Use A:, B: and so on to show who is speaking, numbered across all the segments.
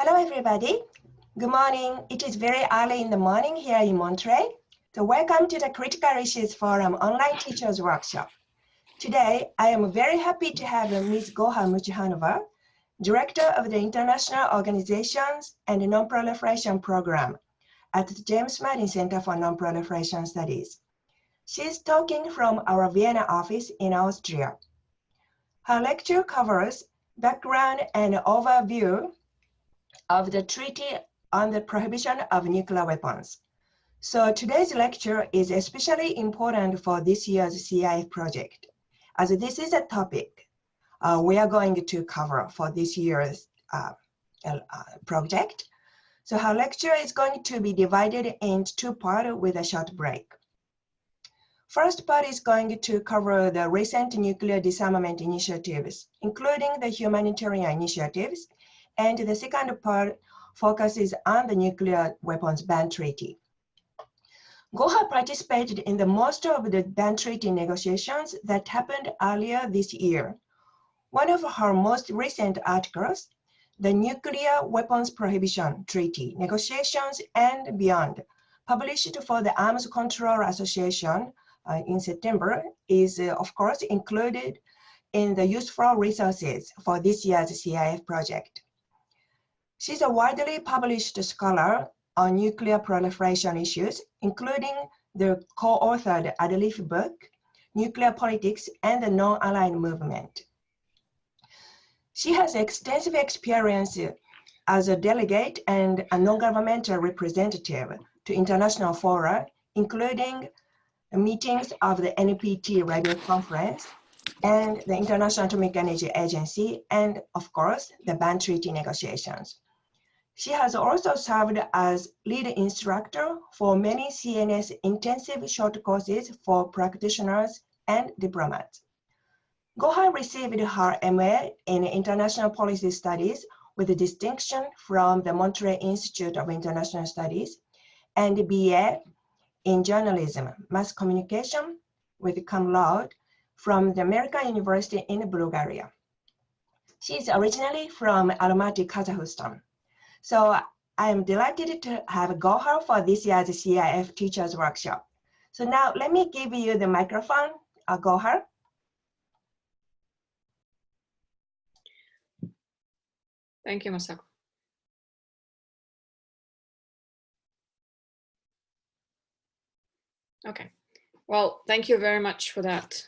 A: Hello, everybody. Good morning. It is very early in the morning here in Monterey. So welcome to the Critical Issues Forum Online Teachers Workshop. Today, I am very happy to have Ms. Gaukhar Mukhatzhanova, Director of the International Organizations and Nonproliferation Program at the James Madison Center for Nonproliferation Studies. She is talking from our Vienna office in Austria. Her lecture covers background and overview of the Treaty on the Prohibition of Nuclear Weapons. So today's lecture is especially important for this year's CIF project, as this is a topic we are going to cover for this year's project. So her lecture is going to be divided into two parts with a short break. First part is going to cover the recent nuclear disarmament initiatives, including the humanitarian initiatives, and the second part focuses on the nuclear weapons ban treaty. Gaukhar participated in the most of the ban treaty negotiations that happened earlier this year. One of her most recent articles, The Nuclear Weapons Prohibition Treaty, Negotiations and Beyond, published for the Arms Control Association in September, is of course included in the useful resources for this year's CIF project. She's a widely published scholar on nuclear proliferation issues, including the co-authored Adleif book, Nuclear Politics and the Non-Aligned Movement. She has extensive experience as a delegate and a non-governmental representative to international fora, including meetings of the NPT Radio Conference and the International Atomic Energy Agency, and of course, the ban treaty negotiations. She has also served as lead instructor for many CNS intensive short courses for practitioners and diplomats. Gaukhar received her MA in International Policy Studies with a distinction from the Monterey Institute of International Studies, and BA in Journalism, Mass Communication with cum laude from the American University in Bulgaria. She is originally from Almaty, Kazakhstan. So I am delighted to have Gaukhar for this year's CIF Teachers Workshop. So now let me give you the microphone, Gaukhar.
B: Thank you, Masako. Okay, well, thank you very much for that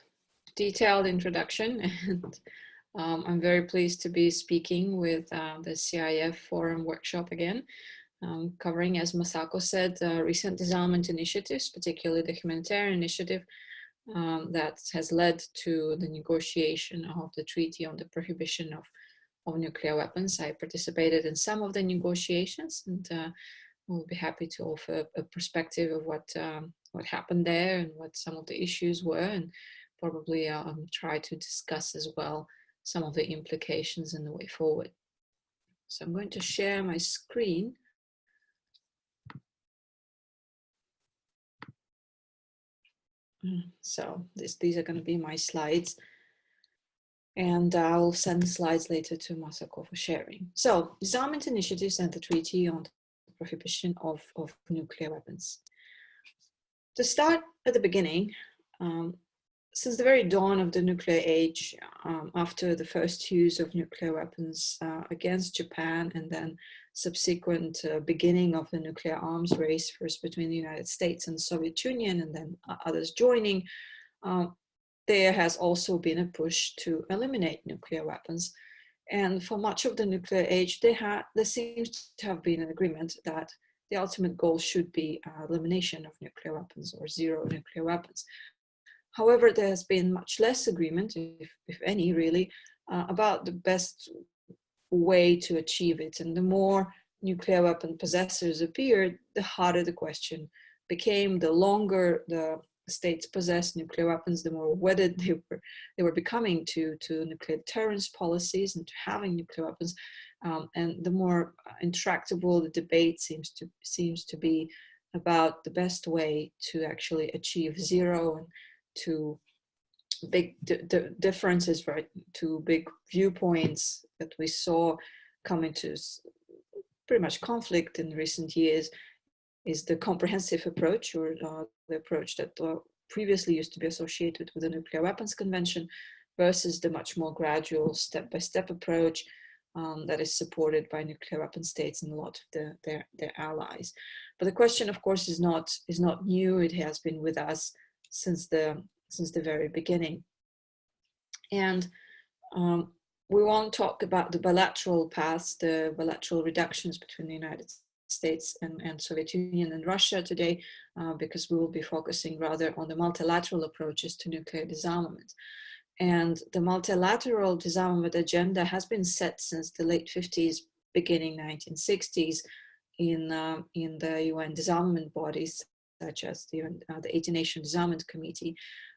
B: detailed introduction. And I'm very pleased to be speaking with the CIF Forum Workshop again, covering, as Masako said, recent disarmament initiatives, particularly the humanitarian initiative that has led to the negotiation of the Treaty on the Prohibition of Nuclear Weapons. I participated in some of the negotiations, and we'll be happy to offer a perspective of what happened there and what some of the issues were, and probably try to discuss as well some of the implications and the way forward. So I'm going to share my screen. So these are going to be my slides, and I'll send the slides later to Masako for sharing. So disarmament initiatives and the Treaty on the Prohibition of Nuclear Weapons. To start at the beginning, since the very dawn of the nuclear age, after the first use of nuclear weapons against Japan, and then subsequent beginning of the nuclear arms race, first between the United States and the Soviet Union, and then others joining, there has also been a push to eliminate nuclear weapons. And for much of the nuclear age, there seems to have been an agreement that the ultimate goal should be elimination of nuclear weapons, or zero nuclear weapons. However, there has been much less agreement, if any, really, about the best way to achieve it. And the more nuclear weapon possessors appeared, the harder the question became. The longer the states possessed nuclear weapons, the more wedded they were becoming to nuclear deterrence policies and to having nuclear weapons. And the more intractable the debate seems to be about the best way to actually achieve zero, and to big differences, right? To big viewpoints that we saw come into pretty much conflict in recent years is the comprehensive approach, or the approach that previously used to be associated with the Nuclear Weapons Convention, versus the much more gradual step-by-step approach that is supported by nuclear weapon states and a lot of their allies. But the question, of course, is not new. It has been with us since the very beginning. And we won't talk about the bilateral paths, the bilateral reductions between the United States and Soviet Union and Russia today, because we will be focusing rather on the multilateral approaches to nuclear disarmament. And the multilateral disarmament agenda has been set since the late 50s, beginning 1960s, in the UN disarmament bodies, such as the 18-Nation Disarmament Committee.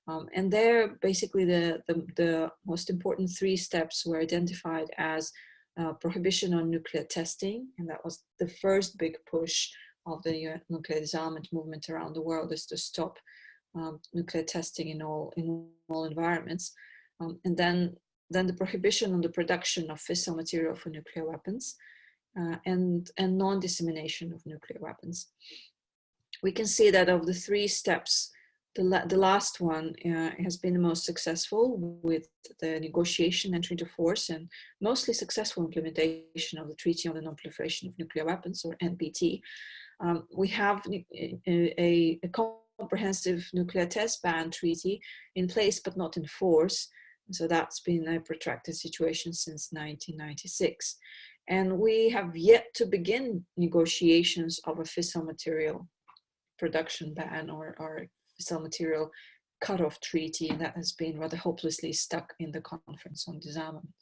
B: And there, basically, the most important 3 steps were identified as prohibition on nuclear testing, and that was the first big push of the UN nuclear disarmament movement around the world, is to stop nuclear testing in all environments, and then the prohibition on the production of fissile material for nuclear weapons, and non-dissemination of nuclear weapons. We can see that of the 3 steps, the last one has been the most successful, with the negotiation entry into force and mostly successful implementation of the Treaty on the Nonproliferation of Nuclear Weapons, or NPT. We have a comprehensive nuclear test ban treaty in place, but not in force. So that's been a protracted situation since 1996. And we have yet to begin negotiations of a fissile material production ban or fissile material cutoff treaty, and that has been rather hopelessly stuck in the Conference on Disarmament.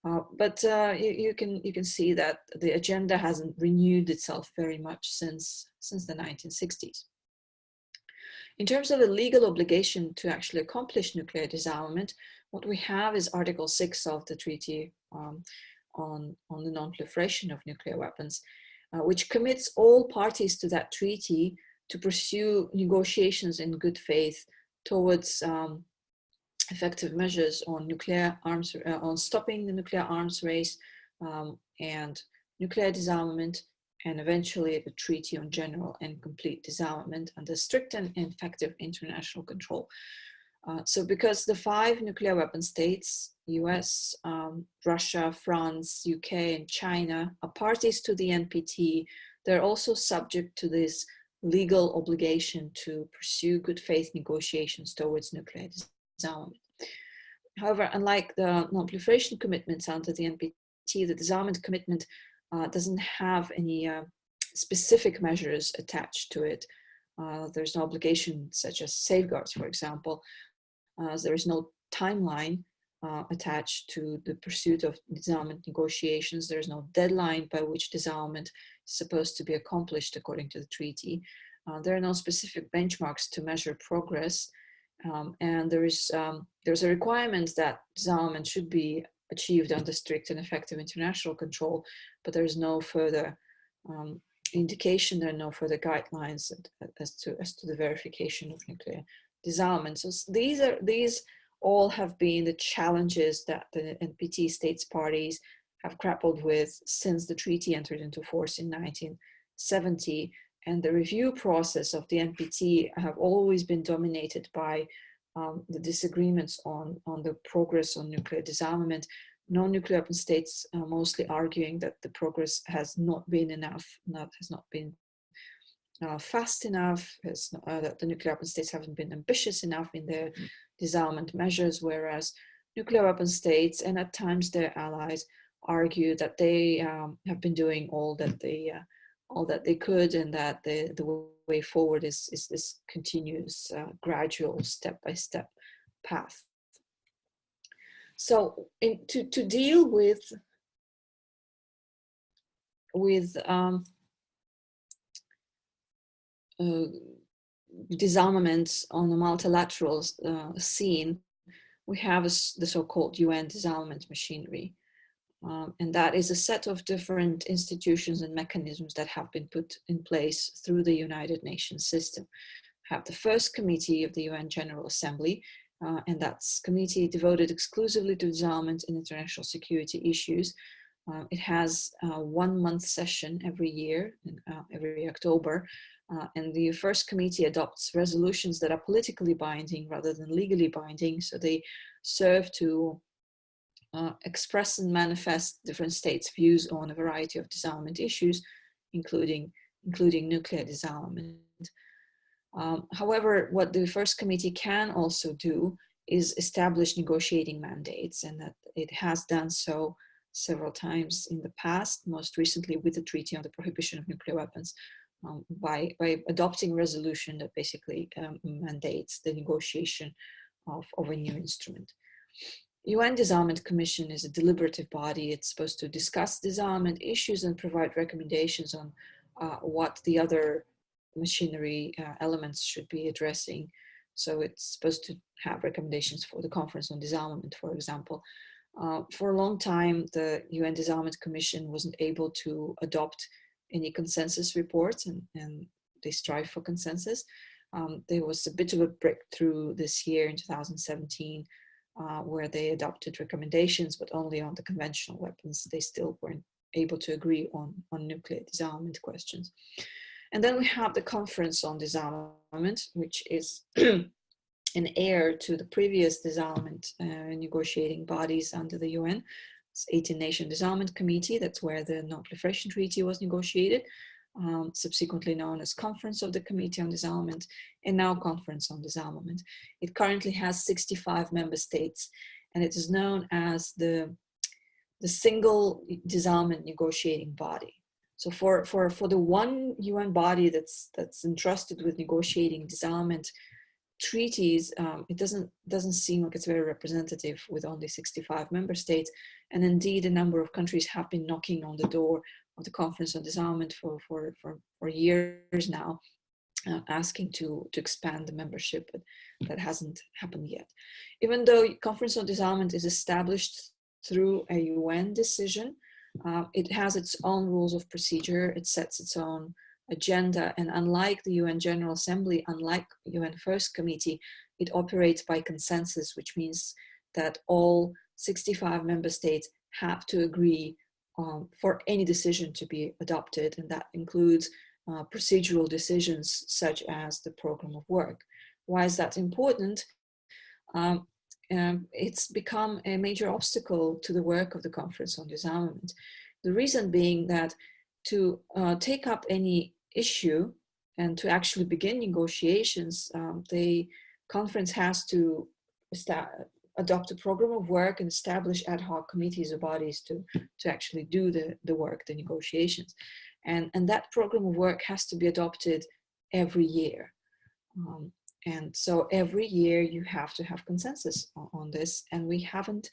B: But you can see that the agenda hasn't renewed itself very much since the 1960s. In terms of the legal obligation to actually accomplish nuclear disarmament, what we have is Article 6 of the Treaty on the Non-Proliferation of Nuclear Weapons, which commits all parties to that treaty to pursue negotiations in good faith towards effective measures on nuclear arms, on stopping the nuclear arms race, and nuclear disarmament, and eventually the Treaty on General and Complete Disarmament under strict and effective international control. So because the 5 nuclear weapon states, US, Russia, France, UK, and China, are parties to the NPT, they're also subject to this legal obligation to pursue good faith negotiations towards nuclear disarmament. However, unlike the non-proliferation commitments under the NPT, the disarmament commitment doesn't have any specific measures attached to it. There's no obligation such as safeguards, for example. There is no timeline attached to the pursuit of disarmament negotiations. There is no deadline by which disarmament is supposed to be accomplished according to the treaty. There are no specific benchmarks to measure progress. And there's a requirement that disarmament should be achieved under strict and effective international control, but there's no further indication, there are no further guidelines as to the verification of nuclear disarmament. So these all have been the challenges that the NPT states parties have grappled with since the treaty entered into force in 1970. And the review process of the NPT have always been dominated by the disagreements on the progress on nuclear disarmament. Non-nuclear weapon states mostly arguing that the progress has not been enough, has not been fast enough, that the nuclear weapon states haven't been ambitious enough in their disarmament measures, whereas nuclear weapon states and at times their allies argue that they have been doing all that they could, and that the way forward is this continuous, gradual, step-by-step path. So to deal with disarmament on a multilateral scene, we have the so-called UN disarmament machinery. And that is a set of different institutions and mechanisms that have been put in place through the United Nations system. We have the first committee of the UN General Assembly, and that's committee devoted exclusively to disarmament and international security issues. It has a 1-month session every year, every October, and the first committee adopts resolutions that are politically binding rather than legally binding. So they serve to express and manifest different states' views on a variety of disarmament issues, including nuclear disarmament. However, what the first committee can also do is establish negotiating mandates, and that it has done so several times in the past, most recently with the Treaty on the Prohibition of Nuclear Weapons, by adopting a resolution that basically mandates the negotiation of a new instrument. UN Disarmament Commission is a deliberative body. It's supposed to discuss disarmament issues and provide recommendations on what the other machinery elements should be addressing. So it's supposed to have recommendations for the Conference on Disarmament, for example. For a long time, the UN Disarmament Commission wasn't able to adopt any consensus reports, and they strive for consensus. There was a bit of a breakthrough this year in 2017, where they adopted recommendations, but only on the conventional weapons. They still weren't able to agree on nuclear disarmament questions. And then we have the Conference on Disarmament, which is an heir to the previous disarmament negotiating bodies under the UN. It's 18-Nation Disarmament Committee. That's where the Non-Proliferation Treaty was negotiated, subsequently known as Conference of the Committee on Disarmament, and now Conference on Disarmament. It currently has 65 member states, and it is known as the single disarmament negotiating body. So for the one UN body that's entrusted with negotiating disarmament treaties, it doesn't seem like it's very representative with only 65 member states. And indeed, a number of countries have been knocking on the door of the Conference on Disarmament for years now, asking to expand the membership, but that hasn't happened yet. Even though Conference on Disarmament is established through a UN decision, it has its own rules of procedure, it sets its own agenda, and unlike the UN General Assembly, unlike UN First Committee, it operates by consensus, which means that all 65 member states have to agree for any decision to be adopted, and that includes procedural decisions such as the program of work. Why is that important? It's become a major obstacle to the work of the Conference on Disarmament. The reason being that to take up any issue and to actually begin negotiations, the conference has to adopt a program of work and establish ad hoc committees or bodies to actually do the work, the negotiations. And that program of work has to be adopted every year. And so every year you have to have consensus on this, and we haven't,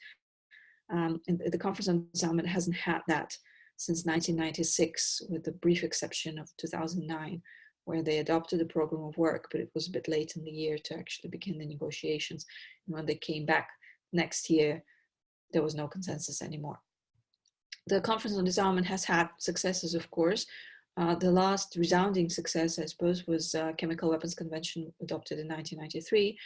B: and the Conference on Disarmament hasn't had that since 1996, with the brief exception of 2009, where they adopted a program of work, but it was a bit late in the year to actually begin the negotiations. And when they came back next year, there was no consensus anymore. The Conference on Disarmament has had successes, of course. The last resounding success, I suppose, was Chemical Weapons Convention adopted in 1993.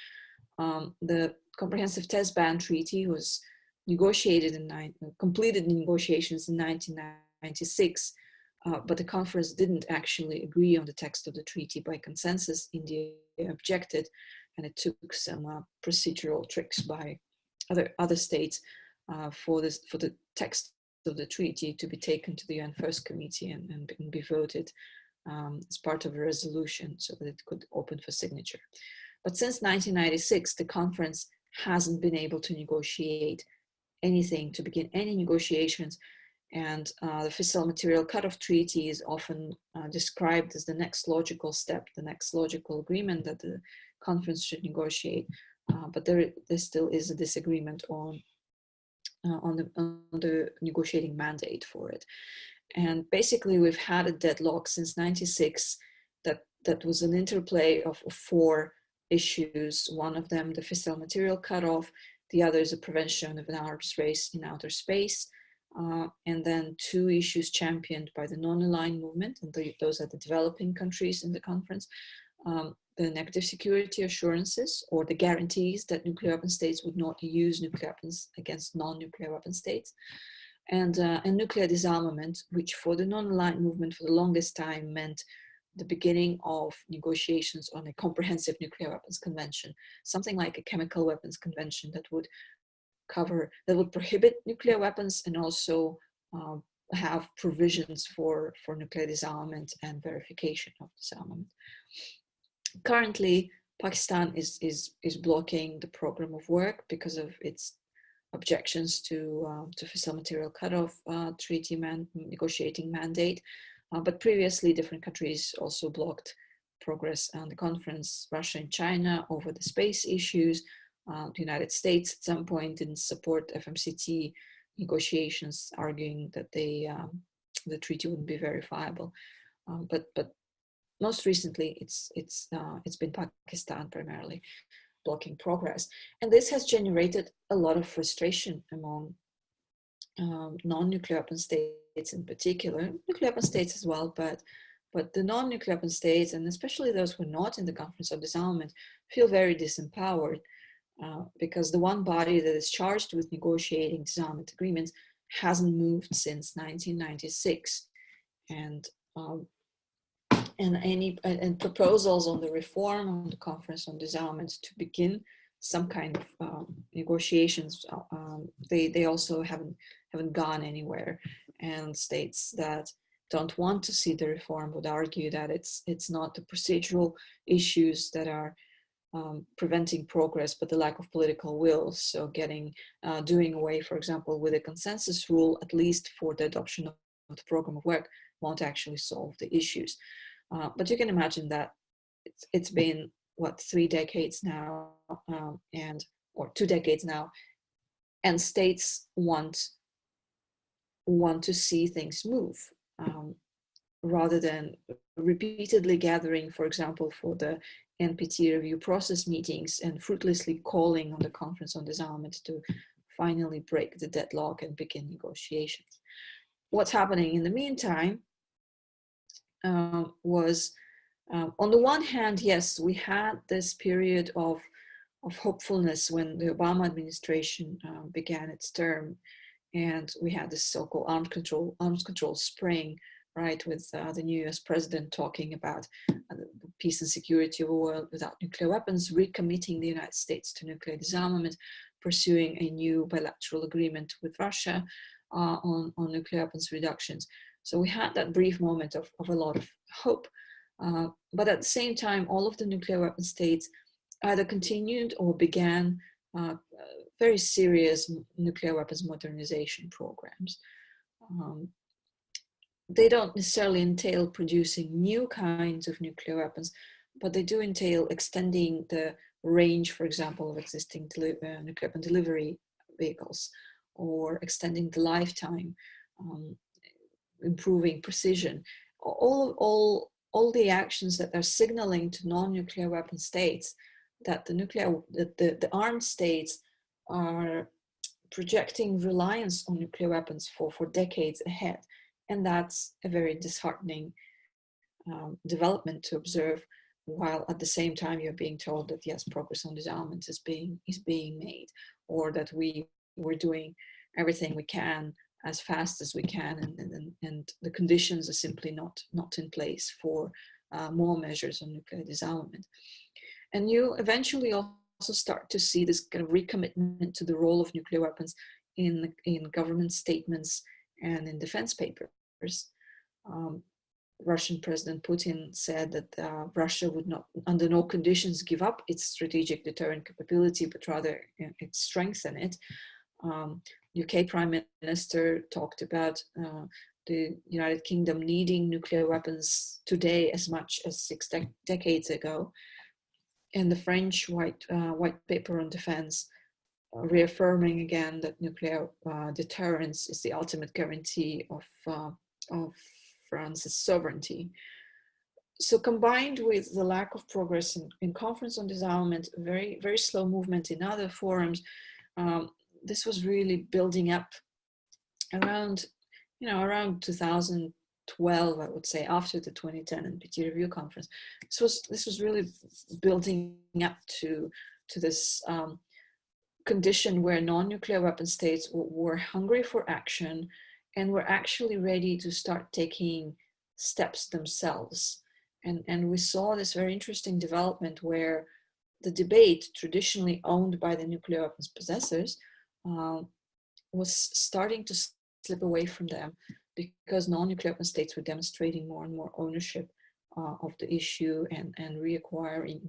B: The Comprehensive Test Ban Treaty was negotiated completed negotiations in 1996, but the conference didn't actually agree on the text of the treaty by consensus. India objected, and it took some procedural tricks by other states for the text of the treaty to be taken to the UN First Committee and be voted as part of a resolution so that it could open for signature. But since 1996, the conference hasn't been able to negotiate anything, to begin any negotiations. And the Fissile Material Cutoff Treaty is often described as the next logical step, the next logical agreement that the conference should negotiate. But there still is a disagreement on the negotiating mandate for it. And basically we've had a deadlock since 96 that was an interplay of 4 issues. One of them, the fissile material cutoff, the other is the prevention of an arms race in outer space, and then 2 issues championed by the non-aligned movement, and those are the developing countries in the conference. The negative security assurances, or the guarantees that nuclear weapon states would not use nuclear weapons against non-nuclear weapon states, and nuclear disarmament, which for the non-aligned movement for the longest time meant the beginning of negotiations on a comprehensive nuclear weapons convention, something like a chemical weapons convention that would prohibit nuclear weapons and also have provisions for nuclear disarmament and verification of disarmament. Currently, Pakistan is blocking the program of work because of its objections to fissile material cutoff treaty negotiating mandate. But previously, different countries also blocked progress on the conference. Russia and China over the space issues. The United States at some point didn't support FMCT negotiations, arguing that the treaty wouldn't be verifiable. But most recently, it's been Pakistan primarily blocking progress, and this has generated a lot of frustration among non-nuclear weapon states in particular, nuclear weapon states as well, but the non-nuclear weapon states, and especially those who are not in the Conference of Disarmament, feel very disempowered because the one body that is charged with negotiating disarmament agreements hasn't moved since 1996, and proposals on the reform on the Conference on Disarmament to begin some kind of negotiations, they also haven't gone anywhere. And states that don't want to see the reform would argue that it's not the procedural issues that are preventing progress, but the lack of political will. So doing away, for example, with a consensus rule, at least for the adoption of the program of work, won't actually solve the issues. But you can imagine that it's been, 3 decades now, or 2 decades now, and states want to see things move rather than repeatedly gathering, for example, for the NPT review process meetings and fruitlessly calling on the Conference on Disarmament to finally break the deadlock and begin negotiations. What's happening in the meantime was, on the one hand, yes, we had this period of hopefulness when the Obama administration began its term, and we had this so-called arms control spring, right, with the new US president talking about the peace and security of a world without nuclear weapons, recommitting the United States to nuclear disarmament, pursuing a new bilateral agreement with Russia on nuclear weapons reductions. So we had that brief moment of a lot of hope. But at the same time, all of the nuclear weapon states either continued or began very serious nuclear weapons modernization programs. They don't necessarily entail producing new kinds of nuclear weapons, but they do entail extending the range, for example, of existing nuclear weapon delivery vehicles, or extending the lifetime, improving precision. All the actions that are signaling to non-nuclear weapon states that the armed states are projecting reliance on nuclear weapons for decades ahead. And that's a very disheartening development to observe, while at the same time you're being told that yes, progress on disarmament is being made, or that we're doing everything we can as fast as we can, and the conditions are simply not in place for more measures on nuclear disarmament. And you eventually also start to see this kind of recommitment to the role of nuclear weapons in government statements and in defense papers. Russian President Putin said that Russia would not, under no conditions, give up its strategic deterrent capability, but rather strengthen it. UK Prime Minister talked about the United Kingdom needing nuclear weapons today as much as 6 decades ago. And the French white paper on defense, reaffirming again that nuclear deterrence is the ultimate guarantee of France's sovereignty. So combined with the lack of progress in Conference on Disarmament, very, very slow movement in other forums, this was really building up around 2012, I would say, after the 2010 NPT review conference. This was really building up to this condition where non-nuclear weapon states were hungry for action and were actually ready to start taking steps themselves. And we saw this very interesting development where the debate traditionally owned by the nuclear weapons possessors was starting to slip away from them, because non-nuclear weapon states were demonstrating more and more ownership of the issue and requiring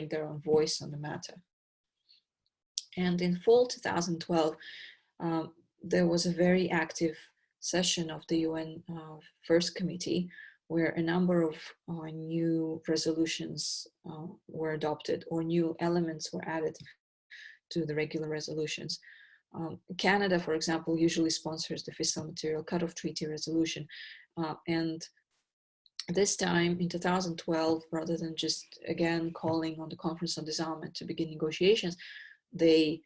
B: their own voice on the matter. And in fall 2012, there was a very active session of the UN First Committee, where a number of new resolutions were adopted, or new elements were added to the regular resolutions. Canada, for example, usually sponsors the Fissile Material Cutoff Treaty resolution. And this time in 2012, rather than just again calling on the Conference on Disarmament to begin negotiations, they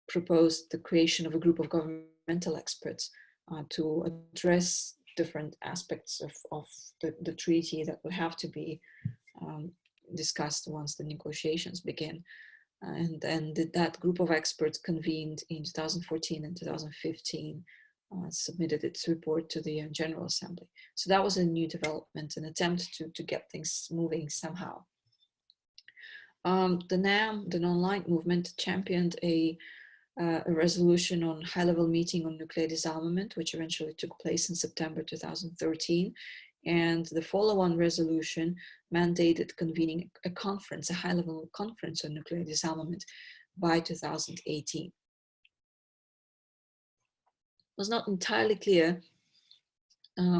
B: proposed the creation of a group of governmental experts to address different aspects of the treaty that would have to be discussed once the negotiations begin. And then that group of experts convened in 2014 and 2015, submitted its report to the UN General Assembly. So that was a new development, an attempt to get things moving somehow. The NAM, the Non-Aligned Movement, championed a resolution on high-level meeting on nuclear disarmament, which eventually took place in September 2013. And the follow-on resolution mandated convening a conference, a high-level conference on nuclear disarmament by 2018. It was not entirely clear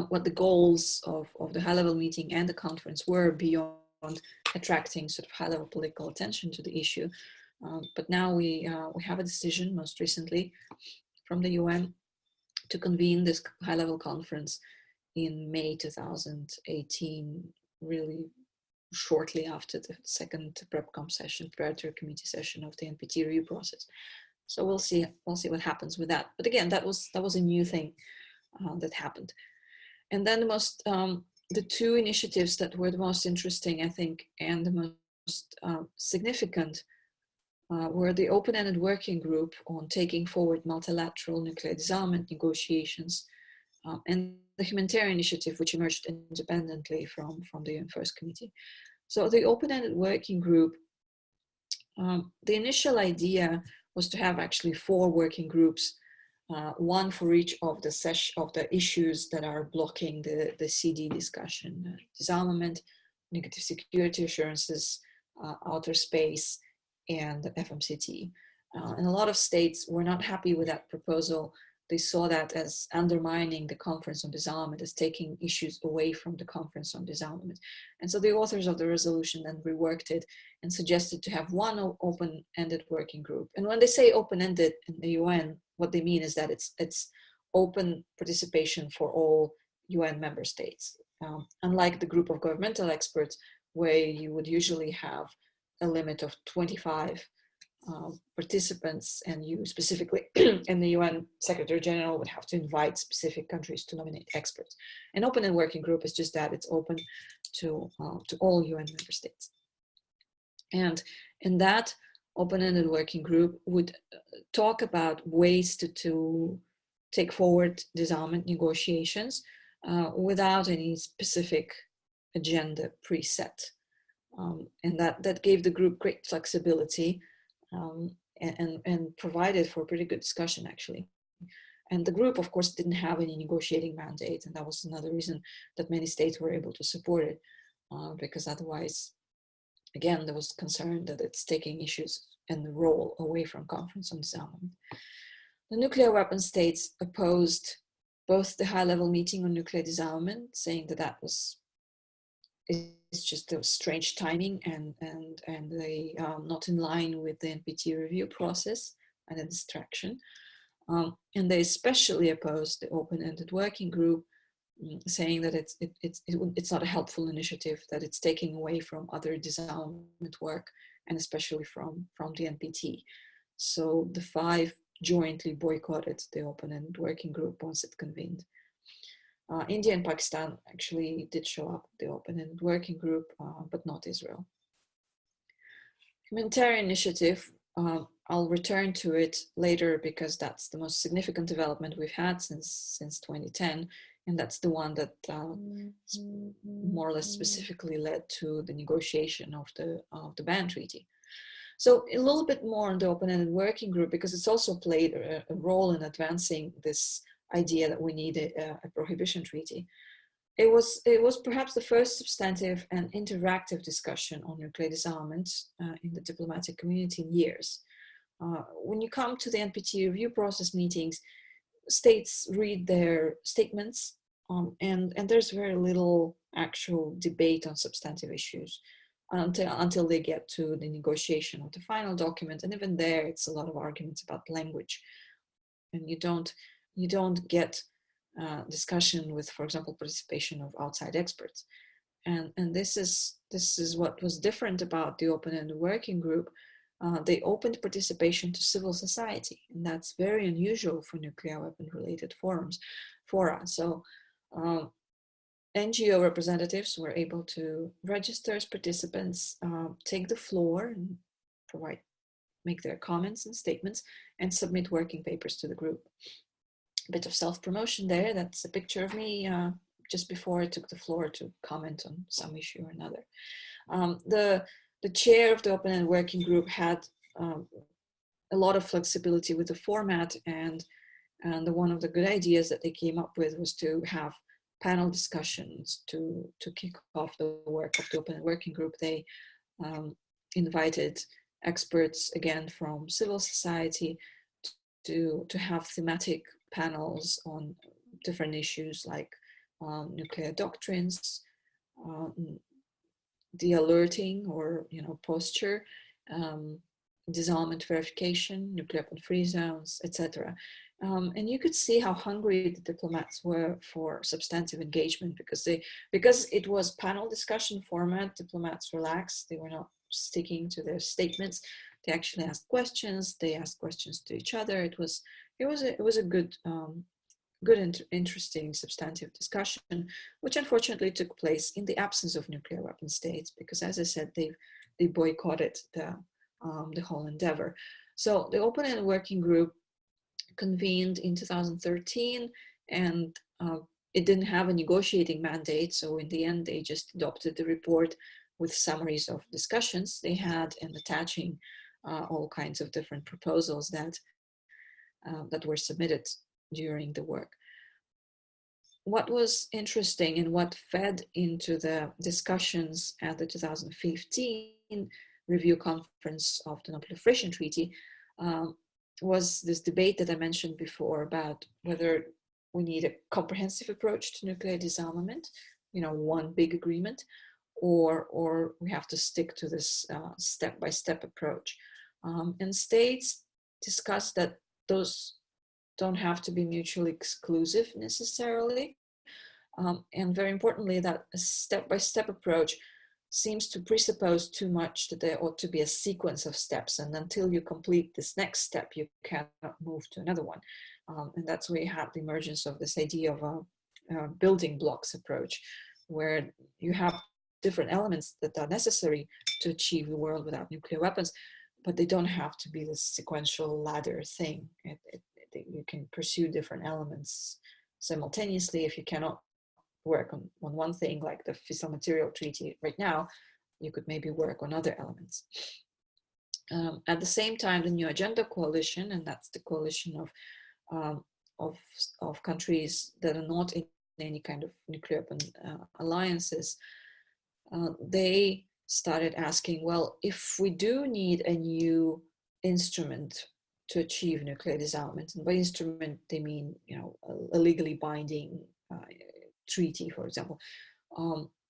B: what the goals of the high-level meeting and the conference were beyond attracting sort of high-level political attention to the issue. But now we have a decision, most recently, from the UN to convene this high-level conference in May 2018, really shortly after the second PrepCom session, preparatory committee session of the NPT review process. So we'll see what happens with that. But again, that was a new thing that happened. And then the two initiatives that were the most interesting, I think, and the most significant were the open-ended working group on taking forward multilateral nuclear disarmament negotiations and the humanitarian initiative, which emerged independently from the UN First Committee. So the open-ended working group, the initial idea was to have actually 4 working groups, one for each of the issues that are blocking the CD discussion: disarmament, negative security assurances, outer space, and the FMCT. And a lot of states were not happy with that proposal. They saw that as undermining the Conference on Disarmament, as taking issues away from the Conference on Disarmament. And so the authors of the resolution then reworked it and suggested to have one open-ended working group. And when they say open-ended in the UN, what they mean is that it's open participation for all UN member states. Unlike the group of governmental experts, where you would usually have a limit of 25 participants, and you specifically, and the UN Secretary General would have to invite specific countries to nominate experts. An open-ended working group is just that, it's open to all UN member states. And in that open-ended working group would talk about ways to take forward disarmament negotiations without any specific agenda preset. And that gave the group great flexibility and provided for a pretty good discussion, actually. And the group, of course, didn't have any negotiating mandate, and that was another reason that many states were able to support it, because otherwise, again, there was concern that it's taking issues and the role away from Conference on Disarmament. The nuclear weapon states opposed both the high-level meeting on nuclear disarmament, saying that it's just a strange timing and they are not in line with the NPT review process and a distraction. And they especially opposed the open-ended working group, saying that it's not a helpful initiative, that it's taking away from other disarmament work, and especially from the NPT. So the 5 jointly boycotted the open-ended working group once it convened. India and Pakistan actually did show up the open-ended working group, but not Israel. Humanitarian initiative I'll return to it later because that's the most significant development we've had since 2010, and that's the one that more or less specifically led to the negotiation of the ban treaty. So a little bit more on the open-ended working group, because it's also played a role in advancing this idea that we need a prohibition treaty. It was perhaps the first substantive and interactive discussion on nuclear disarmament in the diplomatic community in years. When you come to the NPT review process meetings, states read their statements and there's very little actual debate on substantive issues until they get to the negotiation of the final document. And even there, it's a lot of arguments about language. And you don't get discussion with, for example, participation of outside experts. And this is what was different about the open-ended working group. They opened participation to civil society, and that's very unusual for nuclear weapon-related fora. So NGO representatives were able to register as participants, take the floor and make their comments and statements, and submit working papers to the group. A bit of self-promotion there. That's a picture of me just before I took the floor to comment on some issue or another. The chair of the open-ended working group had a lot of flexibility with the format, and one of the good ideas that they came up with was to have panel discussions to kick off the work of the open-ended working group. They invited experts, again, from civil society to have thematic panels on different issues like nuclear doctrines, the alerting or posture, disarmament verification, nuclear weapon-free zones, etc. And you could see how hungry the diplomats were for substantive engagement, because it was panel discussion format. Diplomats relaxed; they were not sticking to their statements. They actually asked questions. They asked questions to each other. It was a good, interesting, substantive discussion, which unfortunately took place in the absence of nuclear weapon states, because, as I said, they boycotted the whole endeavor. So the open-ended working group convened in 2013, and it didn't have a negotiating mandate. So in the end, they just adopted the report with summaries of discussions they had and attaching all kinds of different proposals that were submitted during the work. What was interesting and what fed into the discussions at the 2015 review conference of the Nonproliferation Treaty was this debate that I mentioned before about whether we need a comprehensive approach to nuclear disarmament, one big agreement, or we have to stick to this step-by-step approach. And states discussed that those don't have to be mutually exclusive necessarily. And very importantly, that a step-by-step approach seems to presuppose too much that there ought to be a sequence of steps. And until you complete this next step, you cannot move to another one. And that's where you have the emergence of this idea of a building blocks approach, where you have different elements that are necessary to achieve the world without nuclear weapons, but they don't have to be this sequential ladder thing. You can pursue different elements simultaneously. If you cannot work on one thing, like the fissile material treaty right now, you could maybe work on other elements. At the same time, the New Agenda Coalition, and that's the coalition of countries that are not in any kind of nuclear weapon alliances, they started asking, well, if we do need a new instrument to achieve nuclear disarmament, and by instrument they mean a legally binding treaty, for example,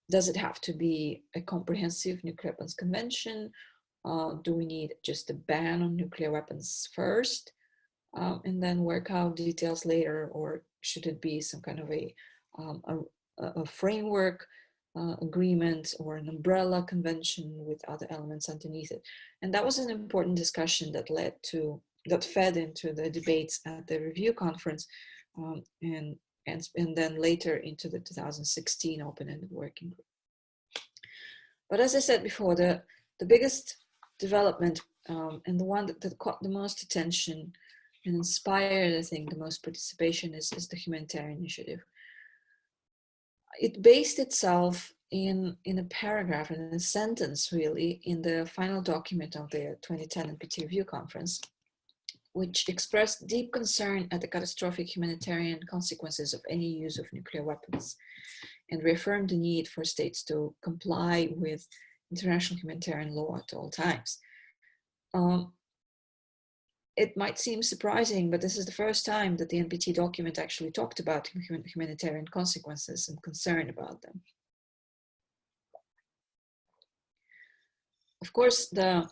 B: does it have to be a comprehensive nuclear weapons convention? Do we need just a ban on nuclear weapons first and then work out details later, or should it be some kind of a framework agreement or an umbrella convention with other elements underneath it? And that was an important discussion that fed into the debates at the review conference, and then later into the 2016 open-ended working group. But as I said before, the biggest development and the one that caught the most attention and inspired, I think, the most participation is the humanitarian initiative. It based itself in a paragraph, in a sentence really, in the final document of the 2010 NPT Review Conference, which expressed deep concern at the catastrophic humanitarian consequences of any use of nuclear weapons, and reaffirmed the need for states to comply with international humanitarian law at all times. It might seem surprising, but this is the first time that the NPT document actually talked about humanitarian consequences and concern about them. Of course, the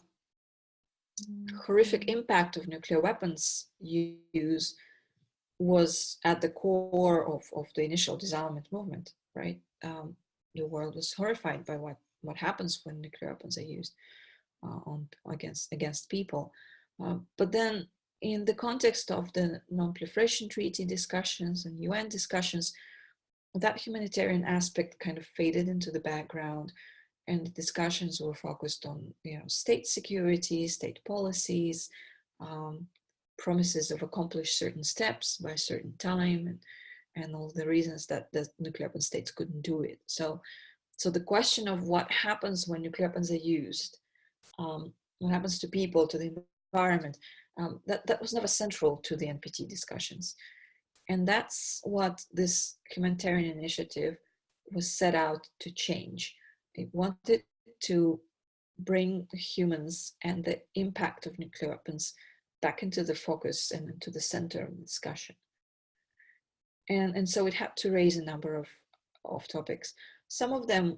B: horrific impact of nuclear weapons use was at the core of the initial disarmament movement, right? The world was horrified by what happens when nuclear weapons are used against people. But then in the context of the Non-Proliferation Treaty discussions and UN discussions, that humanitarian aspect kind of faded into the background, and the discussions were focused on, state security, state policies, promises of accomplish certain steps by a certain time, and all the reasons that the nuclear weapon states couldn't do it. So the question of what happens when nuclear weapons are used, what happens to people, to the environment, that was never central to the NPT discussions. And that's what this humanitarian initiative was set out to change. It wanted to bring humans and the impact of nuclear weapons back into the focus and into the center of the discussion. And so it had to raise a number of topics. Some of them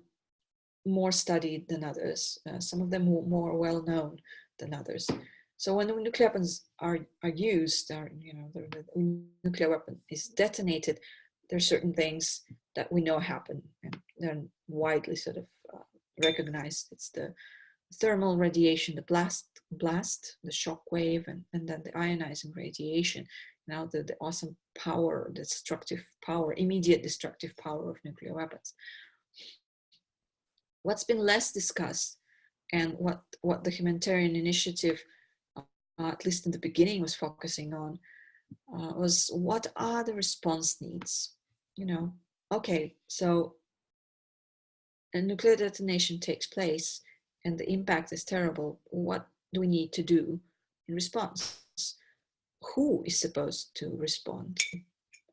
B: more studied than others, some of them more well known than others. So when the nuclear weapons are used, the nuclear weapon is detonated, there are certain things that we know happen, and they're widely sort of recognized. It's the thermal radiation, the blast, the shock wave, and then the ionizing radiation. Now the awesome power, the destructive power, immediate destructive power of nuclear weapons. What's been less discussed, and what the humanitarian initiative, at least in the beginning, was focusing on, was what are the response needs? Okay, so a nuclear detonation takes place and the impact is terrible. What do we need to do in response? Who is supposed to respond?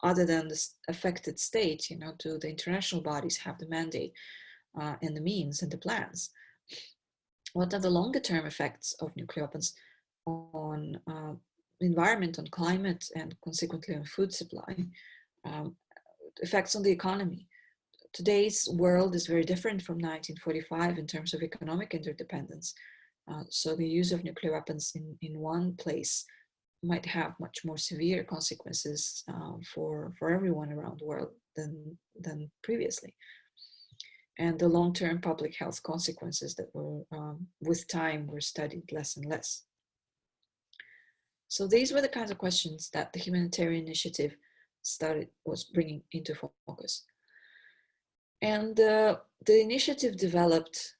B: Other than the affected state, do the international bodies have the mandate and the means and the plans? What are the longer term effects of nuclear weapons on environment, on climate, and consequently on food supply? Effects on the economy. Today's world is very different from 1945 in terms of economic interdependence. So the use of nuclear weapons in one place might have much more severe consequences for everyone around the world than previously. And the long-term public health consequences that were, with time, were studied less and less. So these were the kinds of questions that the humanitarian initiative was bringing into focus. And the initiative developed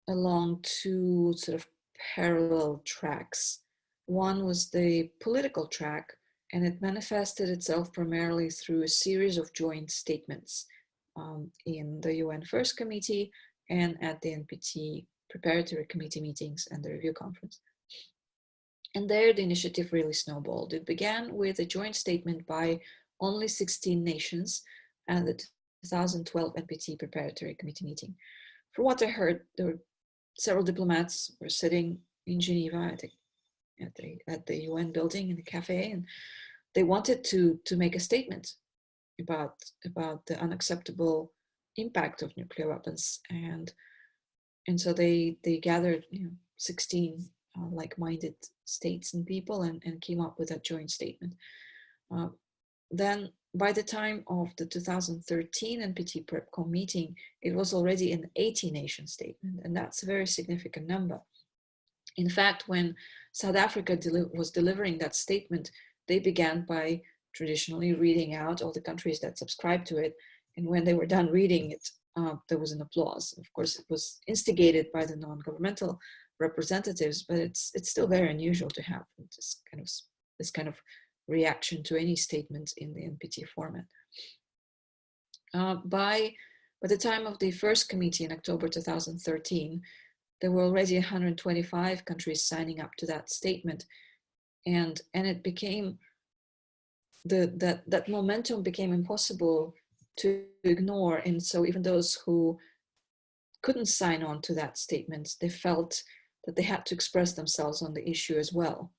B: along two sort of parallel tracks. One was the political track, and it manifested itself primarily through a series of joint statements in the UN First Committee and at the NPT Preparatory Committee meetings and the Review Conference. And there the initiative really snowballed. It began with a joint statement by only 16 nations at the 2012 NPT Preparatory Committee meeting. From what I heard, there were several diplomats were sitting in Geneva at the UN building in the cafe, and they wanted to make a statement about the unacceptable impact of nuclear weapons, and so they gathered 16 like-minded states and people and came up with a joint statement. Then by the time of the 2013 NPT PrepCom meeting, it was already an 80-nation statement, and that's a very significant number. In fact, when South Africa was delivering that statement, they began by traditionally reading out all the countries that subscribed to it, and when they were done reading it, there was an applause. Of course, it was instigated by the non-governmental representatives, but it's still very unusual to have this kind of reaction to any statement in the NPT format. By the time of the first committee in October 2013, there were already 125 countries signing up to that statement, and it became that momentum became impossible to ignore. And so even those who couldn't sign on to that statement, they felt that they had to express themselves on the issue as well.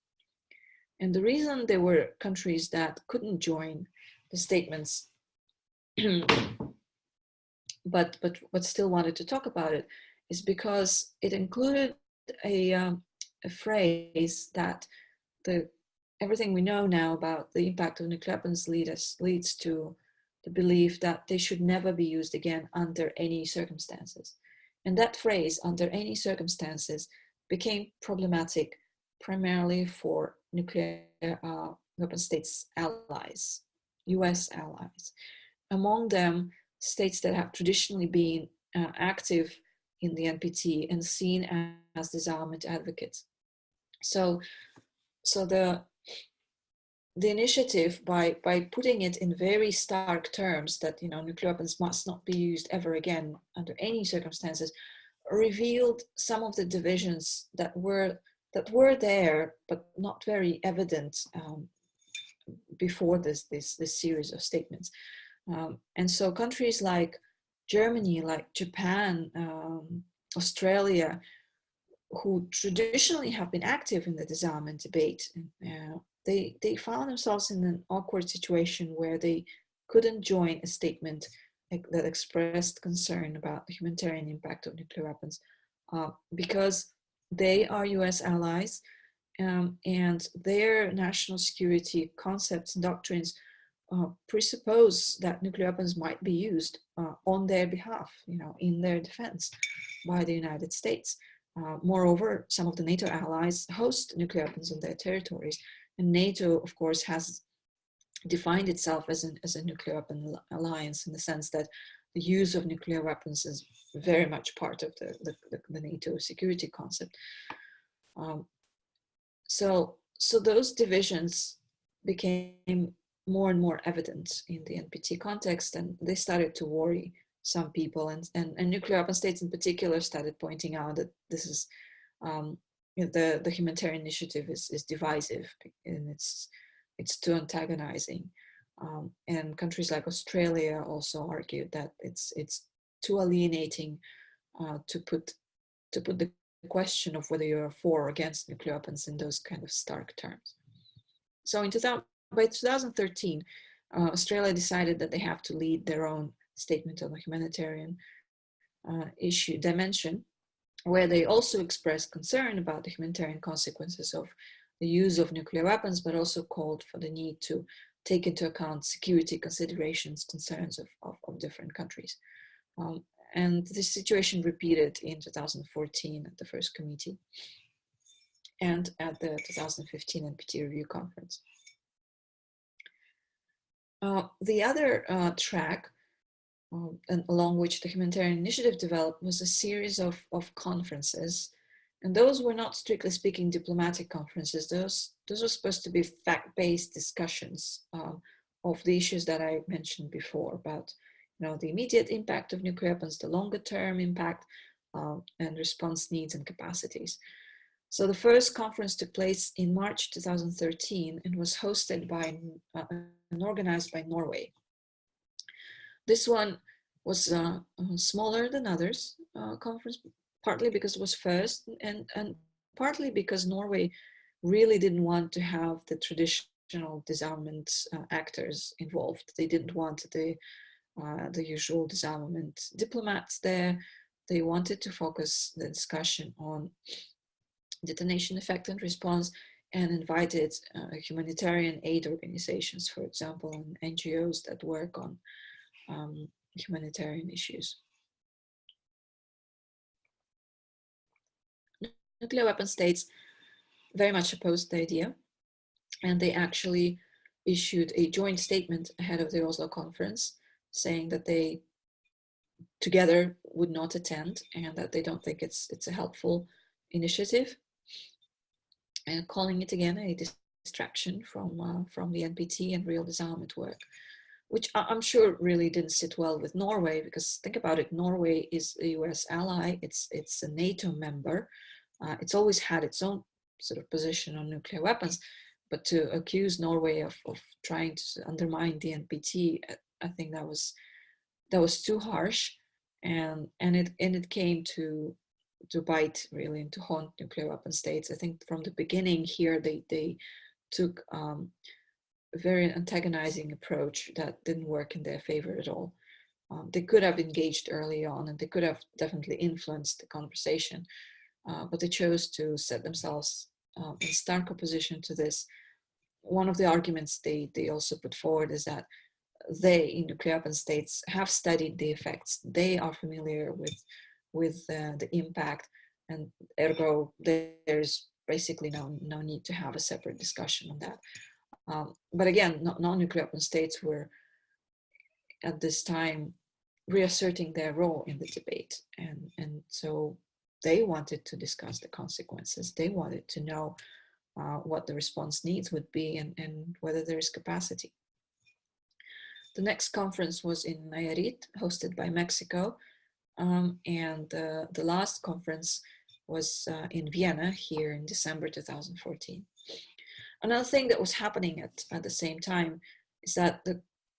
B: And the reason there were countries that couldn't join the statements but still wanted to talk about it is because it included a phrase that everything we know now about the impact of nuclear weapons leads to the belief that they should never be used again under any circumstances. And that phrase, under any circumstances, became problematic primarily for nuclear weapon states allies, US allies. Among them, states that have traditionally been active in the NPT and seen as disarmament advocates. So the initiative, by putting it in very stark terms that nuclear weapons must not be used ever again under any circumstances, revealed some of the divisions that were there but not very evident before this series of statements. And so countries like Germany, like Japan, Australia, who traditionally have been active in the disarmament debate, they found themselves in an awkward situation where they couldn't join a statement that expressed concern about the humanitarian impact of nuclear weapons because they are US allies, and their national security concepts and doctrines presuppose that nuclear weapons might be used on their behalf, in their defense by the United States. Moreover, some of the NATO allies host nuclear weapons on their territories, and NATO, of course, has defined itself as a nuclear weapon alliance in the sense that the use of nuclear weapons is very much part of the NATO security concept. So those divisions became more and more evident in the NPT context, and they started to worry some people, and nuclear weapon states in particular started pointing out that this is the humanitarian initiative is divisive and it's too antagonizing, and countries like Australia also argued that it's too alienating to put the question of whether you're for or against nuclear weapons in those kind of stark terms. So by 2013, Australia decided that they have to lead their own statement on the humanitarian issue dimension, where they also expressed concern about the humanitarian consequences of the use of nuclear weapons, but also called for the need to take into account security considerations, concerns of different countries. And this situation repeated in 2014 at the first committee and at the 2015 NPT review conference. The other track along which the humanitarian initiative developed was a series of conferences, and those were not strictly speaking diplomatic conferences. Those were supposed to be fact-based discussions of the issues that I mentioned before about the immediate impact of nuclear weapons, the longer term impact, and response needs and capacities. So the first conference took place in March 2013 and was hosted by and organized by Norway. This one was smaller than others conference, partly because it was first, and partly because Norway really didn't want to have the traditional disarmament actors involved. They didn't want the usual disarmament diplomats there. They wanted to focus the discussion on detonation effect and response, and invited humanitarian aid organizations, for example, and NGOs that work on humanitarian issues. Nuclear weapon states very much opposed the idea, and they actually issued a joint statement ahead of the Oslo conference saying that they together would not attend and that they don't think it's a helpful initiative, and calling it again a distraction from the NPT and real disarmament work, which I'm sure really didn't sit well with Norway, because think about it, Norway is a US ally, it's a NATO member, it's always had its own sort of position on nuclear weapons, but to accuse Norway of trying to undermine the NPT, I think that was too harsh, and it came to bite really, and to haunt nuclear weapon states. I think from the beginning here they took a very antagonizing approach that didn't work in their favor at all. They could have engaged early on, and they could have definitely influenced the conversation, but they chose to set themselves in stark opposition to this. One of the arguments they also put forward is that they, in nuclear weapon states, have studied the effects. They are familiar with the impact, and ergo there's basically no need to have a separate discussion on that. But again, non-nuclear weapon states were at this time reasserting their role in the debate, and so they wanted to discuss the consequences. They wanted to know what the response needs would be, and whether there is capacity. The next conference was in Nayarit, hosted by Mexico, and the last conference was in Vienna here in December 2014. Another thing that was happening at the same time is that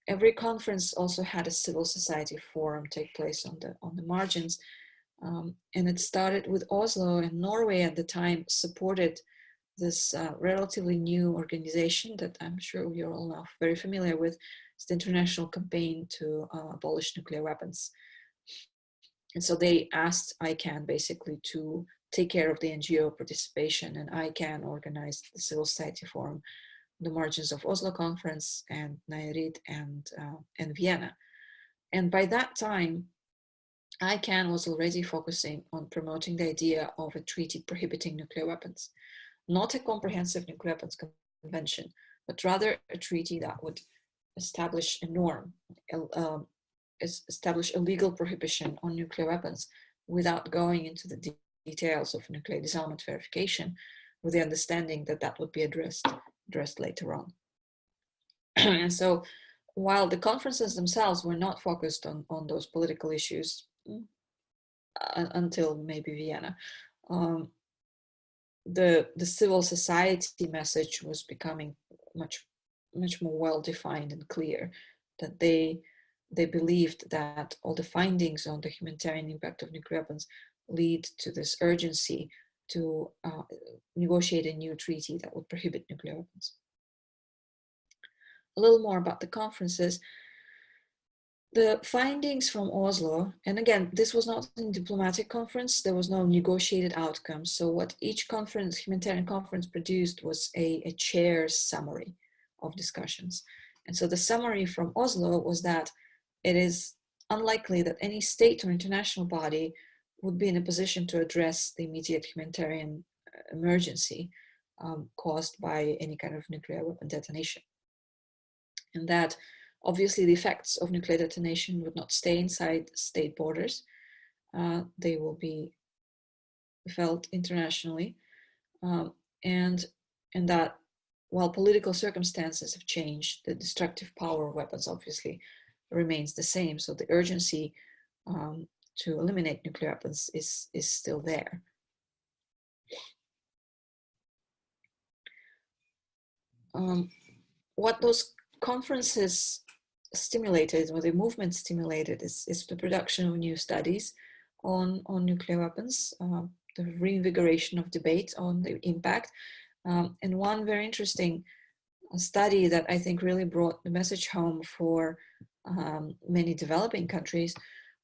B: every conference also had a civil society forum take place on the margins, and it started with Oslo, and Norway at the time supported this relatively new organization that I'm sure you're all now very familiar with. It's the International Campaign to Abolish Nuclear Weapons. And so they asked ICANN basically to take care of the NGO participation, and ICANN organized the civil society forum, the margins of Oslo conference and Nayarit and Vienna. And by that time, ICANN was already focusing on promoting the idea of a treaty prohibiting nuclear weapons, not a comprehensive nuclear weapons convention, but rather a treaty that would establish a norm, establish a legal prohibition on nuclear weapons without going into the details of nuclear disarmament verification, with the understanding that that would be addressed later on. And so while the conferences themselves were not focused on those political issues until maybe Vienna, the civil society message was becoming much more well-defined and clear, that they believed that all the findings on the humanitarian impact of nuclear weapons lead to this urgency to negotiate a new treaty that would prohibit nuclear weapons. A little more about the conferences. The findings from Oslo, and again, this was not a diplomatic conference, there was no negotiated outcome. So what each conference, humanitarian conference, produced was a chair's summary of discussions. And so the summary from Oslo was that it is unlikely that any state or international body would be in a position to address the immediate humanitarian emergency caused by any kind of nuclear weapon detonation. And that obviously the effects of nuclear detonation would not stay inside state borders. They will be felt internationally. And that while political circumstances have changed, the destructive power of weapons obviously remains the same. So the urgency to eliminate nuclear weapons is still there. What those conferences stimulated, or the movement stimulated, is the production of new studies on nuclear weapons, the reinvigoration of debate on the impact. And one very interesting study that I think really brought the message home for many developing countries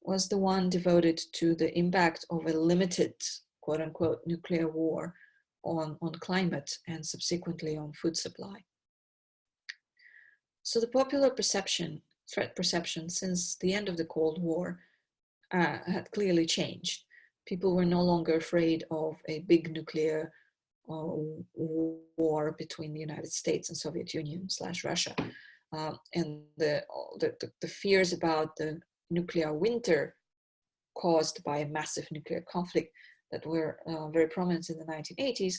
B: was the one devoted to the impact of a limited, quote unquote, nuclear war on climate and subsequently on food supply. So the popular perception, threat perception since the end of the Cold War had clearly changed. People were no longer afraid of a big nuclear war between the United States and Soviet Union / Russia. And the fears about the nuclear winter caused by a massive nuclear conflict that were very prominent in the 1980s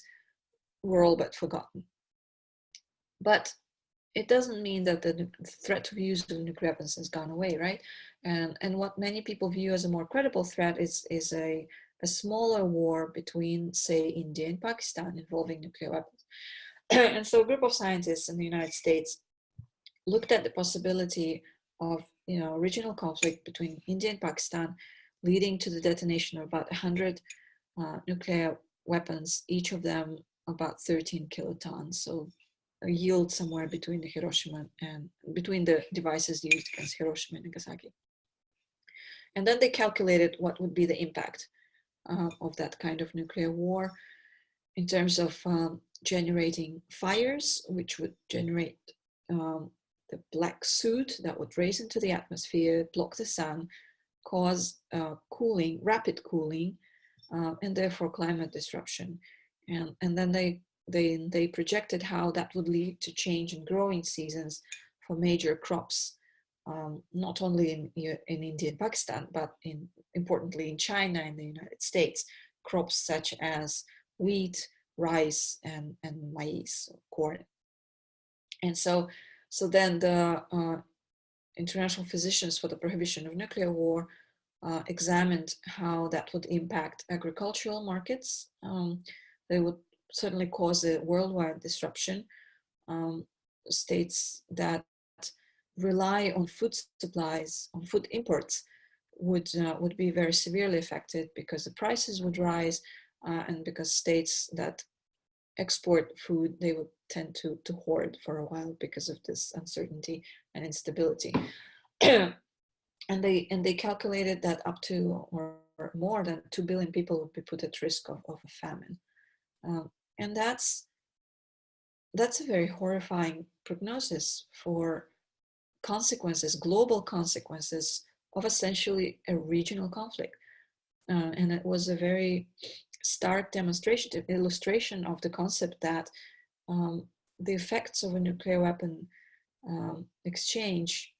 B: were all but forgotten. But it doesn't mean that the threat of use of nuclear weapons has gone away, right? And what many people view as a more credible threat is a smaller war between, say, India and Pakistan involving nuclear weapons. And so a group of scientists in the United States looked at the possibility of, regional conflict between India and Pakistan, leading to the detonation of about 100 nuclear weapons, each of them about 13 kilotons. So a yield somewhere between the Hiroshima and between the devices used against Hiroshima and Nagasaki. And then they calculated what would be the impact of that kind of nuclear war in terms of generating fires, which would generate the black soot that would raise into the atmosphere, block the sun, cause cooling, rapid cooling, and therefore climate disruption. And then they projected how that would lead to change in growing seasons for major crops, not only in India and Pakistan, but importantly in China and the United States, crops such as wheat, rice, and maize, corn. And so then the International Physicians for the Prohibition of Nuclear War examined how that would impact agricultural markets. They would certainly cause a worldwide disruption. States that rely on food supplies, on food imports, would be very severely affected because the prices would rise, and because states that export food, they would tend to hoard for a while because of this uncertainty and instability. And they calculated that up to or more than 2 billion people would be put at risk of a famine. And that's a very horrifying prognosis for consequences, global consequences of essentially a regional conflict. And it was a very stark demonstration, illustration of the concept that the effects of a nuclear weapon exchange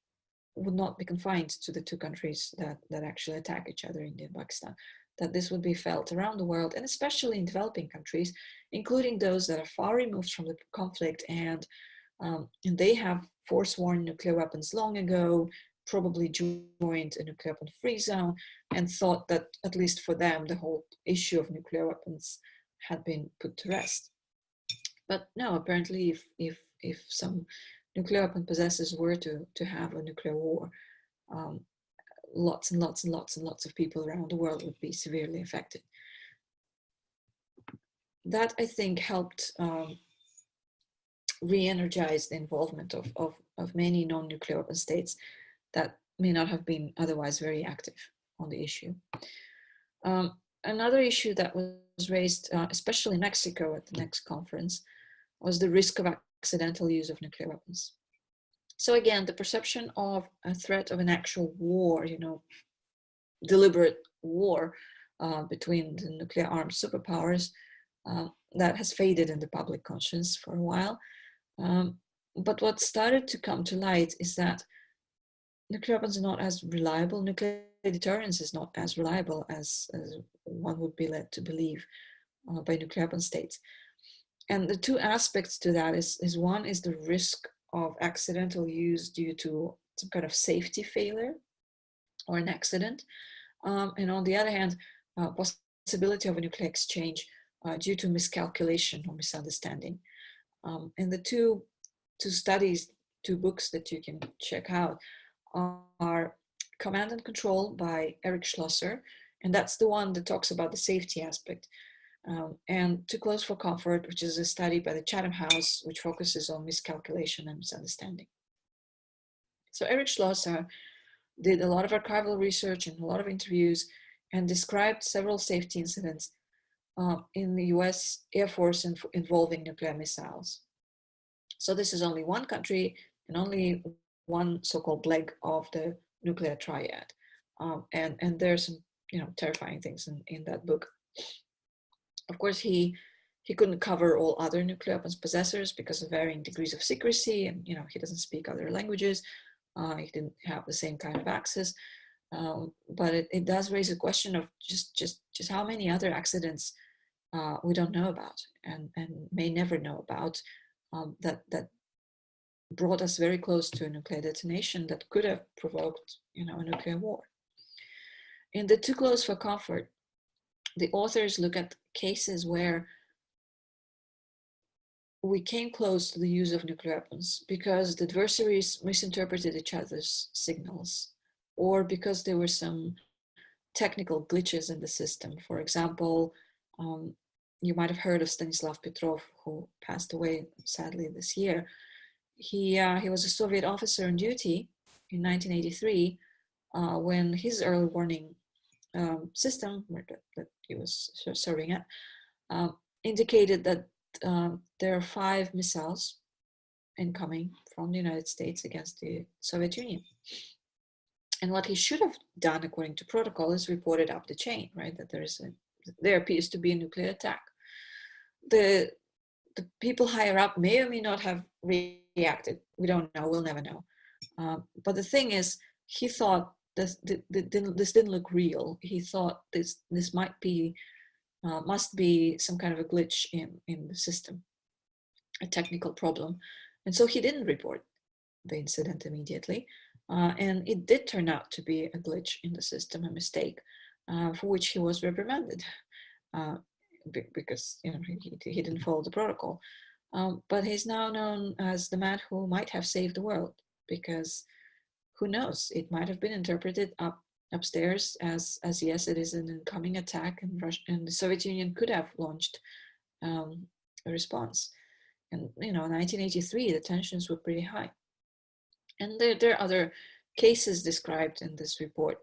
B: would not be confined to the two countries that actually attack each other, India and Pakistan, that this would be felt around the world, and especially in developing countries, including those that are far removed from the conflict, and they have forsworn nuclear weapons long ago, probably joined a nuclear weapon-free zone, and thought that, at least for them, the whole issue of nuclear weapons had been put to rest. But no, apparently if some nuclear weapon possessors were to have a nuclear war, lots and lots and lots and lots of people around the world would be severely affected. That, I think, helped re-energize the involvement of many non-nuclear weapon states that may not have been otherwise very active on the issue. Another issue that was raised, especially in Mexico at the next conference, was the risk of accidental use of nuclear weapons. So again, the perception of a threat of an actual war, deliberate war between the nuclear armed superpowers, that has faded in the public conscience for a while. But what started to come to light is that nuclear weapons are not as reliable, nuclear deterrence is not as reliable as one would be led to believe by nuclear weapon states. And the two aspects to that is one is the risk of accidental use due to some kind of safety failure or an accident. And on the other hand, possibility of a nuclear exchange due to miscalculation or misunderstanding. And the two studies, 2 books that you can check out are Command and Control by Eric Schlosser, and that's the one that talks about the safety aspect. And Too Close for Comfort, which is a study by the Chatham House, which focuses on miscalculation and misunderstanding. So Eric Schlosser did a lot of archival research and a lot of interviews and described several safety incidents in the US Air Force involving nuclear missiles. So this is only one country and only one so-called leg of the nuclear triad. And there's some terrifying things in that book. Of course, he couldn't cover all other nuclear weapons possessors because of varying degrees of secrecy, and he doesn't speak other languages. He didn't have the same kind of access. but it does raise a question of just how many other accidents we don't know about and may never know about, that brought us very close to a nuclear detonation that could have provoked, a nuclear war. In the Too Close for Comfort, the authors look at cases where we came close to the use of nuclear weapons because the adversaries misinterpreted each other's signals, or because there were some technical glitches in the system. For example, you might have heard of Stanislav Petrov, who passed away sadly this year. He was a Soviet officer on duty in 1983 when his early warning system that he was serving at indicated that there are 5 missiles incoming from the United States against the Soviet Union. And what he should have done, according to protocol, is reported up the chain, right? That there appears to be a nuclear attack. The people higher up may or may not have reacted. We don't know. We'll never know. But the thing is, he thought this didn't look real. He thought this must be some kind of a glitch in the system, a technical problem, and so he didn't report the incident immediately. And it did turn out to be a glitch in the system, a mistake, for which he was reprimanded because he didn't follow the protocol. But he's now known as the man who might have saved the world, because who knows, it might have been interpreted upstairs as yes, it is an incoming attack, and Russia and the Soviet Union could have launched a response. And in 1983, the tensions were pretty high. And there are other cases described in this report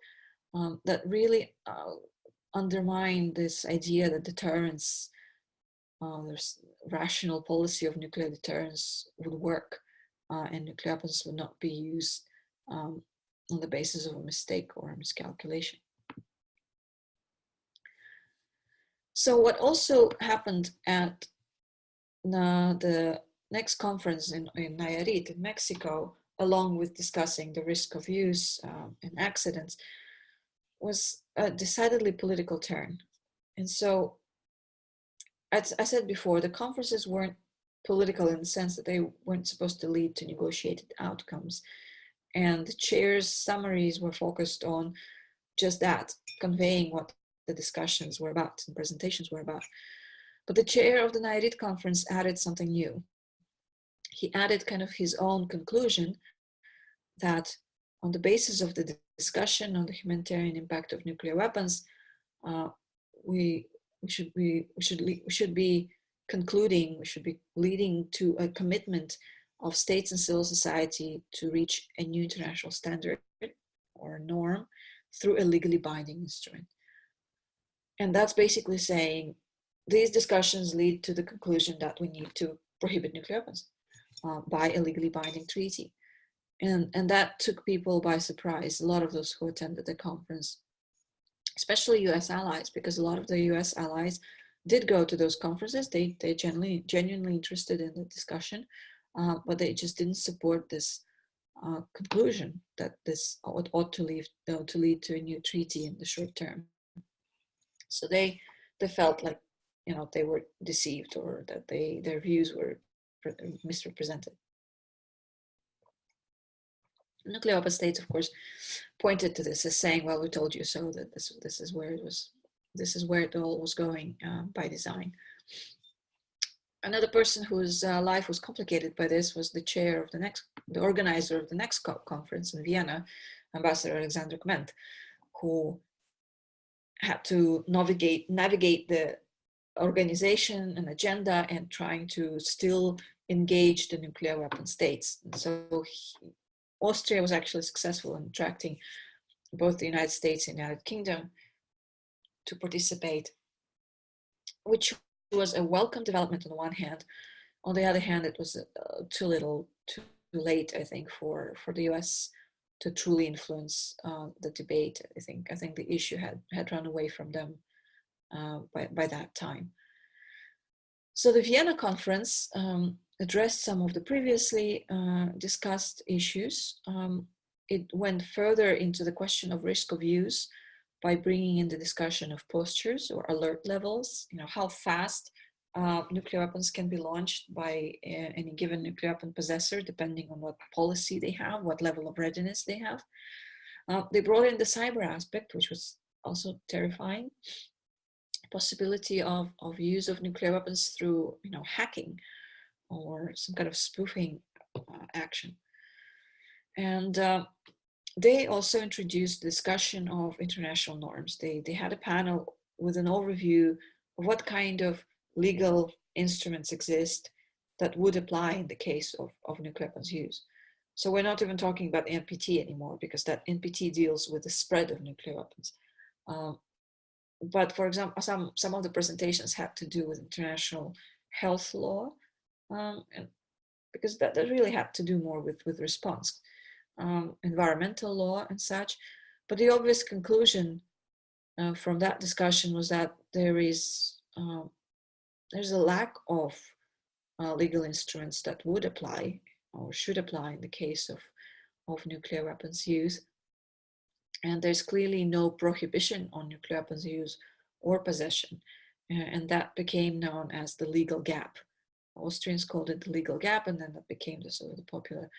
B: that really undermine this idea that deterrence, there's rational policy of nuclear deterrence would work, and nuclear weapons would not be used on the basis of a mistake or a miscalculation. So what also happened at the next conference in Nayarit in Mexico, along with discussing the risk of use and accidents, was a decidedly political turn. And so, as I said before, the conferences weren't political in the sense that they weren't supposed to lead to negotiated outcomes. And the chair's summaries were focused on just that, conveying what the discussions were about and presentations were about. But the chair of the Nayarit conference added something new. He added kind of his own conclusion that on the basis of the discussion on the humanitarian impact of nuclear weapons, we should be leading to a commitment of states and civil society to reach a new international standard or norm through a legally binding instrument. And that's basically saying these discussions lead to the conclusion that we need to prohibit nuclear weapons by a legally binding treaty. And that took people by surprise, a lot of those who attended the conference, especially US allies, because a lot of the US allies did go to those conferences. They genuinely interested in the discussion, but they just didn't support this conclusion that this ought to lead to a new treaty in the short term. So they felt like they were deceived, or that their views were misrepresented. Nuclear weapon states, of course, pointed to this as saying, "Well, we told you so. That this is where it was. This is where it all was going by design." Another person whose life was complicated by this was the organizer of the next conference in Vienna, Ambassador Alexander Kment, who had to navigate the organization and agenda and trying to still engage the nuclear weapon states. And so Austria was actually successful in attracting both the United States and the United Kingdom to participate, which was a welcome development on the one hand. On the other hand, it was too late, I think, for the US to truly influence the debate. I think the issue had run away from them by that time. So the Vienna conference addressed some of the previously discussed issues, it went further into the question of risk of use by bringing in the discussion of postures or alert levels, how fast nuclear weapons can be launched by any given nuclear weapon possessor, depending on what policy they have, what level of readiness they have. They brought in the cyber aspect, which was also terrifying. Possibility of use of nuclear weapons through, hacking or some kind of spoofing action. And they also introduced discussion of international norms. They had a panel with an overview of what kind of legal instruments exist that would apply in the case of nuclear weapons use. So we're not even talking about NPT anymore, because that NPT deals with the spread of nuclear weapons. But for example, some of the presentations had to do with international health law, and because that really had to do more with response, environmental law and such. But the obvious conclusion from that discussion was that there's a lack of legal instruments that would apply or should apply in the case of nuclear weapons use. And there's clearly no prohibition on nuclear weapons use or possession. And that became known as the legal gap. Austrians called it the legal gap, and then that became the sort of the popular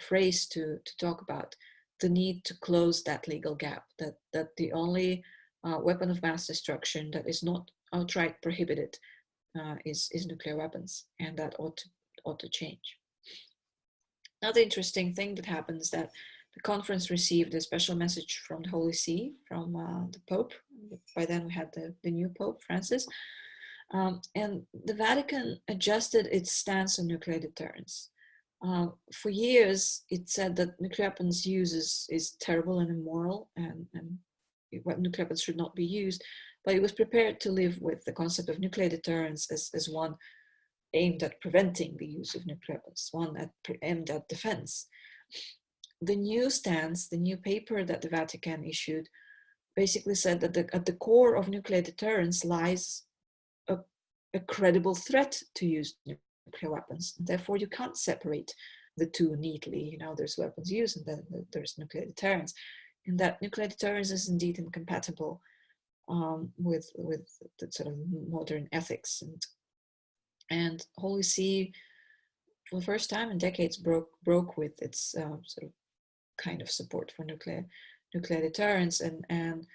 B: phrase to talk about the need to close that legal gap, that the only weapon of mass destruction that is not outright prohibited is nuclear weapons, and that ought to change. Another interesting thing that happens is that the conference received a special message from the Holy See, from the Pope. By then we had the new Pope, Francis. And the Vatican adjusted its stance on nuclear deterrence. For years, it said that nuclear weapons use is terrible and immoral, and nuclear weapons should not be used, but it was prepared to live with the concept of nuclear deterrence as one aimed at preventing the use of nuclear weapons, one aimed at defense. The new stance, the new paper that the Vatican issued, basically said that at the core of nuclear deterrence lies a credible threat to use nuclear weapons. Therefore, you can't separate the two neatly. There's weapons use and then there's nuclear deterrence. And that nuclear deterrence is indeed incompatible with the sort of modern ethics. And Holy See, for the first time in decades, broke with its sort of kind of support for nuclear deterrence, and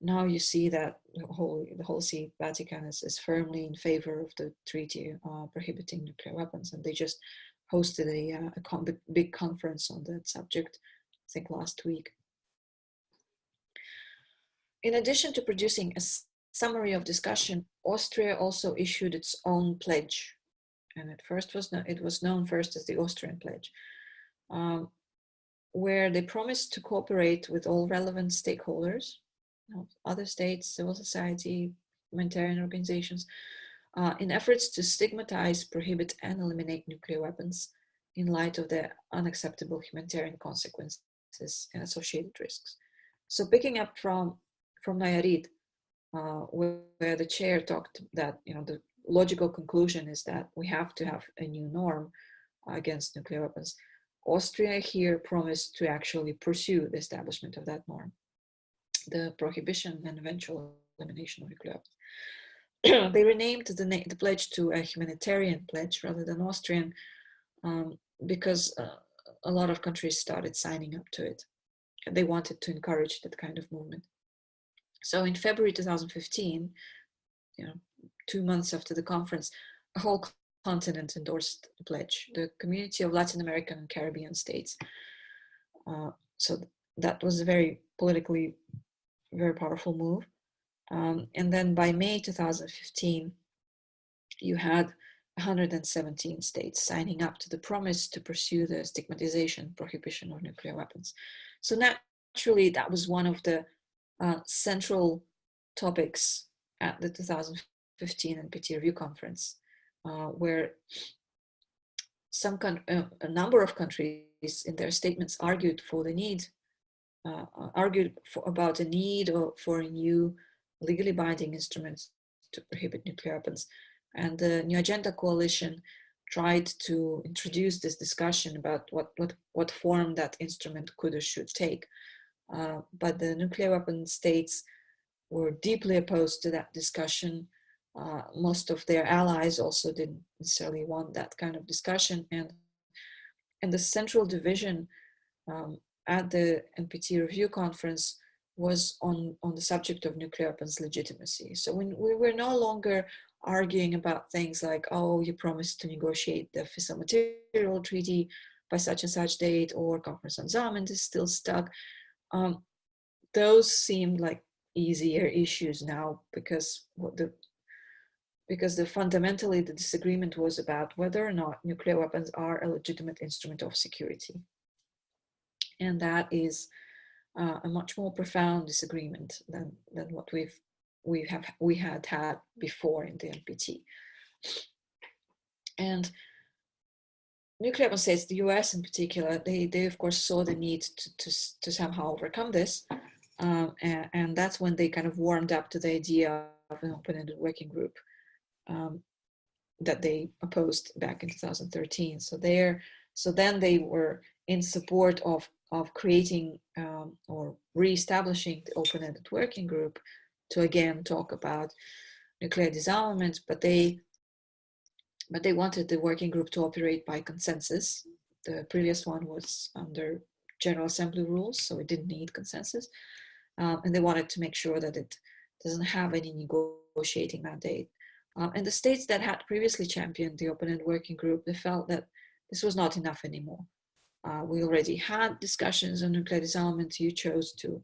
B: now you see that the Holy See Vatican is firmly in favor of the treaty prohibiting nuclear weapons, and they just hosted a big conference on that subject, I think last week. In addition to producing a summary of discussion, Austria also issued its own pledge, and it was known first as the Austrian Pledge, where they promised to cooperate with all relevant stakeholders, other states, civil society, humanitarian organizations, in efforts to stigmatize, prohibit, and eliminate nuclear weapons in light of their unacceptable humanitarian consequences and associated risks. So picking up from Nayarit, where the chair talked that the logical conclusion is that we have to have a new norm against nuclear weapons, Austria here promised to actually pursue the establishment of that norm, the prohibition and eventual elimination of nuclear weapons. They renamed the pledge to a humanitarian pledge rather than Austrian, because a lot of countries started signing up to it. And they wanted to encourage that kind of movement. So in February 2015, 2 months after the conference, a whole continent endorsed the pledge, the community of Latin American and Caribbean states. So that was a very politically very powerful move. And then by May 2015, you had 117 states signing up to the promise to pursue the stigmatization, prohibition of nuclear weapons. So naturally, that was one of the central topics at the 2015 NPT Review Conference, where a number of countries in their statements argued for the need, about a need for a new legally binding instruments to prohibit nuclear weapons. And the New Agenda Coalition tried to introduce this discussion about what form that instrument could or should take. But the nuclear weapon states were deeply opposed to that discussion. Most of their allies also didn't necessarily want that kind of discussion. And the central division at the NPT review conference was on the subject of nuclear weapons legitimacy. So when we were no longer arguing about things like, oh, you promised to negotiate the fissile material treaty by such and such date, or Conference on Disarmament is still stuck. Those seemed like easier issues now, because fundamentally the disagreement was about whether or not nuclear weapons are a legitimate instrument of security. And that is a much more profound disagreement than what we had before in the NPT. And nuclear weapon states, the US in particular, they of course saw the need to somehow overcome this, and that's when they kind of warmed up to the idea of an open-ended working group that they opposed back in 2013. So then they were in support of creating or re-establishing the open-ended working group to again talk about nuclear disarmament, but they wanted the working group to operate by consensus. The previous one was under General Assembly rules, so it didn't need consensus, and they wanted to make sure that it doesn't have any negotiating mandate. And the states that had previously championed the open-ended working group, they felt that this was not enough anymore. We already had discussions on nuclear disarmament. You chose to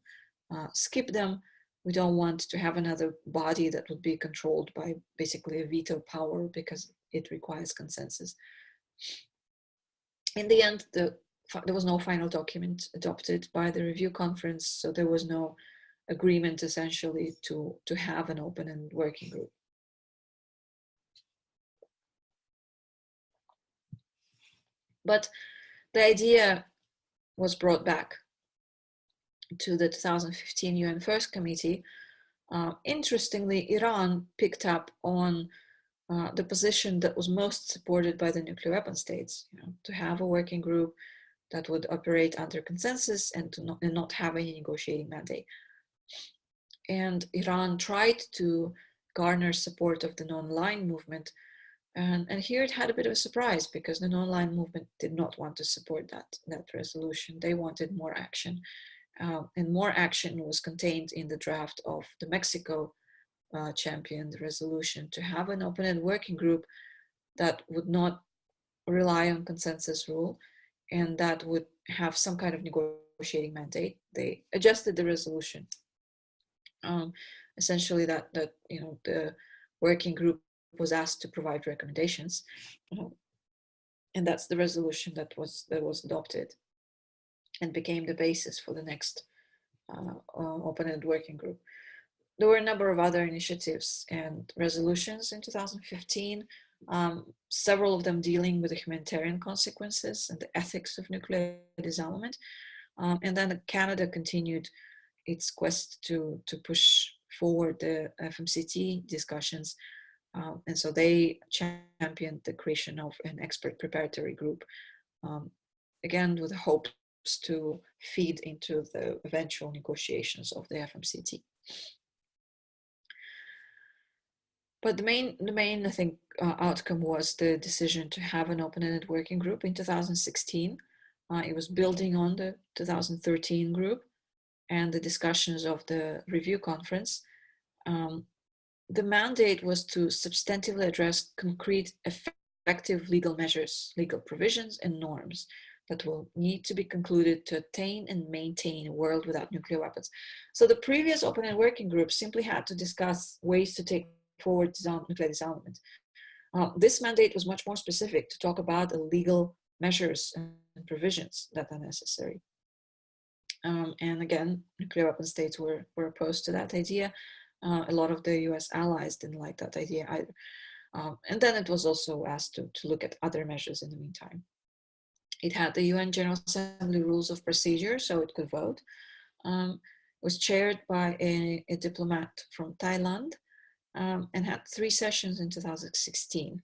B: skip them. We don't want to have another body that would be controlled by basically a veto power because it requires consensus. In the end, there was no final document adopted by the review conference, so there was no agreement essentially to have an open-ended working group. But the idea was brought back to the 2015 UN First Committee. Interestingly, Iran picked up on the position that was most supported by the nuclear weapon states, to have a working group that would operate under consensus and to not have any negotiating mandate. And Iran tried to garner support of the non-aligned movement. And here it had a bit of a surprise, because the non-aligned movement did not want to support that resolution. They wanted more action. And more action was contained in the draft of the Mexico championed resolution to have an open-ended working group that would not rely on consensus rule and that would have some kind of negotiating mandate. They adjusted the resolution. Essentially that the working group was asked to provide recommendations, and that's the resolution that was adopted and became the basis for the next open-ended working group. There were a number of other initiatives and resolutions in 2015, several of them dealing with the humanitarian consequences and the ethics of nuclear disarmament. And then Canada continued its quest to push forward the FMCT discussions. And so they championed the creation of an expert preparatory group, again, with the hopes to feed into the eventual negotiations of the FMCT. But the main I think, outcome was the decision to have an open-ended working group in 2016. It was building on the 2013 group and the discussions of the review conference. The mandate was to substantively address concrete, effective legal measures, legal provisions, and norms that will need to be concluded to attain and maintain a world without nuclear weapons. So the previous open-ended working group simply had to discuss ways to take forward nuclear disarmament. This mandate was much more specific, to talk about the legal measures and provisions that are necessary. And again, nuclear weapon states were opposed to that idea. A lot of the US allies didn't like that idea either. And then it was also asked to look at other measures in the meantime. It had the UN General Assembly rules of procedure, so it could vote. It was chaired by a diplomat from Thailand, and had 3 sessions in 2016.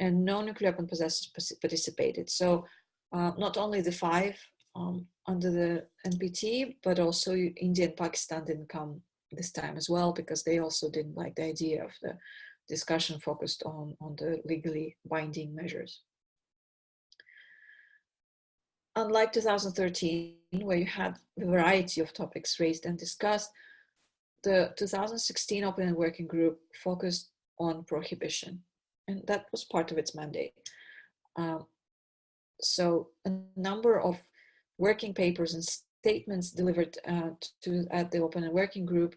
B: and no nuclear weapon possessors participated. So not only the 5 under the NPT, but also India and Pakistan didn't come this time as well, because they also didn't like the idea of the discussion focused on the legally binding measures. Unlike 2013, where you had a variety of topics raised and discussed, the 2016 Open and Working Group focused on prohibition, and that was part of its mandate. So a number of working papers and statements delivered at the Open and Working Group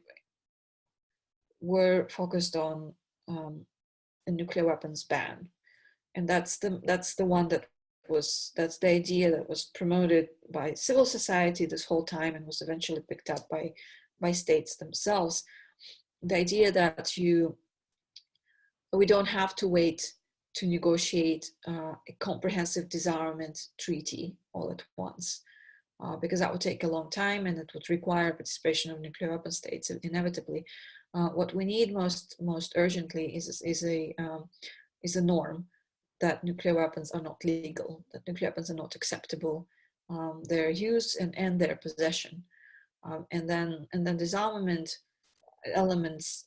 B: were focused on a nuclear weapons ban, and that's the one that's the idea that was promoted by civil society this whole time and was eventually picked up by states themselves. The idea that we don't have to wait to negotiate a comprehensive disarmament treaty all at once, because that would take a long time and it would require participation of nuclear weapon states inevitably. What we need most urgently is a norm that nuclear weapons are not legal, that nuclear weapons are not acceptable, their use and their possession, and then disarmament elements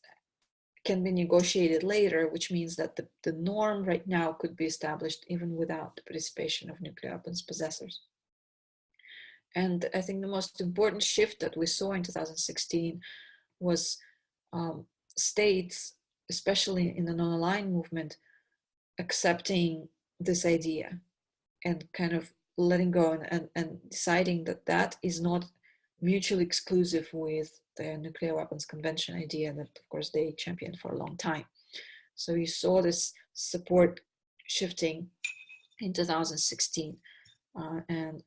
B: can be negotiated later, which means that the norm right now could be established even without the participation of nuclear weapons possessors. And I think the most important shift that we saw in 2016 was states, especially in the non-aligned movement, accepting this idea and kind of letting go and deciding that that is not mutually exclusive with the Nuclear Weapons Convention idea that, of course, they championed for a long time. So you saw this support shifting in 2016, and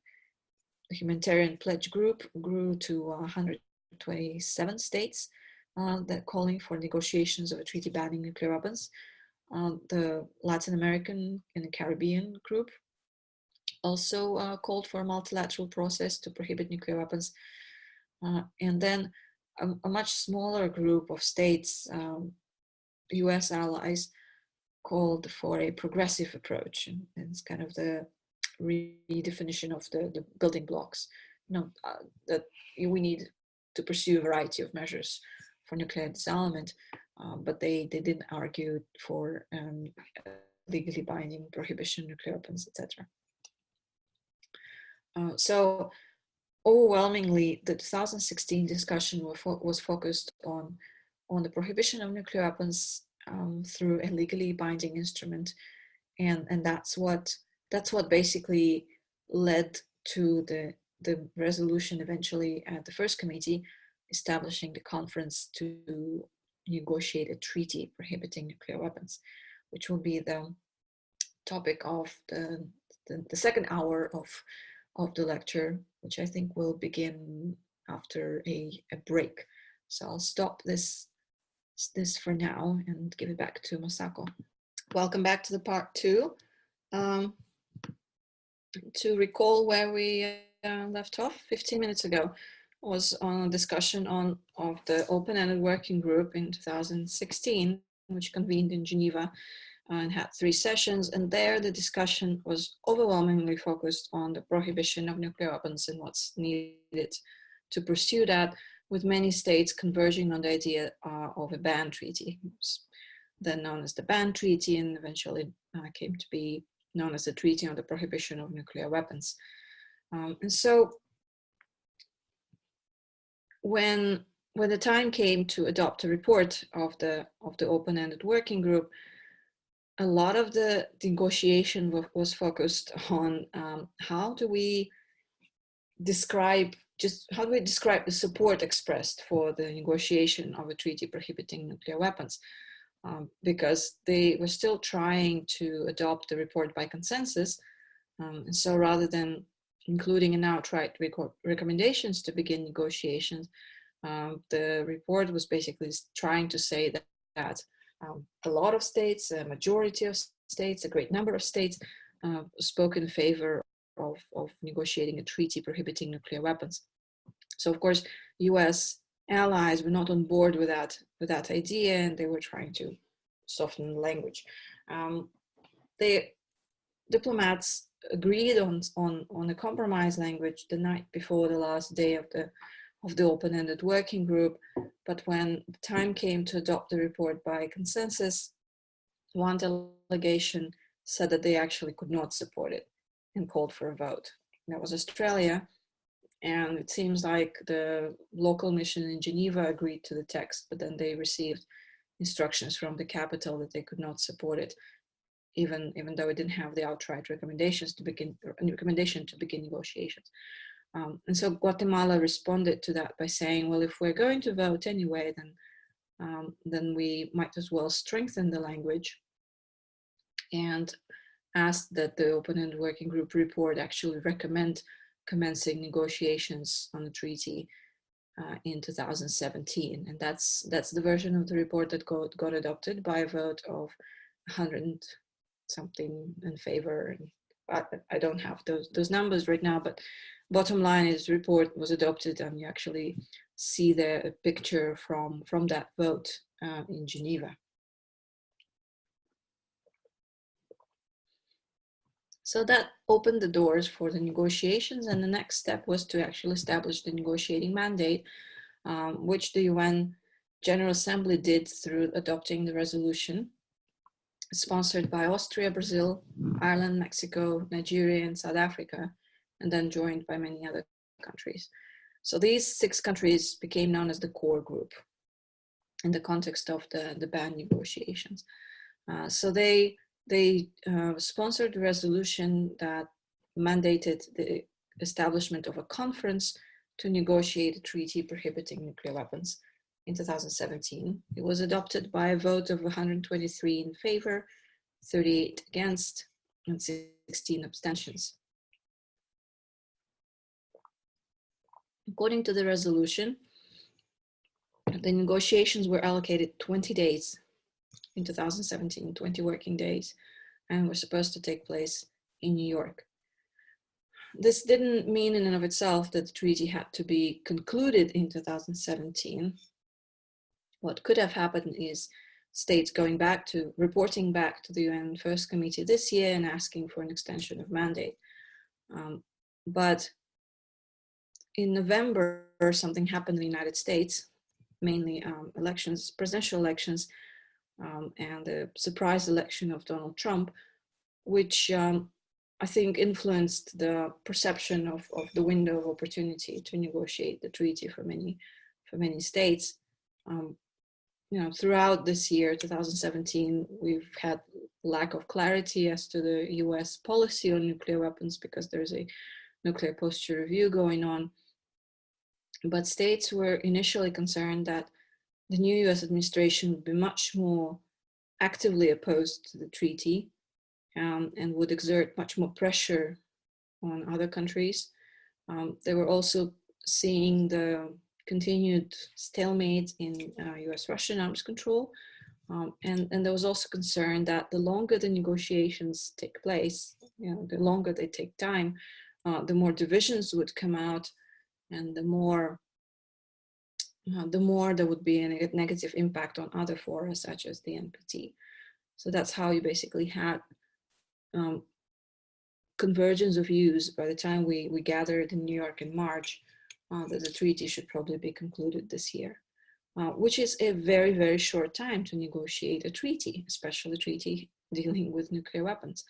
B: the Humanitarian Pledge Group grew to 127 states that calling for negotiations of a treaty banning nuclear weapons. The Latin American and the Caribbean group also called for a multilateral process to prohibit nuclear weapons. And then a much smaller group of states, US allies, called for a progressive approach. And it's kind of the redefinition of the building blocks, that we need to pursue a variety of measures for nuclear disarmament, but they didn't argue for legally binding prohibition, nuclear weapons, etc. So overwhelmingly, the 2016 discussion was focused on the prohibition of nuclear weapons through a legally binding instrument, and that's what basically led to the resolution eventually at the first committee establishing the conference to negotiate a treaty prohibiting nuclear weapons, which will be the topic of the second hour of the lecture, which I think will begin after a break. So I'll stop this for now and give it back to Masako. Welcome back to the part 2. To recall where we left off 15 minutes ago was on a discussion of the open-ended working group in 2016, which convened in Geneva and had 3 sessions. And there the discussion was overwhelmingly focused on the prohibition of nuclear weapons and what's needed to pursue that, with many states converging on the idea of a ban treaty, then known as the ban treaty, and eventually came to be known as the Treaty on the Prohibition of Nuclear Weapons. And so when the time came to adopt a report of the open-ended working group, a lot of the negotiation was focused on how do we describe the support expressed for the negotiation of a treaty prohibiting nuclear weapons, because they were still trying to adopt the report by consensus. And so rather than including an outright recommendations to begin negotiations, the report was basically trying to say that a lot of states, a majority of states, a great number of states spoke in favor of negotiating a treaty prohibiting nuclear weapons. So of course, US allies were not on board with that idea, and they were trying to soften the language. the diplomats agreed on a compromise language the night before the last day of the open-ended working group. But when the time came to adopt the report by consensus, one delegation said that they actually could not support it and called for a vote. That was Australia. And it seems like the local mission in Geneva agreed to the text, but then they received instructions from the capital that they could not support it, even though it didn't have the outright recommendation to begin negotiations. And so Guatemala responded to that by saying, well, if we're going to vote anyway, then we might as well strengthen the language, and asked that the open-ended working group report actually recommend commencing negotiations on the treaty in 2017. And that's the version of the report that got adopted by a vote of 100 and something in favor. I don't have those numbers right now, but bottom line is the report was adopted, and you actually see the picture from that vote in Geneva. So that opened the doors for the negotiations, and the next step was to actually establish the negotiating mandate, which the UN General Assembly did through adopting the resolution sponsored by Austria, Brazil, Ireland, Mexico, Nigeria, and South Africa, and then joined by many other countries. So these 6 countries became known as the core group in the context of the ban negotiations. So they sponsored a resolution that mandated the establishment of a conference to negotiate a treaty prohibiting nuclear weapons in 2017. It was adopted by a vote of 123 in favor, 38 against, and 16 abstentions. According to the resolution, the negotiations were allocated 20 days in 2017, 20 working days, and were supposed to take place in New York. This didn't mean in and of itself that the treaty had to be concluded in 2017. What could have happened is states reporting back to the UN First Committee this year and asking for an extension of mandate. But in November, something happened in the United States, mainly elections, presidential elections, and the surprise election of Donald Trump, which I think influenced the perception of the window of opportunity to negotiate the treaty for many states. Throughout this year, 2017, we've had lack of clarity as to the US policy on nuclear weapons because there's a nuclear posture review going on. But states were initially concerned that the new US administration would be much more actively opposed to the treaty and would exert much more pressure on other countries. They were also seeing the continued stalemate in US-Russian arms control. And there was also concern that the longer the negotiations take place, the longer they take time, the more divisions would come out, and the more there would be a negative impact on other fora, such as the NPT. So that's how you basically had convergence of views by the time we gathered in New York in March, that the treaty should probably be concluded this year, which is a very, very short time to negotiate a treaty, especially a treaty dealing with nuclear weapons.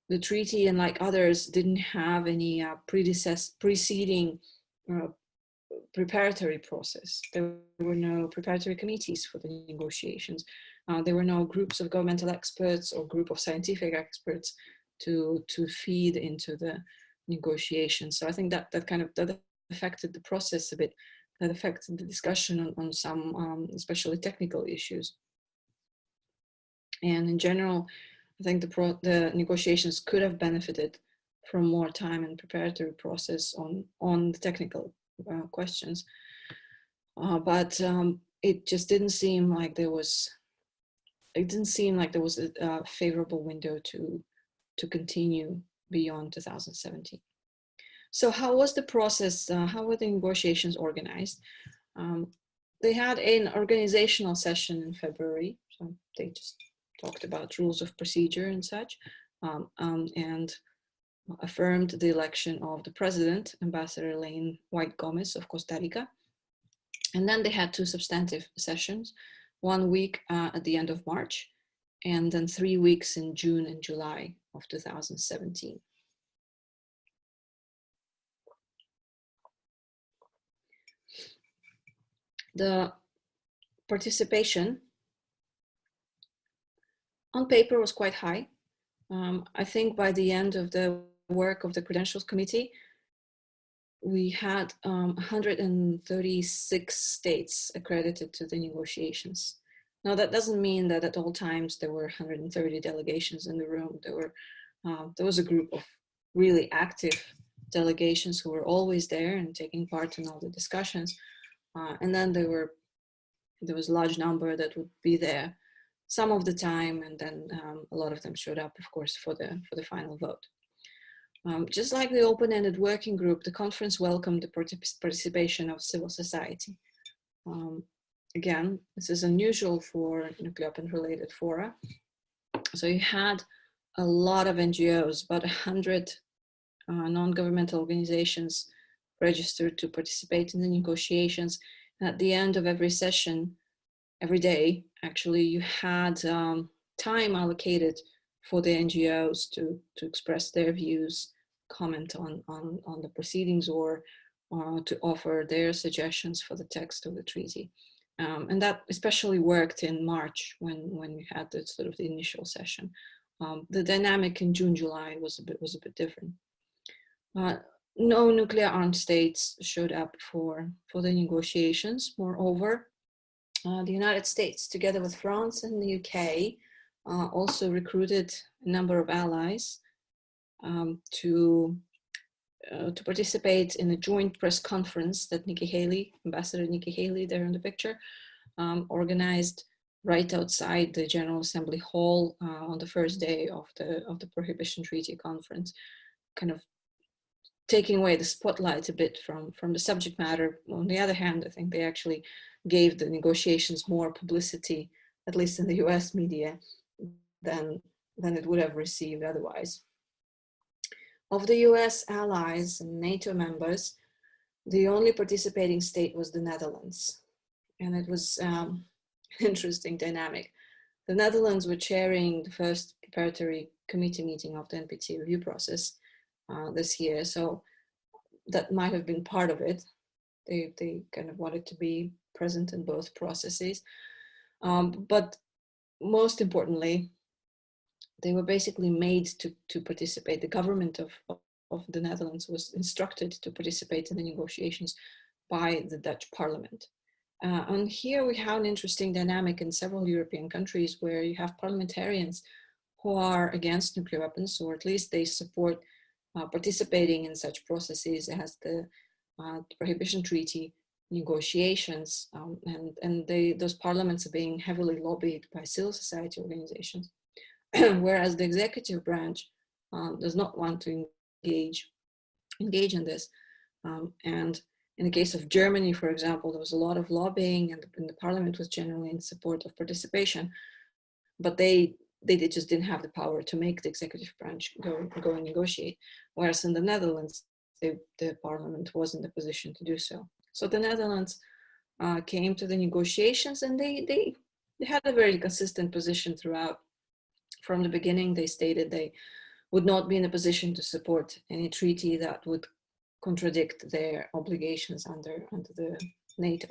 B: The treaty, unlike others, didn't have any preceding preparatory process. There were no preparatory committees for the negotiations. There were no groups of governmental experts or group of scientific experts to feed into the negotiations. So I think that affected the process a bit. That affected the discussion on some, especially technical issues. And in general, I think the negotiations could have benefited from more time and preparatory process on the technical questions, but it just didn't seem like there was. It didn't seem like there was a favorable window to continue beyond 2017. So how was the process? How were the negotiations organized? They had an organizational session in February. So they just talked about rules of procedure and such, and affirmed the election of the president, Ambassador Elaine White Gomez of Costa Rica. And then they had 2 substantive sessions, 1 week at the end of March, and then 3 weeks in June and July of 2017. The participation on paper was quite high. I think by the end of the work of the Credentials Committee, we had 136 states accredited to the negotiations. Now, that doesn't mean that at all times there were 130 delegations in the room. There was a group of really active delegations who were always there and taking part in all the discussions. And then there was a large number that would be there some of the time, and then a lot of them showed up, of course, for the final vote. Just like the open-ended working group, the conference welcomed the participation of civil society. Again, this is unusual for nuclear weapon-related fora. So you had a lot of NGOs, about 100 non-governmental organizations registered to participate in the negotiations. And at the end of every session, every day, actually, you had time allocated for the NGOs to express their views, comment on the proceedings, or to offer their suggestions for the text of the treaty. And that especially worked in March when we had the sort of the initial session. The dynamic in June, July was a bit different. No nuclear armed states showed up for the negotiations. Moreover, the United States, together with France and the UK, also recruited a number of allies to participate in a joint press conference that Nikki Haley, Ambassador Nikki Haley, there in the picture, organized right outside the General Assembly Hall on the first day of the Prohibition Treaty Conference, kind of taking away the spotlight a bit from the subject matter. On the other hand, I think they actually gave the negotiations more publicity, at least in the US media, than it would have received otherwise. Of the US allies and NATO members, the only participating state was the Netherlands. And it was an interesting dynamic. The Netherlands were chairing the first preparatory committee meeting of the NPT review process this year. So that might have been part of it. They kind of wanted to be present in both processes. But most importantly, they were basically made to participate. The government of the Netherlands was instructed to participate in the negotiations by the Dutch parliament. And here we have an interesting dynamic in several European countries where you have parliamentarians who are against nuclear weapons, or at least they support participating in such processes as the Prohibition Treaty negotiations, and those parliaments are being heavily lobbied by civil society organizations, whereas the executive branch does not want to engage in this. And in the case of Germany, for example, there was a lot of lobbying, and the parliament was generally in support of participation, but they just didn't have the power to make the executive branch go and negotiate. Whereas in the Netherlands, the parliament was in the position to do so. So the Netherlands came to the negotiations, and they had a very consistent position throughout. From the beginning, they stated they would not be in a position to support any treaty that would contradict their obligations under the NATO.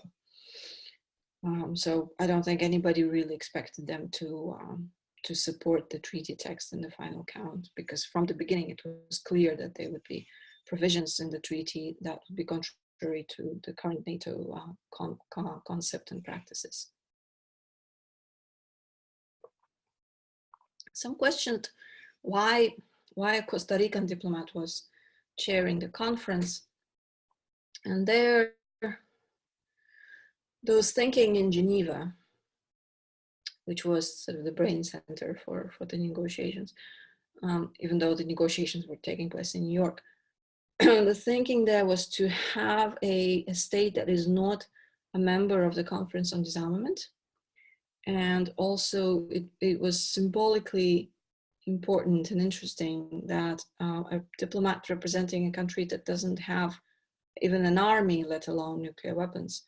B: So I don't think anybody really expected them to support the treaty text in the final count, because from the beginning it was clear that there would be provisions in the treaty that would be contrary to the current NATO concept and practices. Some questioned why a Costa Rican diplomat was chairing the conference, and there was thinking in Geneva, which was sort of the brain center for the negotiations, even though the negotiations were taking place in New York. The thinking there was to have a state that is not a member of the Conference on Disarmament, And also it was symbolically important and interesting that a diplomat representing a country that doesn't have even an army, let alone nuclear weapons,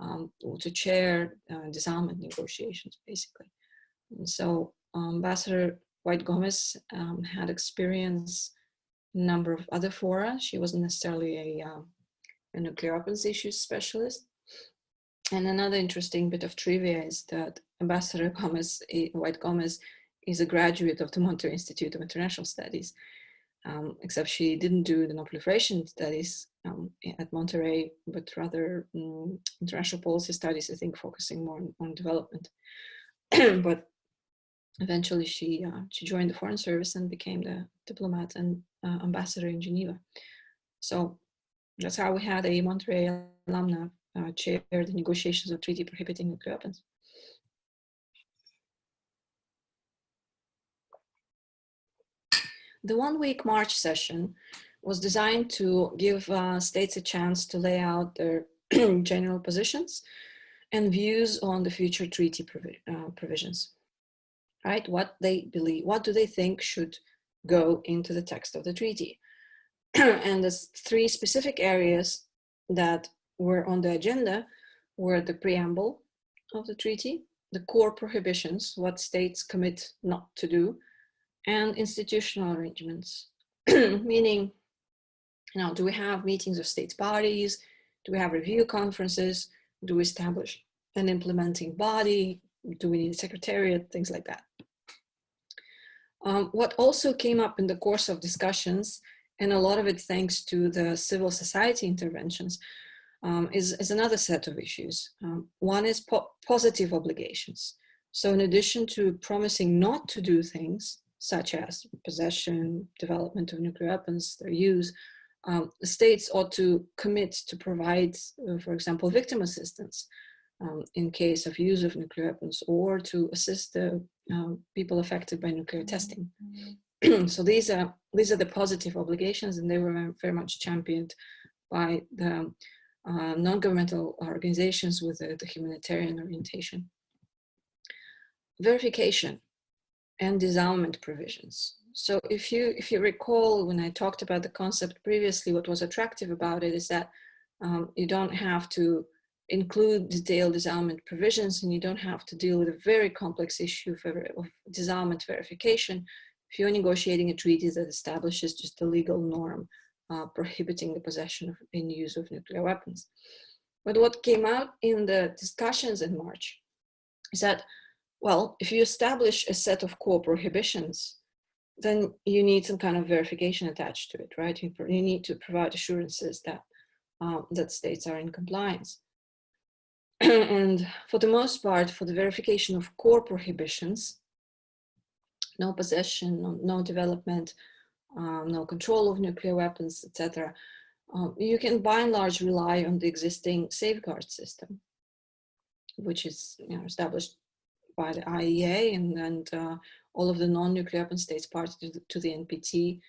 B: to chair disarmament negotiations, basically. And so Ambassador White Gomez had experience in a number of other fora. She wasn't necessarily a nuclear weapons issues specialist. And another interesting bit of trivia is that Ambassador White Gomez is a graduate of the Monterey Institute of International Studies, except she didn't do the nonproliferation studies at Monterey, but rather international policy studies, I think, focusing more on development. But eventually she joined the Foreign Service and became the diplomat and ambassador in Geneva. So that's how we had a Monterey alumna chair the negotiations of treaty prohibiting nuclear weapons. The one-week March session was designed to give states a chance to lay out their general positions and views on the future treaty provisions, right? What they believe, what do they think should go into the text of the treaty? And the three specific areas that were on the agenda were the preamble of the treaty, the core prohibitions, what states commit not to do, and institutional arrangements, meaning, do we have meetings of states parties? Do we have review conferences? Do we establish an implementing body? Do we need a secretariat? Things like that. What also came up in the course of discussions, and a lot of it thanks to the civil society interventions, is another set of issues. One is positive obligations. So in addition to promising not to do things, such as possession, development of nuclear weapons, their use, the states ought to commit to provide, for example, victim assistance in case of use of nuclear weapons, or to assist the people affected by nuclear testing. So these are the positive obligations, and they were very much championed by the non-governmental organizations with the humanitarian orientation. Verification and disarmament provisions. So if you recall, when I talked about the concept previously, what was attractive about it is that you don't have to include detailed disarmament provisions, and you don't have to deal with a very complex issue of disarmament verification if you're negotiating a treaty that establishes just a legal norm prohibiting the possession of and use of nuclear weapons. But what came out in the discussions in March is that, well, if you establish a set of core prohibitions, then you need some kind of verification attached to it, right? You need to provide assurances that that states are in compliance. And for the most part, for the verification of core prohibitions, no possession, no development, no control of nuclear weapons, etc., you can by and large rely on the existing safeguard system, which is established by the IEA, and all of the non-nuclear weapon states party to the NPT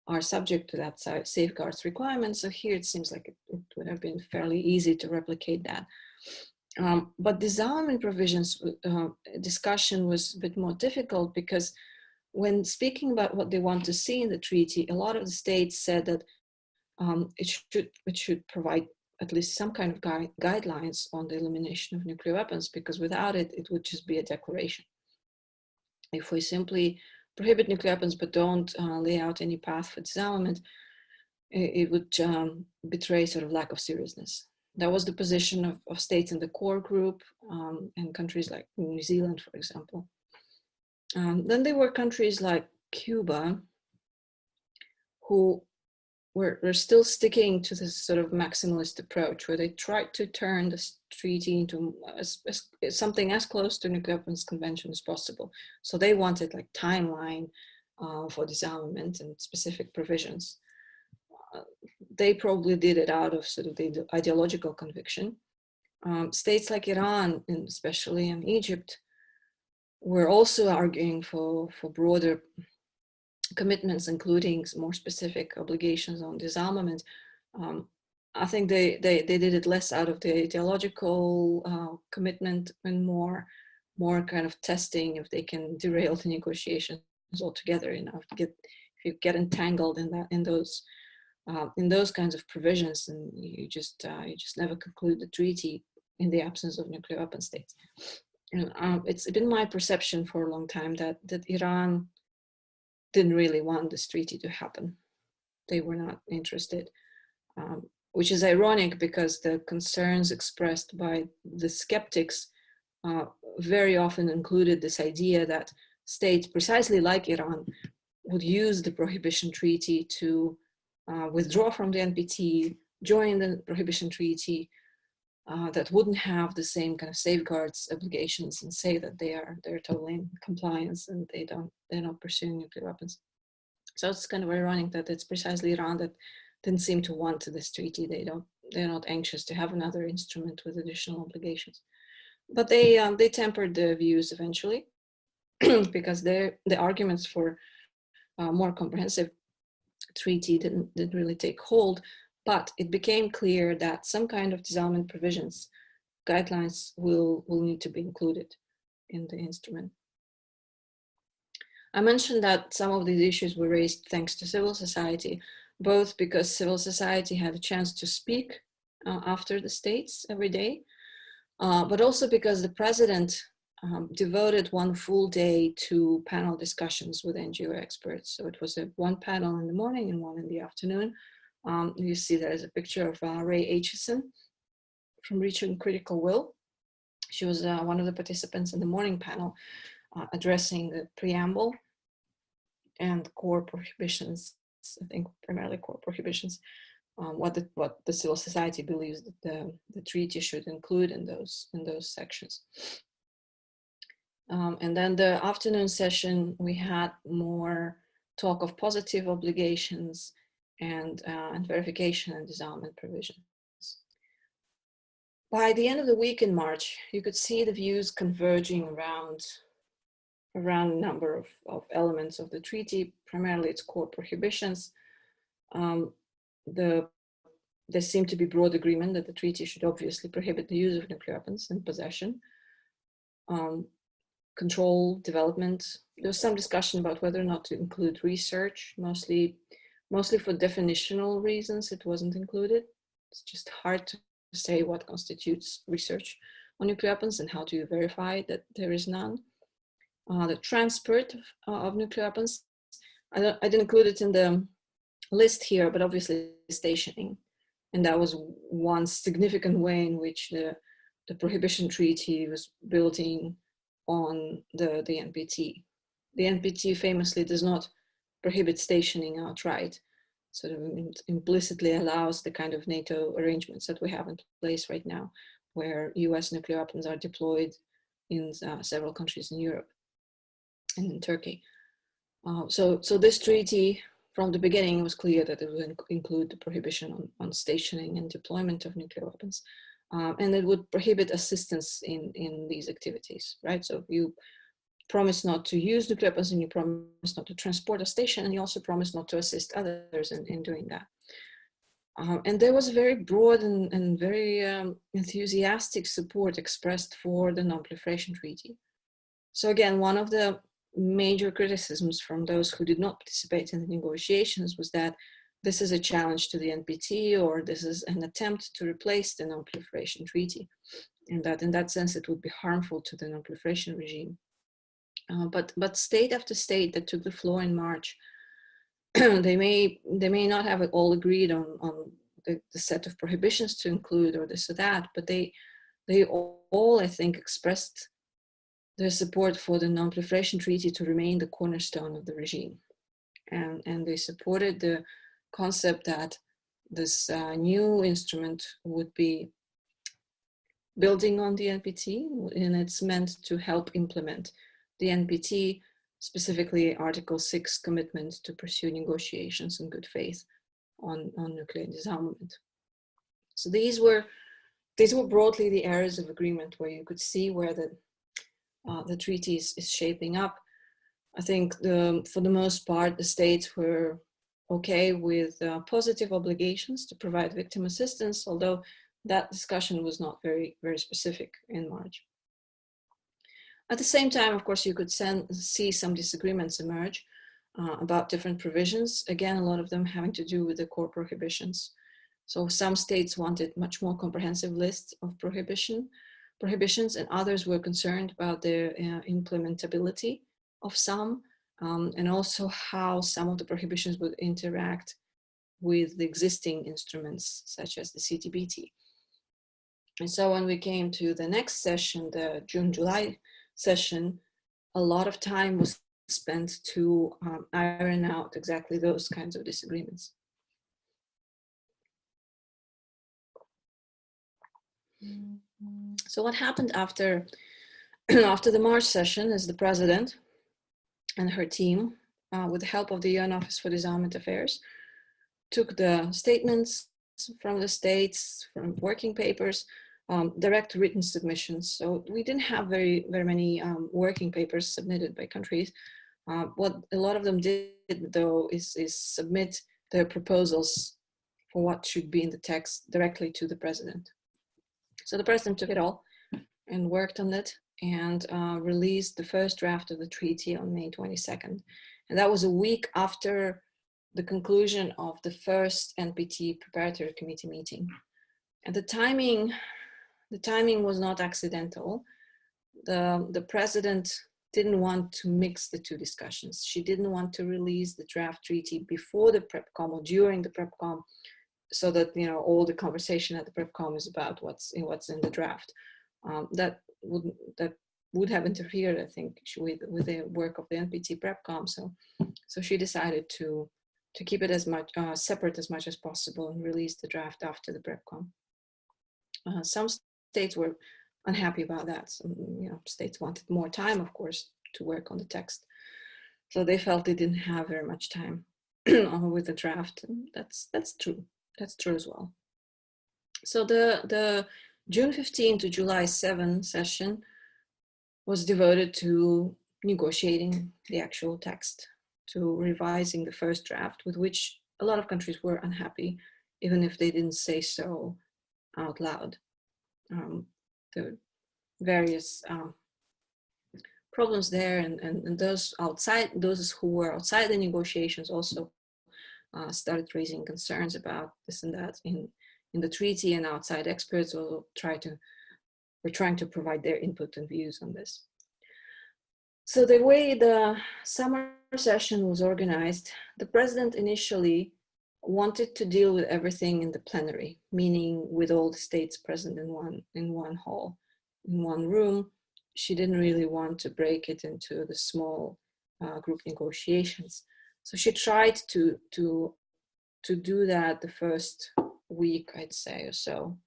B: are subject to that safeguards requirement. So here it seems like it would have been fairly easy to replicate that. But disarmament provisions discussion was a bit more difficult, because when speaking about what they want to see in the treaty, a lot of the states said that it should provide at least some kind of guidelines on the elimination of nuclear weapons, because without it, it would just be a declaration. If we simply prohibit nuclear weapons but don't lay out any path for disarmament, it would betray sort of lack of seriousness. That was the position of states in the core group and countries like New Zealand, for example. Then there were countries like Cuba, who were still sticking to this sort of maximalist approach, where they tried to turn this treaty into something as close to nuclear weapons convention as possible. So they wanted like timeline for disarmament and specific provisions. They probably did it out of sort of the ideological conviction. States like Iran, and especially in Egypt, were also arguing for broader commitments, including more specific obligations on disarmament. I think they did it less out of the ideological commitment and more more kind of testing if they can derail the negotiations altogether. If you get entangled in those kinds of provisions, and you just never conclude the treaty in the absence of nuclear weapon states. It's been my perception for a long time that Iran didn't really want this treaty to happen. They were not interested, which is ironic because the concerns expressed by the skeptics very often included this idea that states precisely like Iran would use the Prohibition Treaty to withdraw from the NPT, join the Prohibition Treaty, that wouldn't have the same kind of safeguards obligations, and say that they're totally in compliance and they're not pursuing nuclear weapons. So it's kind of ironic that it's precisely Iran that didn't seem to want this treaty. They're not anxious to have another instrument with additional obligations. But they tempered their views eventually because the arguments for a more comprehensive treaty didn't really take hold. But it became clear that some kind of disarmament provisions, guidelines will need to be included in the instrument. I mentioned that some of these issues were raised thanks to civil society, both because civil society had a chance to speak after the states every day, but also because the president devoted one full day to panel discussions with NGO experts. So it was one panel in the morning and one in the afternoon. You see there's a picture of Ray Aitchison from Reaching Critical Will. She was one of the participants in the morning panel addressing the preamble and core prohibitions, I think primarily core prohibitions, what the civil society believes that the treaty should include in those sections. And then the afternoon session, we had more talk of positive obligations and verification and disarmament provisions. By the end of the week in March, you could see the views converging around a number of elements of the treaty, primarily its core prohibitions. There seemed to be broad agreement that the treaty should obviously prohibit the use of nuclear weapons and possession, control, development. There was some discussion about whether or not to include research, mostly for definitional reasons it wasn't included. It's just hard to say what constitutes research on nuclear weapons and how to verify that there is none. The transport of nuclear weapons, I didn't include it in the list here, but obviously stationing. And that was one significant way in which the Prohibition Treaty was building on the NPT. The NPT famously does not prohibit stationing outright, sort of implicitly allows the kind of NATO arrangements that we have in place right now, where US nuclear weapons are deployed in several countries in Europe and in Turkey. So this treaty, from the beginning, was clear that it would include the prohibition on stationing and deployment of nuclear weapons. And it would prohibit assistance in these activities, right? So you promise not to use nuclear weapons and you promise not to transport a station, and you also promise not to assist others in doing that. And there was very broad and very enthusiastic support expressed for the Non-Proliferation Treaty. So again, one of the major criticisms from those who did not participate in the negotiations was that this is a challenge to the NPT, or this is an attempt to replace the Non-Proliferation Treaty, and that in that sense it would be harmful to the non-proliferation regime. But state after state that took the floor in March, they may not have it all agreed on the set of prohibitions to include or this or that, but they all I think expressed their support for the Non-Proliferation Treaty to remain the cornerstone of the regime, and they supported the concept that this new instrument would be building on the NPT, and it's meant to help implement the NPT, specifically Article 6 commitment to pursue negotiations in good faith on nuclear disarmament. So these were broadly the areas of agreement where you could see where the treaty is shaping up. I think for the most part, the states were okay with positive obligations to provide victim assistance, although that discussion was not very, very specific in March. At the same time, of course, you could see some disagreements emerge about different provisions. Again, a lot of them having to do with the core prohibitions. So some states wanted much more comprehensive lists of prohibitions, and others were concerned about the implementability of some, and also how some of the prohibitions would interact with the existing instruments, such as the CTBT. And so when we came to the next session, the June-July session, a lot of time was spent to iron out exactly those kinds of disagreements. So what happened after the March session is the president and her team, with the help of the UN Office for Disarmament Affairs, took the statements from the states, from working papers, direct written submissions. So we didn't have very many working papers submitted by countries. What a lot of them did, though, is submit their proposals for what should be in the text directly to the president. So the president took it all and worked on it and released the first draft of the treaty on May 22nd. And that was a week after the conclusion of the first NPT Preparatory Committee meeting. And the timing was not accidental. The president didn't want to mix the two discussions. She didn't want to release the draft treaty before the PrepCom or during the PrepCom, so that all the conversation at the PrepCom is about what's in the draft. That would have interfered, I think, with the work of the NPT PrepCom. So she decided to keep it as much separate as much as possible and release the draft after the PrepCom. Some states were unhappy about that. Some, states wanted more time, of course, to work on the text. So they felt they didn't have very much time with the draft. That's true. That's true as well. So the June 15 to July 7 session was devoted to negotiating the actual text, to revising the first draft, with which a lot of countries were unhappy, even if they didn't say so out loud. The various problems there, and those who were outside the negotiations also started raising concerns about this and that in the treaty, and outside experts were trying to provide their input and views on this. So the way the summer session was organized, the president initially wanted to deal with everything in the plenary, meaning with all the states present in one hall, in one room. She didn't really want to break it into the small group negotiations. So she tried to do that the first week, I'd say, or so.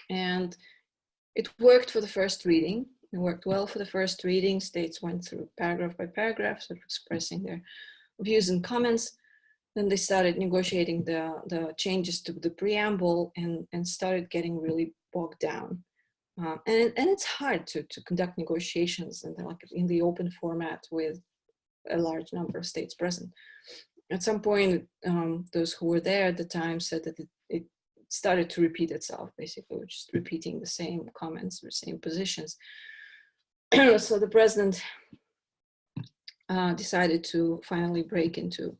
B: And it worked for the first reading. It worked well for the first reading. States went through paragraph by paragraph, sort of expressing their views and comments. Then they started negotiating the changes to the preamble and started getting really bogged down. And it's hard to conduct negotiations in the open format with a large number of states present. At some point, those who were there at the time said that it started to repeat itself, basically, just repeating the same comments, the same positions. So the president decided to finally break into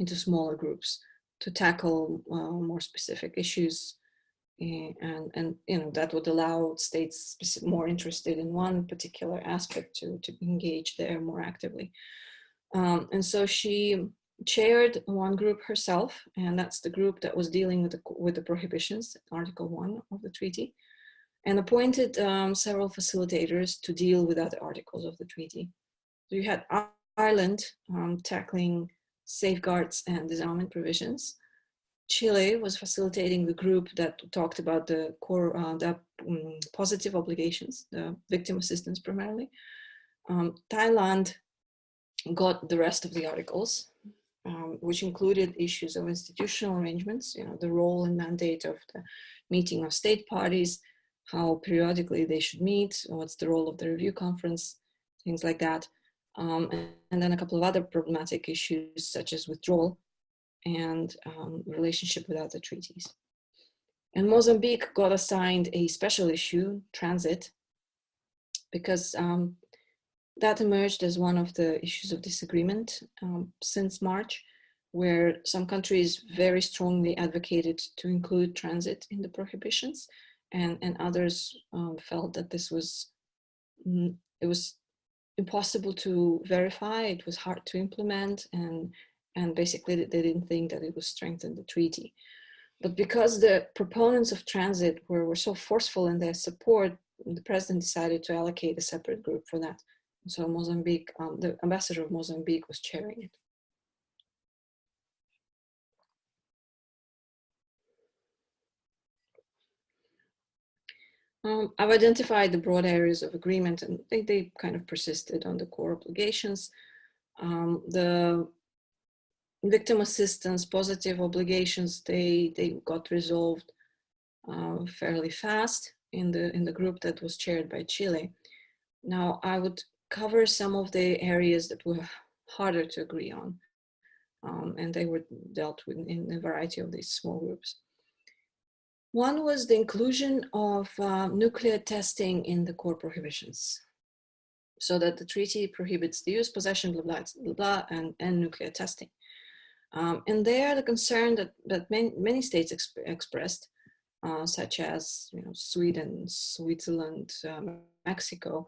B: smaller groups to tackle more specific issues, and that would allow states more interested in one particular aspect to engage there more actively. And so she chaired one group herself, and that's the group that was dealing with the prohibitions, Article 1 of the treaty, and appointed several facilitators to deal with other articles of the treaty. So you had Ireland tackling safeguards and disarmament provisions. Chile was facilitating the group that talked about the core, positive obligations, the victim assistance primarily. Thailand got the rest of the articles, which included issues of institutional arrangements, the role and mandate of the meeting of state parties, how periodically they should meet, what's the role of the review conference, things like that. And then a couple of other problematic issues, such as withdrawal and relationship with other treaties. And Mozambique got assigned a special issue, transit, because That emerged as one of the issues of disagreement since March, where some countries very strongly advocated to include transit in the prohibitions, and others felt that this was, it was impossible to verify, it was hard to implement, and basically they didn't think that it would strengthen the treaty. But because the proponents of transit were so forceful in their support, the president decided to allocate a separate group for that. So Mozambique, the ambassador of Mozambique was chairing it. I've identified the broad areas of agreement, and they kind of persisted on the core obligations. The victim assistance positive obligations, they got resolved fairly fast in the group that was chaired by Chile. Now I would cover some of the areas that were harder to agree on, and they were dealt with in a variety of these small groups. One was the inclusion of nuclear testing in the core prohibitions, so that the treaty prohibits the use, possession, blah, blah, blah, blah, and nuclear testing. And there, the concern that many states expressed, such as Sweden, Switzerland, Mexico,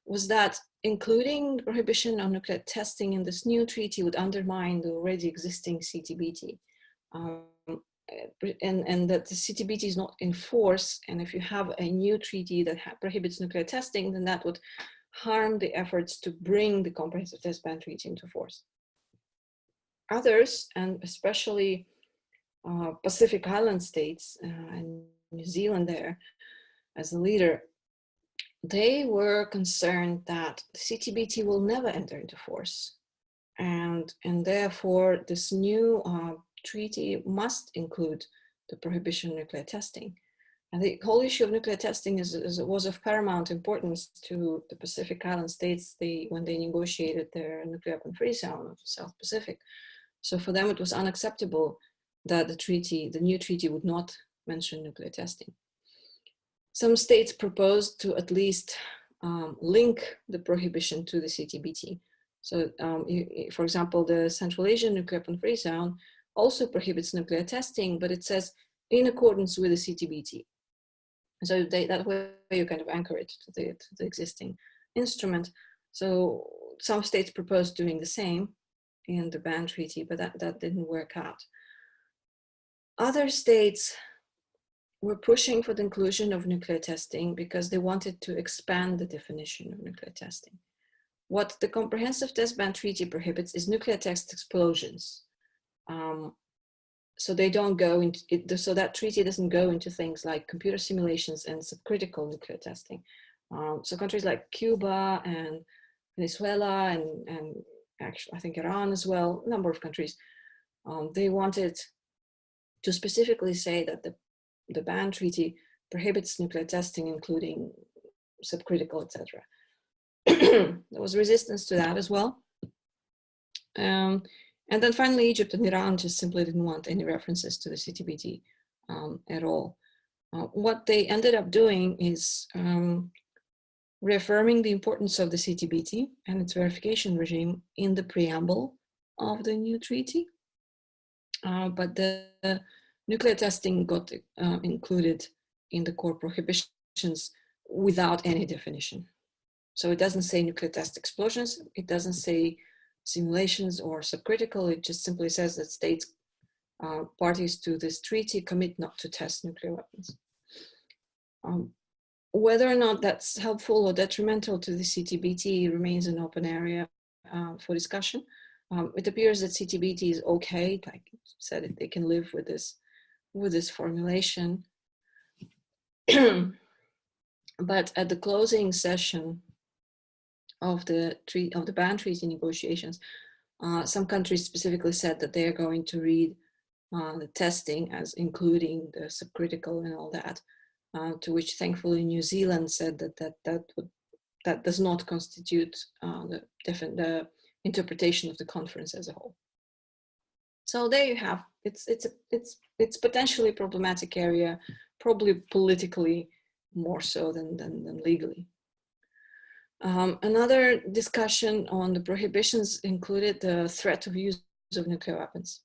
B: was that including the prohibition on nuclear testing in this new treaty would undermine the already existing CTBT. And that the CTBT is not in force, and if you have a new treaty that prohibits nuclear testing, then that would harm the efforts to bring the Comprehensive Test Ban Treaty into force. Others, and especially Pacific Island states and New Zealand there as a leader, they were concerned that the CTBT will never enter into force, and therefore this new treaty must include the prohibition of nuclear testing. And the whole issue of nuclear testing was of paramount importance to the Pacific Island states when they negotiated their nuclear weapon-free zone of the South Pacific. So for them, it was unacceptable that the new treaty would not mention nuclear testing. Some states proposed to at least link the prohibition to the CTBT. So for example, the Central Asian nuclear weapon-free zone also prohibits nuclear testing, but it says in accordance with the CTBT. So that way you kind of anchor it to the existing instrument. So some states proposed doing the same in the ban treaty, but that didn't work out. Other states were pushing for the inclusion of nuclear testing because they wanted to expand the definition of nuclear testing. What the Comprehensive Test Ban Treaty prohibits is nuclear test explosions. So they don't go into it, so that treaty doesn't go into things like computer simulations and subcritical nuclear testing. So countries like Cuba and Venezuela and actually I think Iran as well, a number of countries, they wanted to specifically say that the ban treaty prohibits nuclear testing, including subcritical, etc. There was resistance to that as well. And then finally, Egypt and Iran just simply didn't want any references to the CTBT at all. What they ended up doing is reaffirming the importance of the CTBT and its verification regime in the preamble of the new treaty. But the nuclear testing got included in the core prohibitions without any definition. So it doesn't say nuclear test explosions, it doesn't say simulations or subcritical, it just simply says that states parties to this treaty commit not to test nuclear weapons. Whether or not that's helpful or detrimental to the CTBT remains an open area for discussion. It appears that CTBT is okay, like I said, they can live with this formulation. But at the closing session of the ban treaty negotiations, some countries specifically said that they are going to read the testing as including the subcritical and all that, to which thankfully New Zealand said that does not constitute the interpretation of the conference as a whole. So there you have, it's potentially a problematic area, probably politically more so than legally. Another discussion on the prohibitions included the threat of use of nuclear weapons.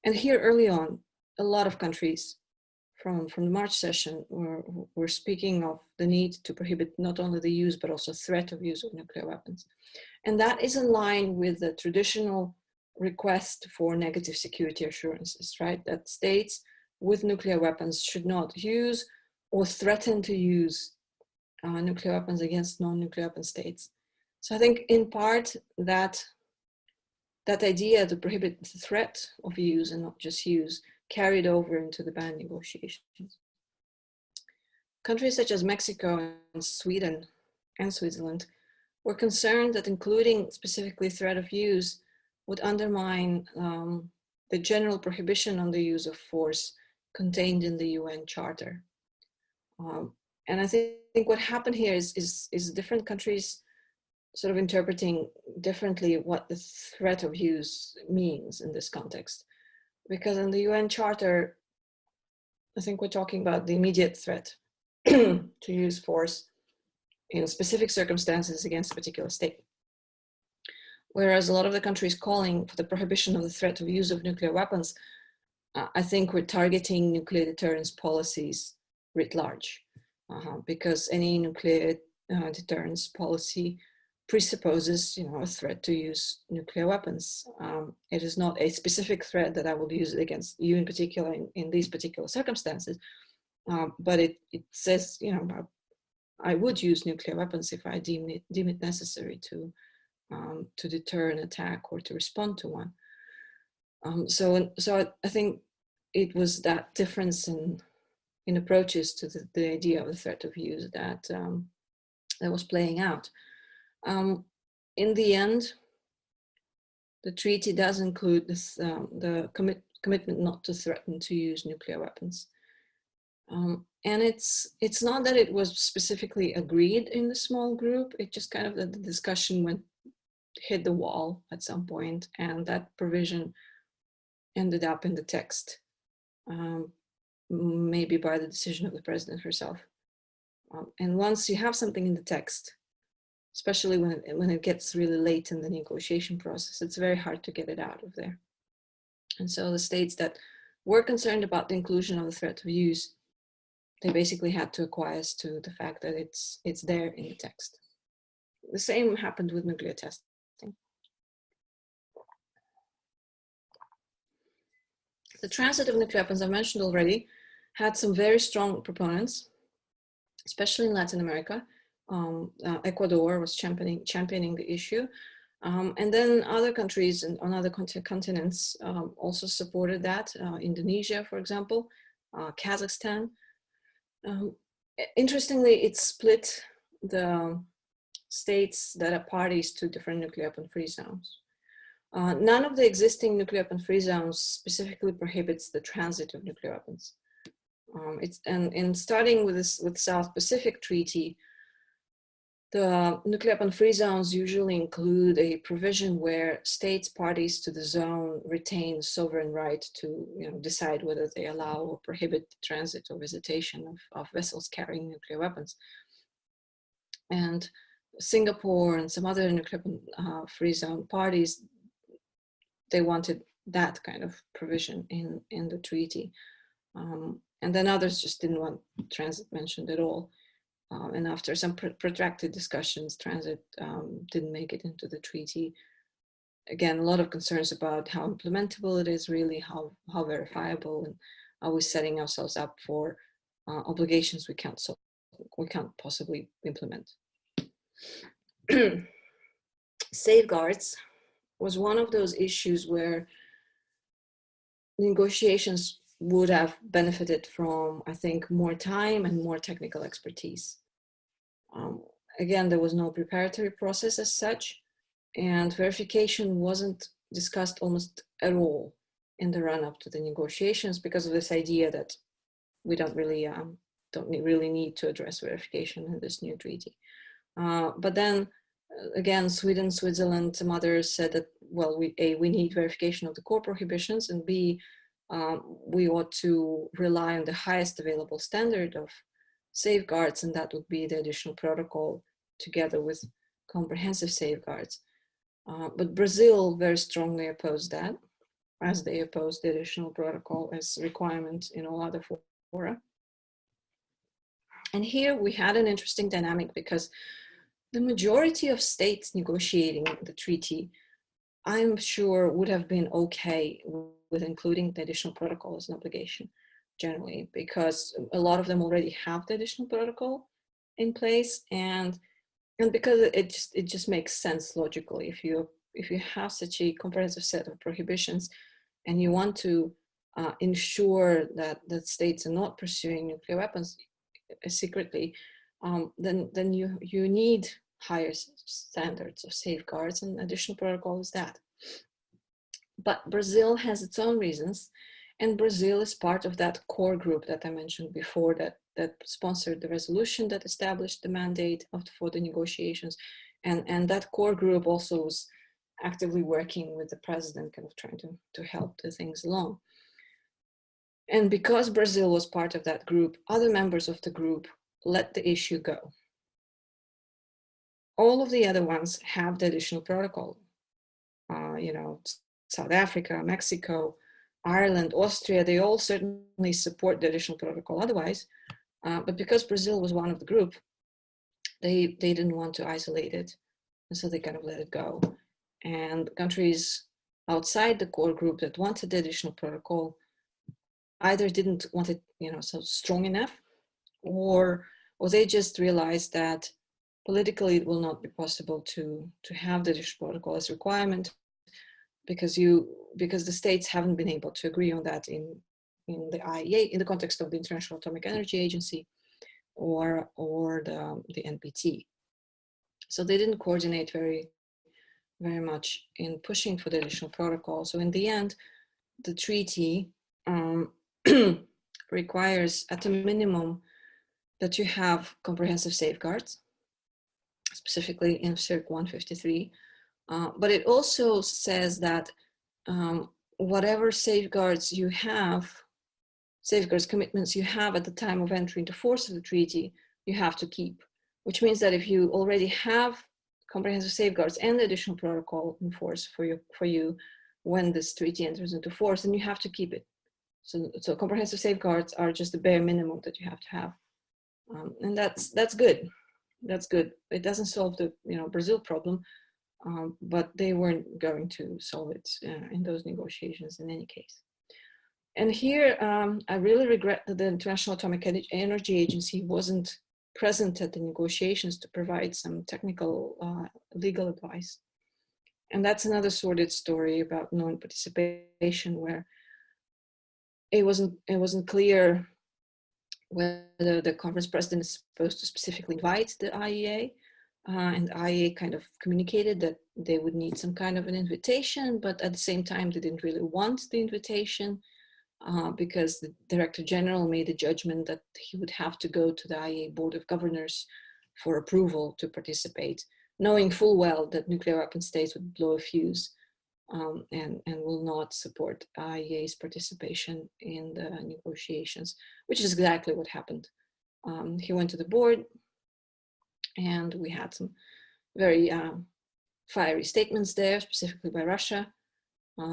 B: And here early on, a lot of countries from the March session were speaking of the need to prohibit not only the use, but also threat of use of nuclear weapons. And that is in line with the traditional request for negative security assurances, right? That states with nuclear weapons should not use or threaten to use nuclear weapons against non-nuclear weapon states. So I think in part that idea to prohibit the threat of use and not just use carried over into the ban negotiations. Countries such as Mexico and Sweden and Switzerland were concerned that including specifically threat of use would undermine the general prohibition on the use of force contained in the UN Charter. And I think what happened here is different countries sort of interpreting differently what the threat of use means in this context. Because in the UN Charter, I think we're talking about the immediate threat to use force in specific circumstances against a particular state. Whereas a lot of the countries calling for the prohibition of the threat of use of nuclear weapons, I think we're targeting nuclear deterrence policies writ large. Because any nuclear deterrence policy presupposes, a threat to use nuclear weapons. It is not a specific threat that I will use it against you in particular in these particular circumstances, but it says, I would use nuclear weapons if I deem it necessary to deter an attack or to respond to one. So I think it was that difference in approaches to the idea of the threat of use that was playing out. In the end, the treaty does include this, the commitment not to threaten to use nuclear weapons. And it's not that it was specifically agreed in the small group, it just kind of the discussion hit the wall at some point, and that provision ended up in the text. Maybe by the decision of the president herself. And once you have something in the text, especially when it gets really late in the negotiation process, it's very hard to get it out of there. And so the states that were concerned about the inclusion of the threat of use, they basically had to acquiesce to the fact that it's there in the text. The same happened with nuclear testing. The transit of nuclear weapons, I mentioned already, had some very strong proponents, especially in Latin America. Ecuador was championing the issue. And then other countries on other continents also supported that. Indonesia, for example, Kazakhstan. Interestingly, it split the states that are parties to different nuclear weapon-free zones. None of the existing nuclear weapon-free zones specifically prohibits the transit of nuclear weapons. And starting with South Pacific Treaty, the nuclear weapon-free zones usually include a provision where states parties to the zone retain sovereign right to decide whether they allow or prohibit the transit or visitation of vessels carrying nuclear weapons. And Singapore and some other nuclear free zone parties, they wanted that kind of provision in the treaty. And then others just didn't want transit mentioned at all. And after some protracted discussions, transit didn't make it into the treaty. Again, a lot of concerns about how implementable it is, really, how verifiable, and are we setting ourselves up for obligations we can't possibly implement. Safeguards was one of those issues where negotiations would have benefited from, I think, more time and more technical expertise. Again, there was no preparatory process as such, and verification wasn't discussed almost at all in the run-up to the negotiations because of this idea that we don't really need to address verification in this new treaty. But then, again, Sweden, Switzerland, some others said that, well, we need verification of the core prohibitions, and B, we ought to rely on the highest available standard of safeguards, and that would be the additional protocol together with comprehensive safeguards. But Brazil very strongly opposed that, as they opposed the additional protocol as requirement in all other fora. And here we had an interesting dynamic because the majority of states negotiating the treaty, I'm sure, would have been okay with including the additional protocol as an obligation generally, because a lot of them already have the additional protocol in place, and because it just makes sense logically. If you have such a comprehensive set of prohibitions and you want to ensure that states are not pursuing nuclear weapons secretly, then you need higher standards of safeguards, and additional protocol is that. But Brazil has its own reasons, and Brazil is part of that core group that I mentioned before that sponsored the resolution that established the mandate for the negotiations, and that core group also was actively working with the president, kind of trying to help the things along. And because Brazil was part of that group, other members of the group let the issue go. All of the other ones have the additional protocol. South Africa, Mexico, Ireland, Austria, they all certainly support the additional protocol otherwise. But because Brazil was one of the group, they didn't want to isolate it. And so they kind of let it go. And countries outside the core group that wanted the additional protocol either didn't want it, so strong enough, or they just realized that politically it will not be possible to have the additional protocol as a requirement, because the states haven't been able to agree on that in the IAEA in the context of the International Atomic Energy Agency or the NPT. So they didn't coordinate very much in pushing for the additional protocol. So in the end, the treaty requires at a minimum that you have comprehensive safeguards, specifically in CIRC 153. But it also says that whatever safeguards commitments you have at the time of entry into force of the treaty, you have to keep, which means that if you already have comprehensive safeguards and the additional protocol in force for you when this treaty enters into force, then you have to keep it. So comprehensive safeguards are just the bare minimum that you have to have. And that's good. That's good. It doesn't solve the Brazil problem, but they weren't going to solve it in those negotiations in any case. And here, I really regret that the International Atomic Energy Agency wasn't present at the negotiations to provide some technical legal advice. And that's another sordid story about non-participation, where it wasn't clear whether the conference president is supposed to specifically invite the IAEA, and the IAEA kind of communicated that they would need some kind of an invitation, but at the same time they didn't really want the invitation because the Director General made a judgment that he would have to go to the IAEA Board of Governors for approval to participate, knowing full well that nuclear weapon states would blow a fuse and will not support IAEA's participation in the negotiations, which is exactly what happened. He went to the board, and we had some very fiery statements there, specifically by Russia,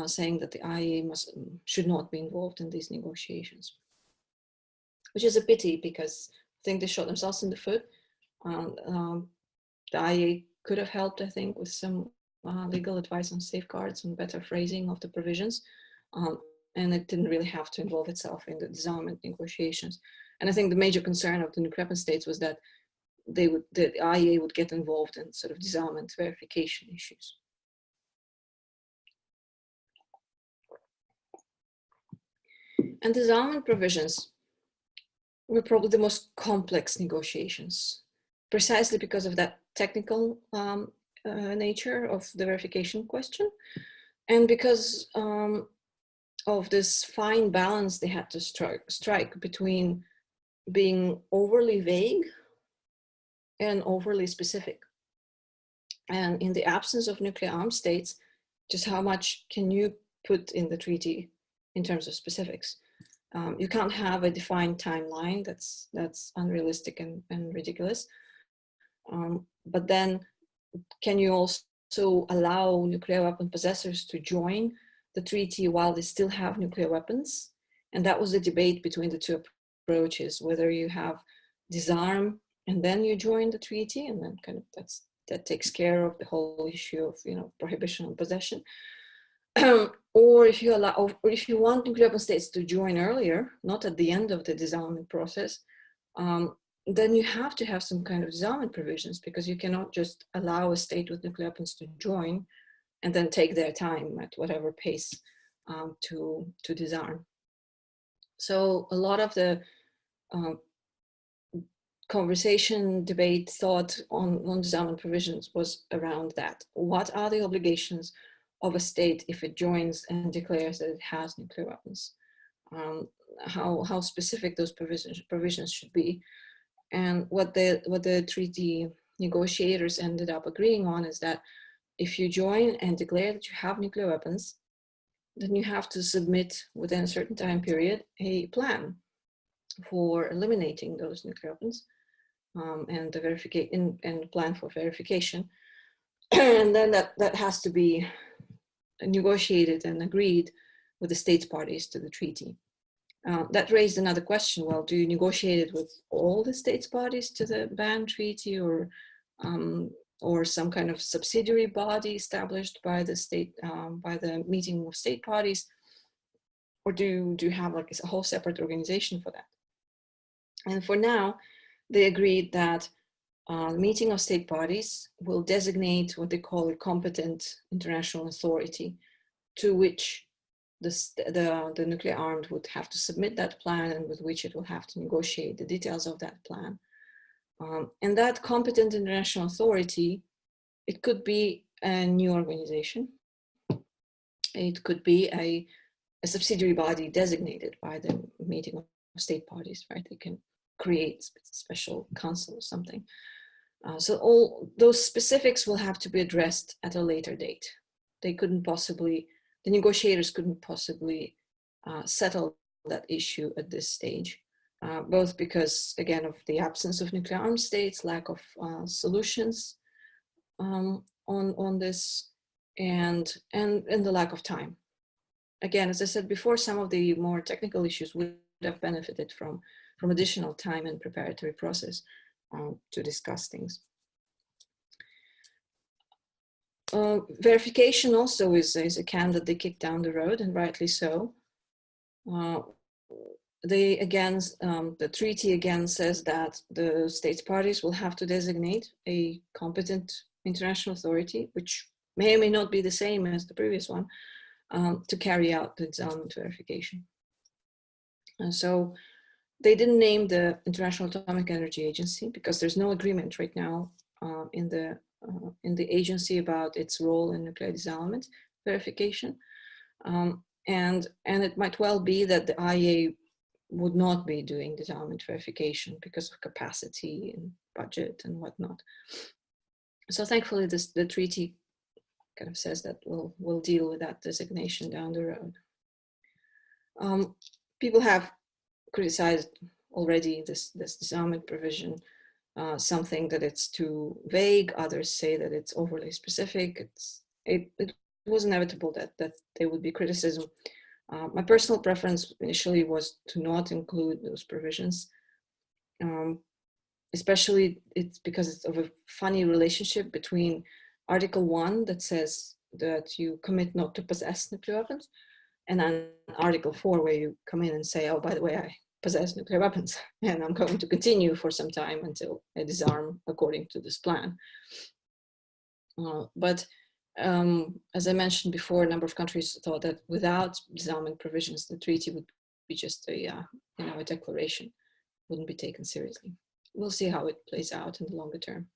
B: saying that the IAEA should not be involved in these negotiations, which is a pity because I think they shot themselves in the foot. The IAEA could have helped, I think, with some legal advice on safeguards and better phrasing of the provisions, and it didn't really have to involve itself in the disarmament negotiations. And I think the major concern of the nuclear weapon states was that the IAEA would get involved in sort of disarmament verification issues. And disarmament provisions were probably the most complex negotiations, precisely because of that technical nature of the verification question, and because of this fine balance they had to strike between being overly vague and overly specific. And in the absence of nuclear armed states, just how much can you put in the treaty in terms of specifics? You can't have a defined timeline. That's unrealistic and ridiculous. But then can you also allow nuclear weapon possessors to join the treaty while they still have nuclear weapons? And that was the debate between the two approaches, whether you have disarm and then you join the treaty, and then kind of that takes care of the whole issue of, you know, prohibition on possession. Or if you allow, or if you want nuclear weapon states to join earlier, not at the end of the disarmament process, then you have to have some kind of disarmament provisions, because you cannot just allow a state with nuclear weapons to join and then take their time at whatever pace to disarm. So a lot of the conversation, debate, thought on disarmament provisions was around that. What are the obligations of a state if it joins and declares that it has nuclear weapons? How specific those provisions should be. And what the treaty negotiators ended up agreeing on is that if you join and declare that you have nuclear weapons, then you have to submit within a certain time period a plan for eliminating those nuclear weapons, and the verification and plan for verification. And then that has to be negotiated and agreed with the states parties to the treaty. That raised another question. Well, do you negotiate it with all the states parties to the ban treaty, or some kind of subsidiary body established by the state, by the meeting of state parties, or do you have like a whole separate organization for that? And for now, they agreed that the meeting of state parties will designate what they call a competent international authority, to which the nuclear armed would have to submit that plan, and with which it will have to negotiate the details of that plan. And that competent international authority, it could be a new organization. It could be a subsidiary body designated by the meeting of state parties, right? They can create a special council or something. So all those specifics will have to be addressed at a later date. They couldn't possibly, the negotiators couldn't possibly settle that issue at this stage, both because, again, of the absence of nuclear armed states, lack of solutions on this, and the lack of time. Again, as I said before, some of the more technical issues would have benefited from additional time and preparatory process to discuss things. Verification also is a can that they kicked down the road, and rightly so. They again, the treaty again says that the states parties will have to designate a competent international authority, which may or may not be the same as the previous one, to carry out the disarmament verification. And so they didn't name the International Atomic Energy Agency, because there's no agreement right now in the agency about its role in nuclear disarmament verification. And it might well be that the IAEA would not be doing disarmament verification because of capacity and budget and whatnot. So thankfully, the treaty kind of says that we'll deal with that designation down the road. People have criticized already this disarmament provision, something that it's too vague. Others say that it's overly specific. It was inevitable that there would be criticism. My personal preference initially was to not include those provisions, especially it's because it's of a funny relationship between Article 1 that says that you commit not to possess nuclear weapons, and then Article 4 where you come in and say, oh, by the way, I possess nuclear weapons, and I'm going to continue for some time until I disarm according to this plan. But as I mentioned before, a number of countries thought that without disarmament provisions, the treaty would be just a declaration, wouldn't be taken seriously. We'll see how it plays out in the longer term.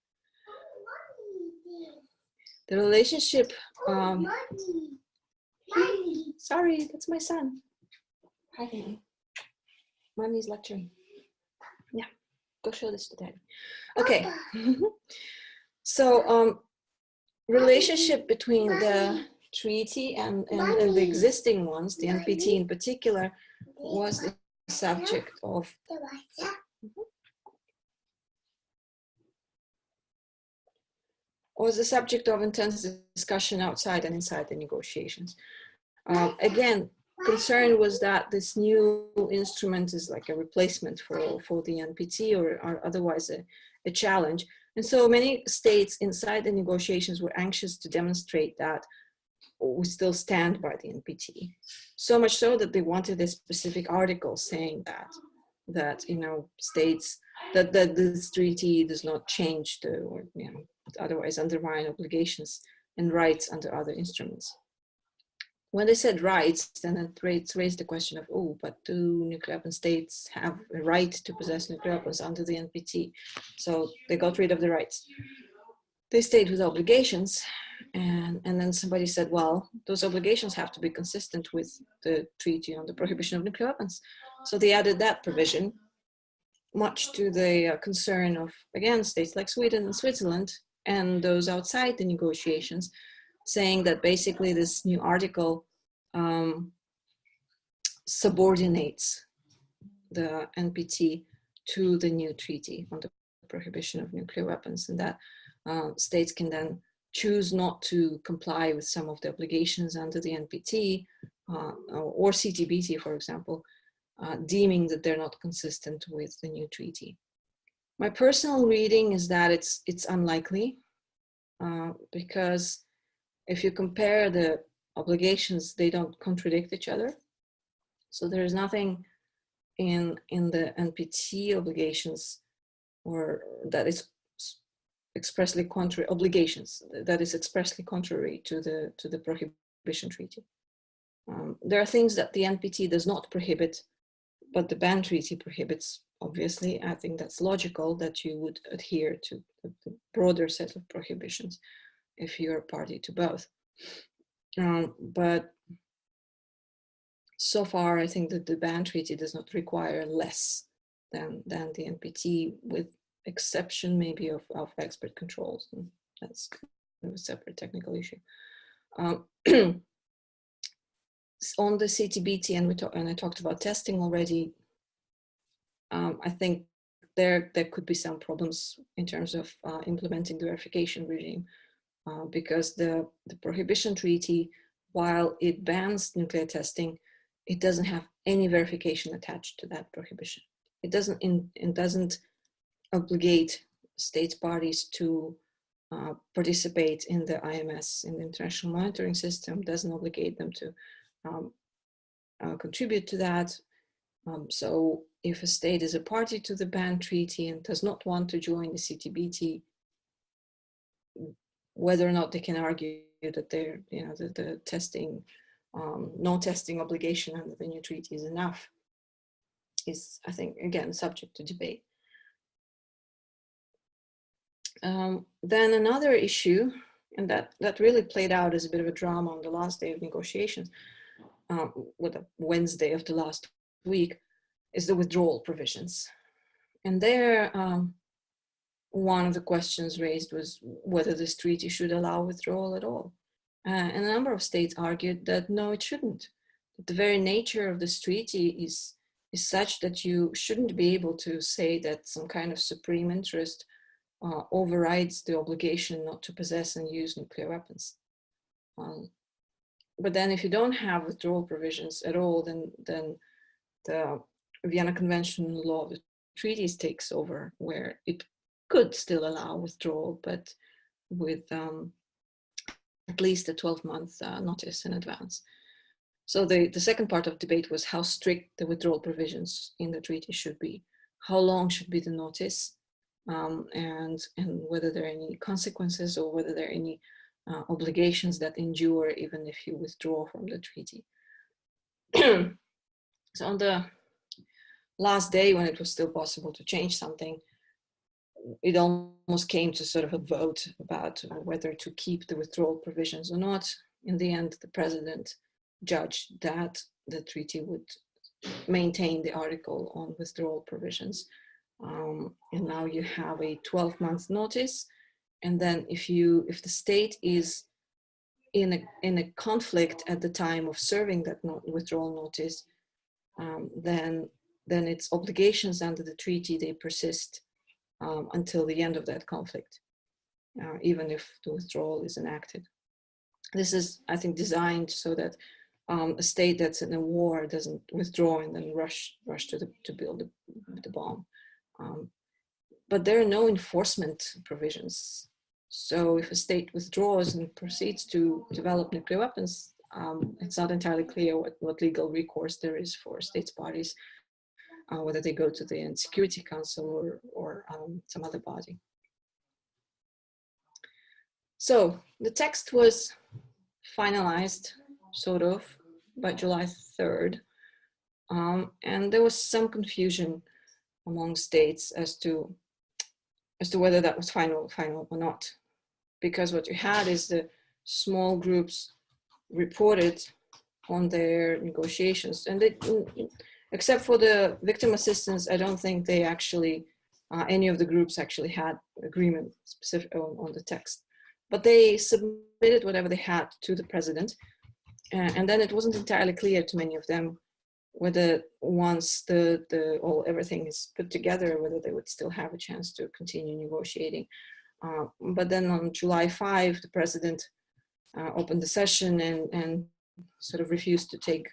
B: The relationship. Sorry, that's my son. Hi, baby. Mommy's lecturing. Yeah, go show this to Daddy. Okay. So relationship between the treaty and the existing ones, the NPT in particular, was the subject of was the subject of intense discussion outside and inside the negotiations. Again, concern was that this new instrument is like a replacement for the NPT or otherwise a challenge. And so many states inside the negotiations were anxious to demonstrate that we still stand by the NPT. So much so that they wanted a specific article saying that you know, states, that this treaty does not change the, or, you know, otherwise undermine obligations and rights under other instruments. When they said rights, then it raised the question of, oh, but do nuclear weapon states have a right to possess nuclear weapons under the NPT? So they got rid of the rights. They stayed with obligations, and then somebody said, well, those obligations have to be consistent with the Treaty on the Prohibition of Nuclear Weapons. So they added that provision, much to the concern of, again, states like Sweden and Switzerland and those outside the negotiations, saying that basically this new article subordinates the NPT to the new treaty on the prohibition of nuclear weapons, and that states can then choose not to comply with some of the obligations under the NPT or CTBT, for example, deeming that they're not consistent with the new treaty. My personal reading is that it's unlikely because if you compare the obligations, they don't contradict each other. So there is nothing in the NPT obligations or that is expressly contrary, obligations that is expressly contrary to the Prohibition Treaty. There are things that the NPT does not prohibit, but the ban treaty prohibits. Obviously, I think that's logical that you would adhere to the broader set of prohibitions if you're a party to both. But so far, I think that the ban treaty does not require less than the NPT, with exception maybe of expert controls. And that's kind of a separate technical issue. On the CTBT, and I talked about testing already, I think there could be some problems in terms of implementing the verification regime, because the Prohibition Treaty, while it bans nuclear testing, it doesn't have any verification attached to that prohibition. It doesn't obligate state parties to participate in the IMS, in the International Monitoring System, doesn't obligate them to contribute to that. So if a state is a party to the ban treaty and does not want to join the CTBT, whether or not they can argue that they're, you know, the testing, no testing obligation under the new treaty is enough, is, I think, again, subject to debate. Then another issue, and that really played out as a bit of a drama on the last day of negotiations, with the Wednesday of the last week, is the withdrawal provisions. And there, one of the questions raised was whether this treaty should allow withdrawal at all. And a number of states argued that no, it shouldn't. That the very nature of this treaty is such that you shouldn't be able to say that some kind of supreme interest overrides the obligation not to possess and use nuclear weapons. But then if you don't have withdrawal provisions at all, then the Vienna Convention law of the treaties takes over, where it could still allow withdrawal, but with at least a 12-month notice in advance. So the second part of debate was how strict the withdrawal provisions in the treaty should be, how long should be the notice, and whether there are any consequences or whether there are any obligations that endure even if you withdraw from the treaty. So on the last day, when it was still possible to change something, it almost came to sort of a vote about whether to keep the withdrawal provisions or not. In the end, the president judged that the treaty would maintain the article on withdrawal provisions. And now you have a 12-month notice. And then if the state is in a conflict at the time of serving that withdrawal notice, then its obligations under the treaty, they persist until the end of that conflict. even if the withdrawal is enacted. This is, I think, designed so that a state that's in a war doesn't withdraw and then rush to build the bomb. But there are no enforcement provisions. So if a state withdraws and proceeds to develop nuclear weapons, it's not entirely clear what legal recourse there is for states parties, whether they go to the UN Security Council or some other body. So the text was finalized, sort of, by July 3rd. And there was some confusion among states as to whether that was final or not. Because what you had is the small groups reported on their negotiations. And they, except for the victim assistance, I don't think they actually, any of the groups actually had agreement specific on the text. But they submitted whatever they had to the president. And then it wasn't entirely clear to many of them whether once everything is put together, whether they would still have a chance to continue negotiating. But then on July 5, the president opened the session and sort of refused to take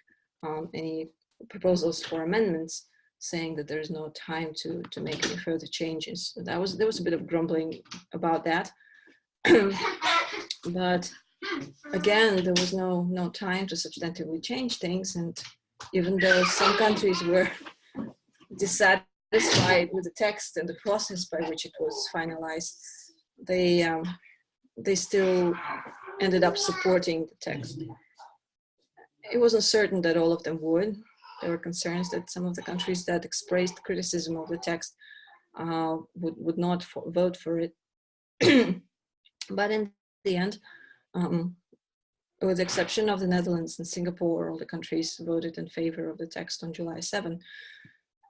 B: any proposals for amendments, saying that there's no time to make any further changes. So there was a bit of grumbling about that. But again, there was no time to substantively change things. And even though some countries were dissatisfied with the text and the process by which it was finalized, they still ended up supporting the text. It wasn't certain that all of them would. There were concerns that some of the countries that expressed criticism of the text would not vote for it. But in the end, with the exception of the Netherlands and Singapore, all the countries voted in favor of the text on July 7.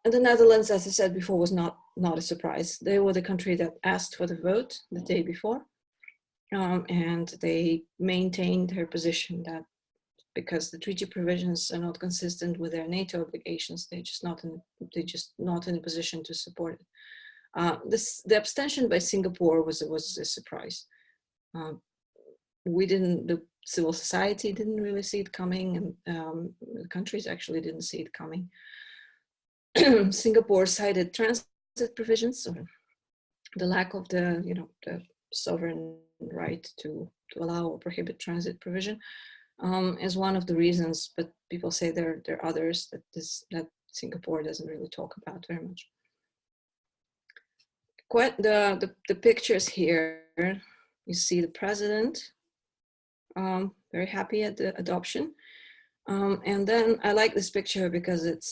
B: And the Netherlands, as I said before, was not a surprise. They were the country that asked for the vote the day before. And they maintained their position that because the treaty provisions are not consistent with their NATO obligations, they're just not in a position to support it. The abstention by Singapore was a surprise. The civil society didn't really see it coming, and the countries actually didn't see it coming. Singapore cited transit provisions, or the lack of the sovereign right to allow or prohibit transit provision, as one of the reasons. But people say there are others that Singapore doesn't really talk about very much. Quite the pictures here. You see the president, very happy at the adoption. And then I like this picture because it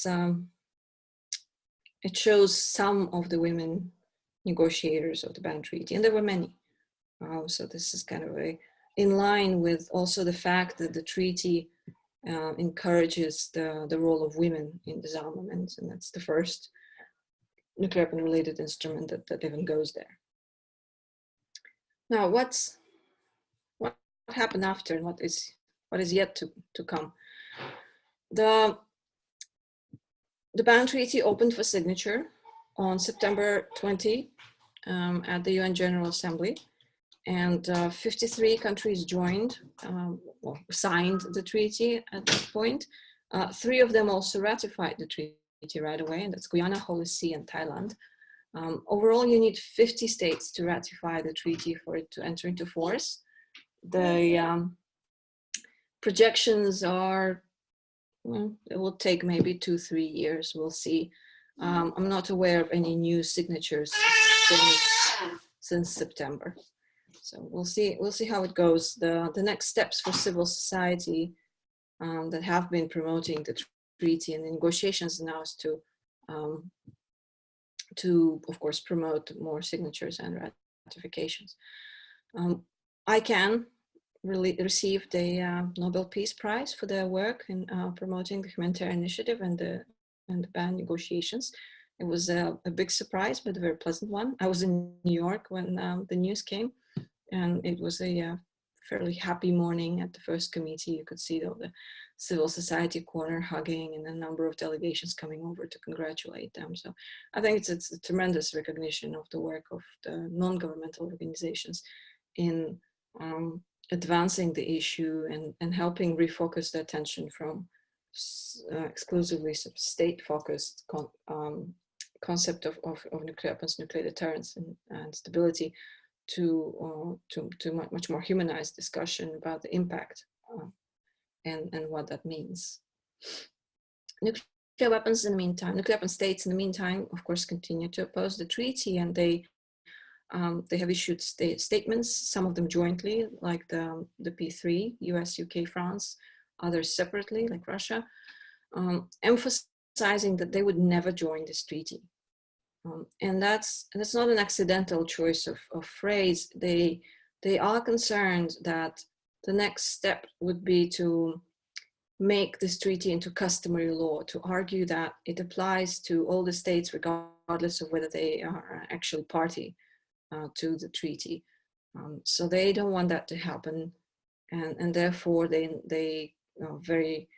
B: shows some of the women negotiators of the ban treaty, and there were many. So this is kind of in line with also the fact that the treaty encourages the role of women in disarmament, and that's the first nuclear weapon related instrument that even goes there. Now, what happened after, and what is yet to come? The ban treaty opened for signature on September 20 at the UN General Assembly, and 53 countries joined, signed the treaty at that point. 3 of them also ratified the treaty right away, and that's Guyana, Holy See, and Thailand. Overall, you need 50 states to ratify the treaty for it to enter into force. The projections are, it will take maybe 2-3 years. We'll see. I'm not aware of any new signatures since September. So we'll see how it goes. The next steps for civil society that have been promoting the treaty and the negotiations now is to of course promote more signatures and ratifications. ICANN received a Nobel Peace Prize for their work in promoting the humanitarian initiative and the ban negotiations. It was a big surprise, but a very pleasant one. I was in New York when the news came, and it was a fairly happy morning at the first committee. You could see all the civil society corner hugging and a number of delegations coming over to congratulate them. So I think it's a tremendous recognition of the work of the non-governmental organizations in advancing the issue and helping refocus the attention from exclusively state-focused concept of nuclear weapons, nuclear deterrence and stability to much more humanized discussion about the impact and what that means. Nuclear weapons in the meantime, nuclear weapon states in the meantime, of course, continue to oppose the treaty, and they have issued statements, some of them jointly, like the P3, US, UK, France, others separately, like Russia, emphasizing that they would never join this treaty. And that's not an accidental choice of phrase. They are concerned that the next step would be to make this treaty into customary law, to argue that it applies to all the states regardless of whether they are actually party to the treaty. So they don't want that to happen, and therefore they very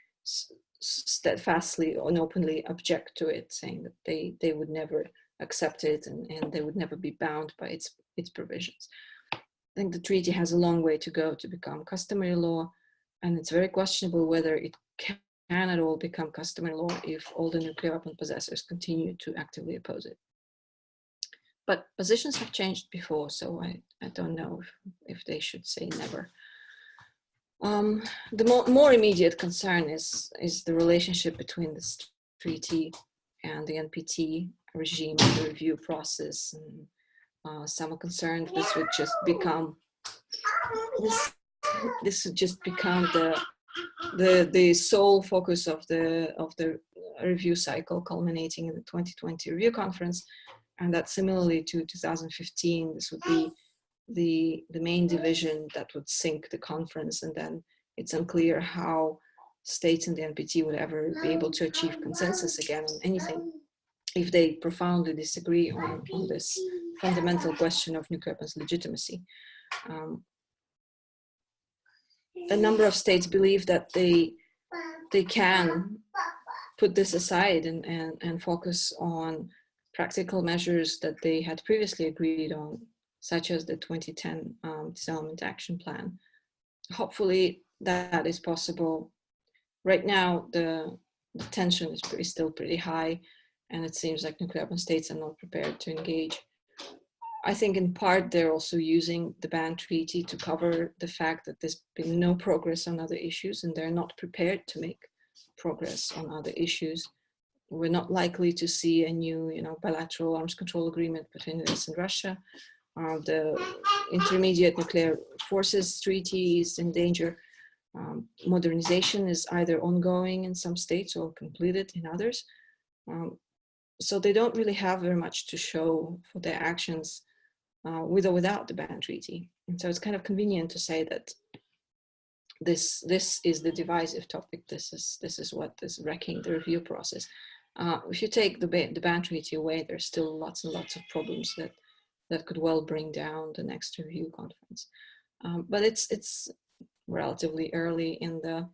B: steadfastly and openly object to it, saying that they would never accept it and they would never be bound by its provisions. I think the treaty has a long way to go to become customary law, and it's very questionable whether it can at all become customary law if all the nuclear weapon possessors continue to actively oppose it. But positions have changed before, so I don't know if they should say never. The more immediate concern is the relationship between this treaty and the NPT regime and the review process. And some are concerned this would just become the sole focus of the review cycle, culminating in the 2020 review conference, and that similarly to 2015, this would be the main division that would sink the conference, and then it's unclear how states in the NPT would ever be able to achieve consensus again on anything if they profoundly disagree on this fundamental question of nuclear weapons legitimacy. A number of states believe that they can put this aside and focus on practical measures that they had previously agreed on, such as the 2010 Disarmament Action Plan. Hopefully that is possible. Right now, the tension is still pretty high, and it seems like nuclear weapon states are not prepared to engage. I think in part they're also using the ban treaty to cover the fact that there's been no progress on other issues, and they're not prepared to make progress on other issues. We're not likely to see a new, bilateral arms control agreement between the US and Russia. The intermediate nuclear forces treaty is in danger. Modernization is either ongoing in some states or completed in others. So they don't really have very much to show for their actions with or without the ban treaty. And so it's kind of convenient to say that this is the divisive topic. This is what is wrecking the review process. If you take the ban treaty away, there's still lots and lots of problems that could well bring down the next review conference. But it's relatively early in the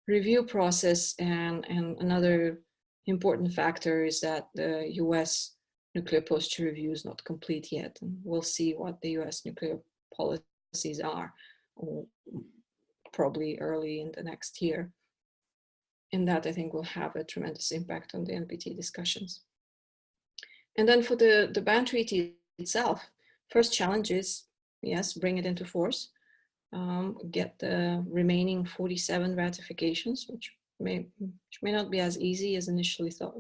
B: review process, and another important factor is that the US nuclear posture review is not complete yet, and we'll see what the US nuclear policies are, probably early in the next year. And that, I think, will have a tremendous impact on the NPT discussions. And then for the ban treaty itself, first challenge is, yes, bring it into force, get the remaining 47 ratifications, which may not be as easy as initially thought,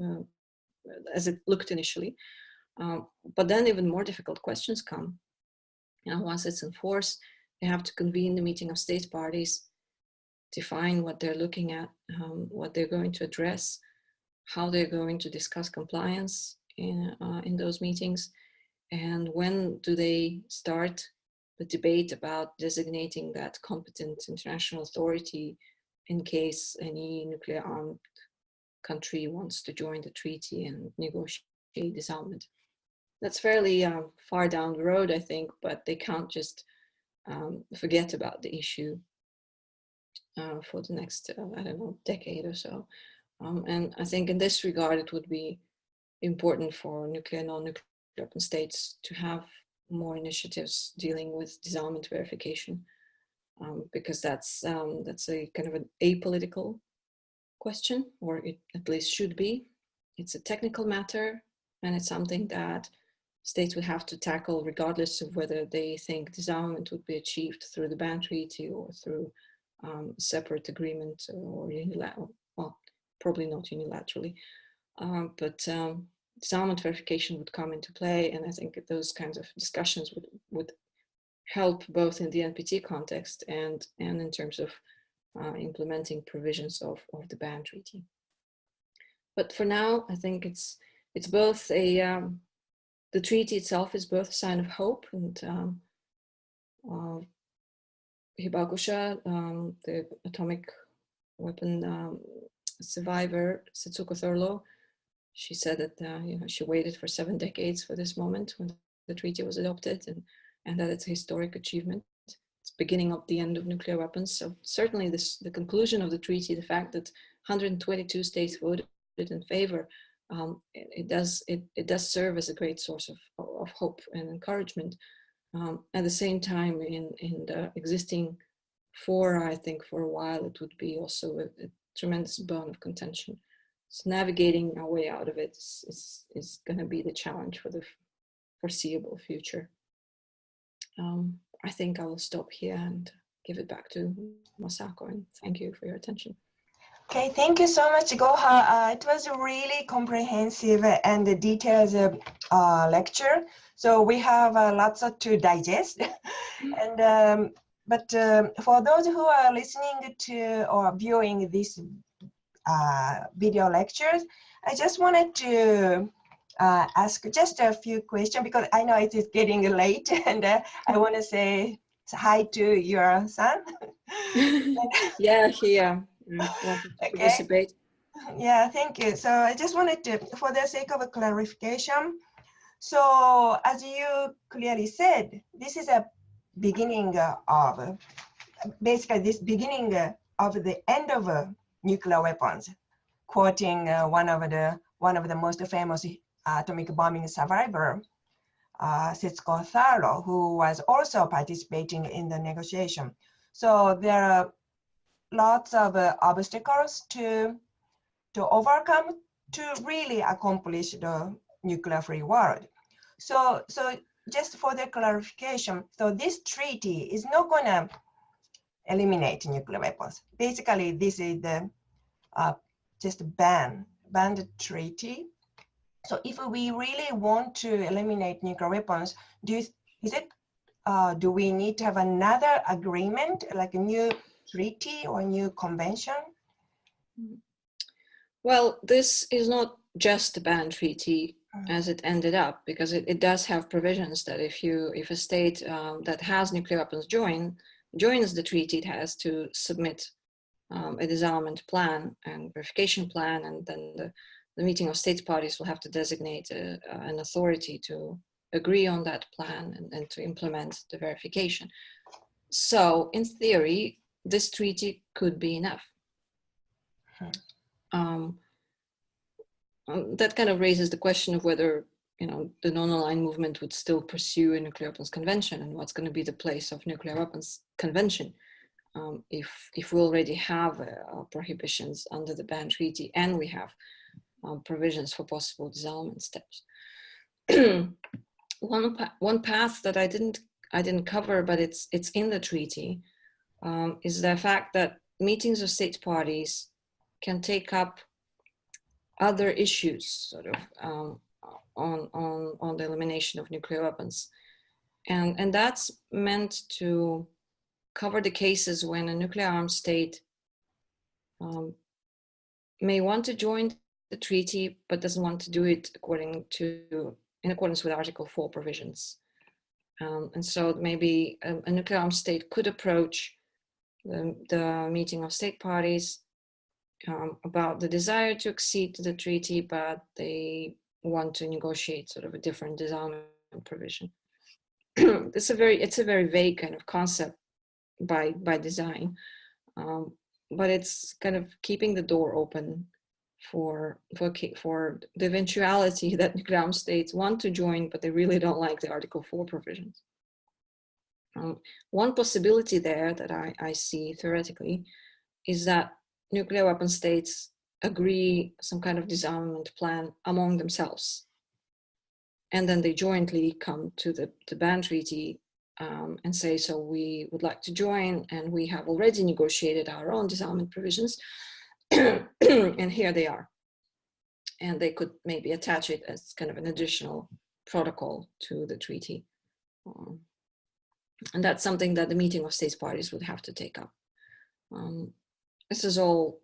B: as it looked initially. But then even more difficult questions come. Once it's in force, they have to convene the meeting of state parties, define what they're looking at, what they're going to address, how they're going to discuss compliance in those meetings, and when do they start the debate about designating that competent international authority in case any nuclear armed country wants to join the treaty and negotiate disarmament. That's fairly far down the road, I think, but they can't just forget about the issue for the next, I don't know, decade or so. And I think in this regard, it would be important for nuclear and non-nuclear weapon states to have more initiatives dealing with disarmament verification, because that's a kind of an apolitical question, or it at least should be. It's a technical matter, and it's something that states would have to tackle regardless of whether they think disarmament would be achieved through the ban treaty or through separate agreement or unilateral, well, probably not unilaterally, but disarmament verification would come into play, and I think those kinds of discussions would help both in the NPT context and in terms of implementing provisions of the ban treaty. But for now, I think it's both a the treaty itself is both a sign of hope, and Hibakusha, the atomic weapon survivor, Setsuko Thurlow, she said that she waited for 7 decades for this moment when the treaty was adopted, and that it's a historic achievement. It's the beginning of the end of nuclear weapons. So certainly the conclusion of the treaty, the fact that 122 states voted in favor, it does serve as a great source of hope and encouragement. At the same time, in the existing fora, I think for a while it would be also a tremendous bone of contention. So navigating our way out of it is going to be the challenge for the foreseeable future. I think I will stop here and give it back to Masako, and thank you for your attention.
A: Okay, thank you so much, Gaukhar. It was a really comprehensive and detailed lecture. So we have lots to digest. And but for those who are listening to or viewing this video lectures, I just wanted to ask just a few questions because I know it is getting late, and I want to say hi to your son.
B: Yeah, he wanted to participate.
A: Yeah, thank you. So I just wanted to, for the sake of a clarification, so as you clearly said, this is a beginning of, basically this beginning of the end of nuclear weapons, quoting one of the most famous atomic bombing survivor, Setsuko Thurlow, who was also participating in the negotiation. So there are lots of obstacles to overcome to really accomplish the nuclear-free world. So just for the clarification, so this treaty is not going to eliminate nuclear weapons. Basically, this is the just banned treaty. So if we really want to eliminate nuclear weapons, do we need to have another agreement, like a new treaty or new convention?
B: Well, this is not just a ban treaty as it ended up, because it does have provisions that if a state that has nuclear weapons joins the treaty, it has to submit a disarmament plan and verification plan, and then the meeting of states parties will have to designate an authority to agree on that plan and to implement the verification. So in theory, this treaty could be enough. That kind of raises the question of whether the non-aligned movement would still pursue a nuclear weapons convention, and what's going to be the place of nuclear weapons convention if we already have prohibitions under the ban treaty and we have provisions for possible disarmament steps. One path that I didn't cover, but it's in the treaty, is the fact that meetings of states parties can take up other issues, sort of on the elimination of nuclear weapons, and that's meant to cover the cases when a nuclear armed state may want to join the treaty but doesn't want to do it in accordance with Article 4 provisions. And so maybe a nuclear armed state could approach the meeting of state parties about the desire to accede to the treaty, but they want to negotiate sort of a different disarmament provision. it's a very vague kind of concept by design, but it's kind of keeping the door open for the eventuality that nuclear armed states want to join, but they really don't like the Article 4 provisions. One possibility there that I see theoretically is that nuclear weapon states agree some kind of disarmament plan among themselves. And then they jointly come to the ban treaty and say, so we would like to join, and we have already negotiated our own disarmament provisions, and here they are. And they could maybe attach it as kind of an additional protocol to the treaty. And that's something that the meeting of states parties would have to take up. This is all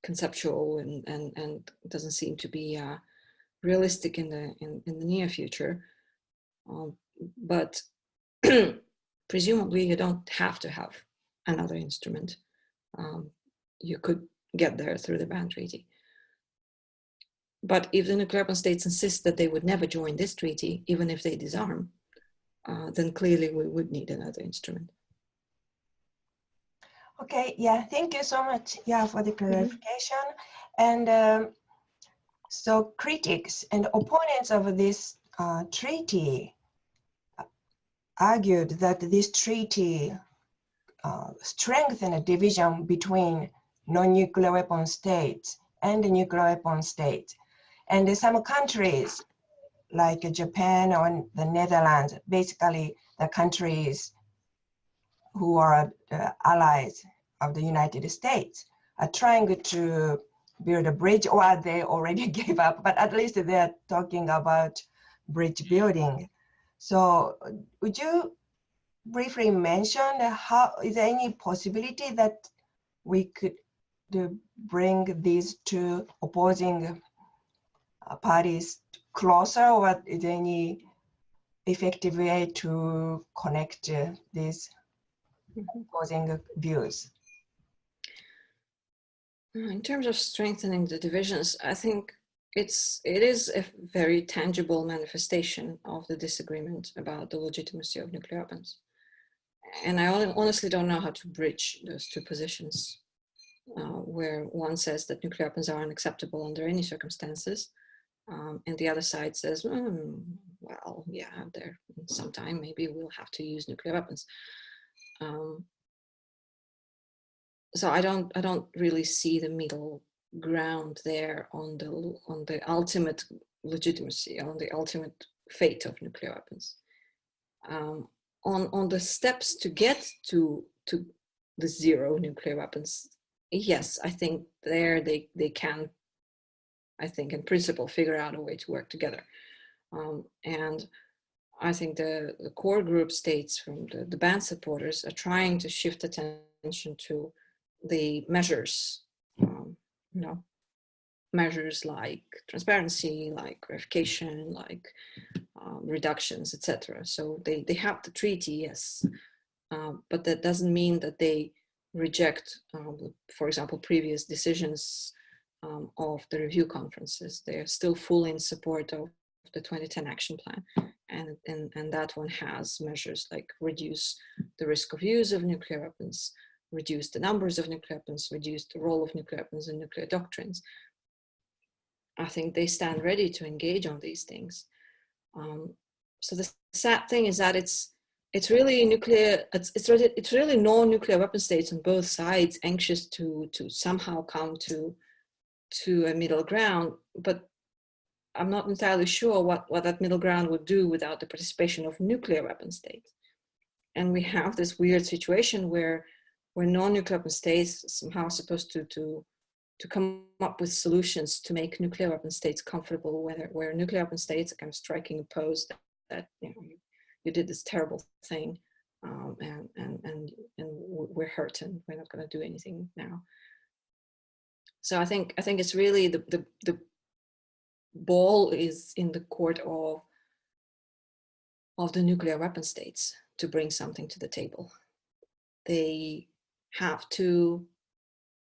B: conceptual and doesn't seem to be realistic in the near future. But presumably you don't have to have another instrument. You could get there through the ban treaty. But if the nuclear weapon states insist that they would never join this treaty, even if they disarm, then clearly we would need another instrument.
A: Okay, yeah, thank you so much, yeah, for the clarification. And so critics and opponents of this treaty argued that this treaty strengthened a division between non-nuclear weapon states and the nuclear weapon states. And some countries like Japan or the Netherlands, basically the countries who are allies of the United States, are trying to build a bridge, or they already gave up, but at least they're talking about bridge building. So would you briefly mention how, is there any possibility that we could bring these two opposing parties closer, or is there any effective way to connect these opposing views?
B: In terms of strengthening the divisions, I think it is a very tangible manifestation of the disagreement about the legitimacy of nuclear weapons. And I honestly don't know how to bridge those two positions, where one says that nuclear weapons are unacceptable under any circumstances, and the other side says, well, yeah, there sometime maybe we'll have to use nuclear weapons. So I don't really see the middle ground there on the ultimate legitimacy, on the ultimate fate of nuclear weapons. On the steps to get to the zero nuclear weapons, yes, I think there they can, I think in principle, figure out a way to work together. And I think the core group states from the ban supporters are trying to shift attention to the measures, measures like transparency, like verification, like reductions, etc. So they have the treaty, yes, but that doesn't mean that they reject, for example, previous decisions of the review conferences. They're still fully in support of the 2010 action plan. And that one has measures like reduce the risk of use of nuclear weapons, reduce the numbers of nuclear weapons, reduce the role of nuclear weapons in nuclear doctrines. I think they stand ready to engage on these things. So the sad thing is that it's really nuclear. It's really non-nuclear weapon states on both sides anxious to somehow come to a middle ground, but I'm not entirely sure what that middle ground would do without the participation of nuclear weapon states. And we have this weird situation where non-nuclear weapon states somehow supposed to come up with solutions to make nuclear weapon states comfortable, where nuclear weapon states are kind of striking a pose that you did this terrible thing, and we're hurt and we're not going to do anything now. So I think it's really the ball is in the court of the nuclear weapon states to bring something to the table. They have to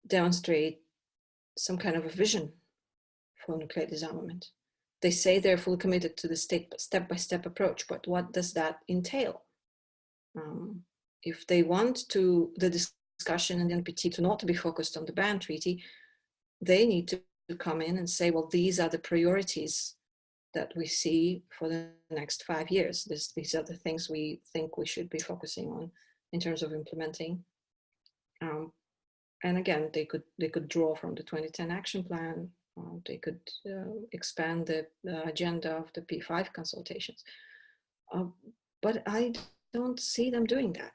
B: demonstrate some kind of a vision for nuclear disarmament. they say they're fully committed to the step-by-step approach, but what does that entail? If they want the discussion in the NPT to not be focused on the ban treaty, they need to come in and say, well, these are the priorities that we see for the next 5 years. These are the things we think we should be focusing on in terms of implementing. And again, they could draw from the 2010 action plan. They could expand the agenda of the P5 consultations. But I don't see them doing that.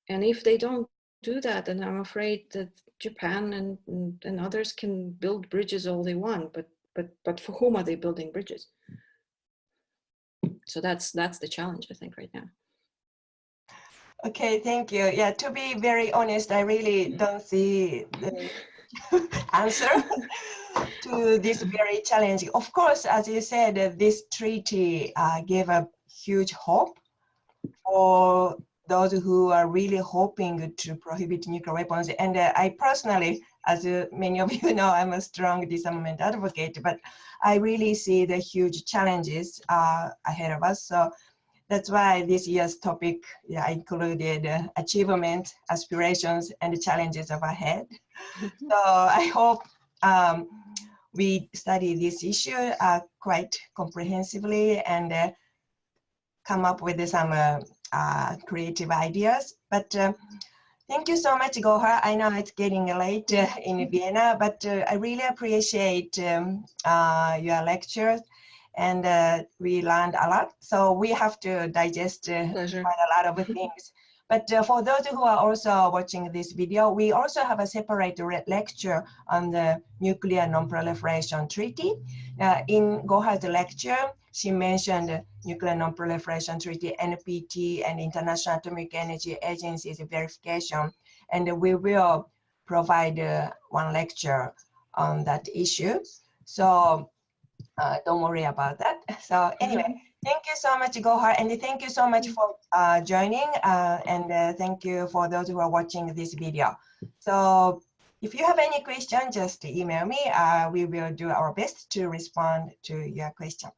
B: And if they don't do that, then I'm afraid that Japan and others can build bridges all they want, but for whom are they building bridges? So that's the challenge, I think, right now.
A: Okay, thank you. Yeah, to be very honest, I really don't see the answer to this very challenging. Of course, as you said, this treaty gave a huge hope for those who are really hoping to prohibit nuclear weapons. And I personally, as many of you know, I'm a strong disarmament advocate, but I really see the huge challenges ahead of us. So that's why this year's topic included achievement, aspirations, and the challenges of ahead. So I hope we study this issue quite comprehensively and come up with some creative ideas. But thank you so much, Gaukhar. I know it's getting late in Vienna, but I really appreciate your lectures, and we learned a lot. So we have to digest quite a lot of things. But for those who are also watching this video, we also have a separate lecture on the Nuclear Non-Proliferation Treaty. In Gaukhar's lecture, she mentioned Nuclear Non-Proliferation Treaty, NPT, and International Atomic Energy Agency's verification. And we will provide one lecture on that issue. So don't worry about that. So anyway, thank you so much, Gaukhar, and thank you so much for joining, and thank you for those who are watching this video. So if you have any question, just email me. We will do our best to respond to your question.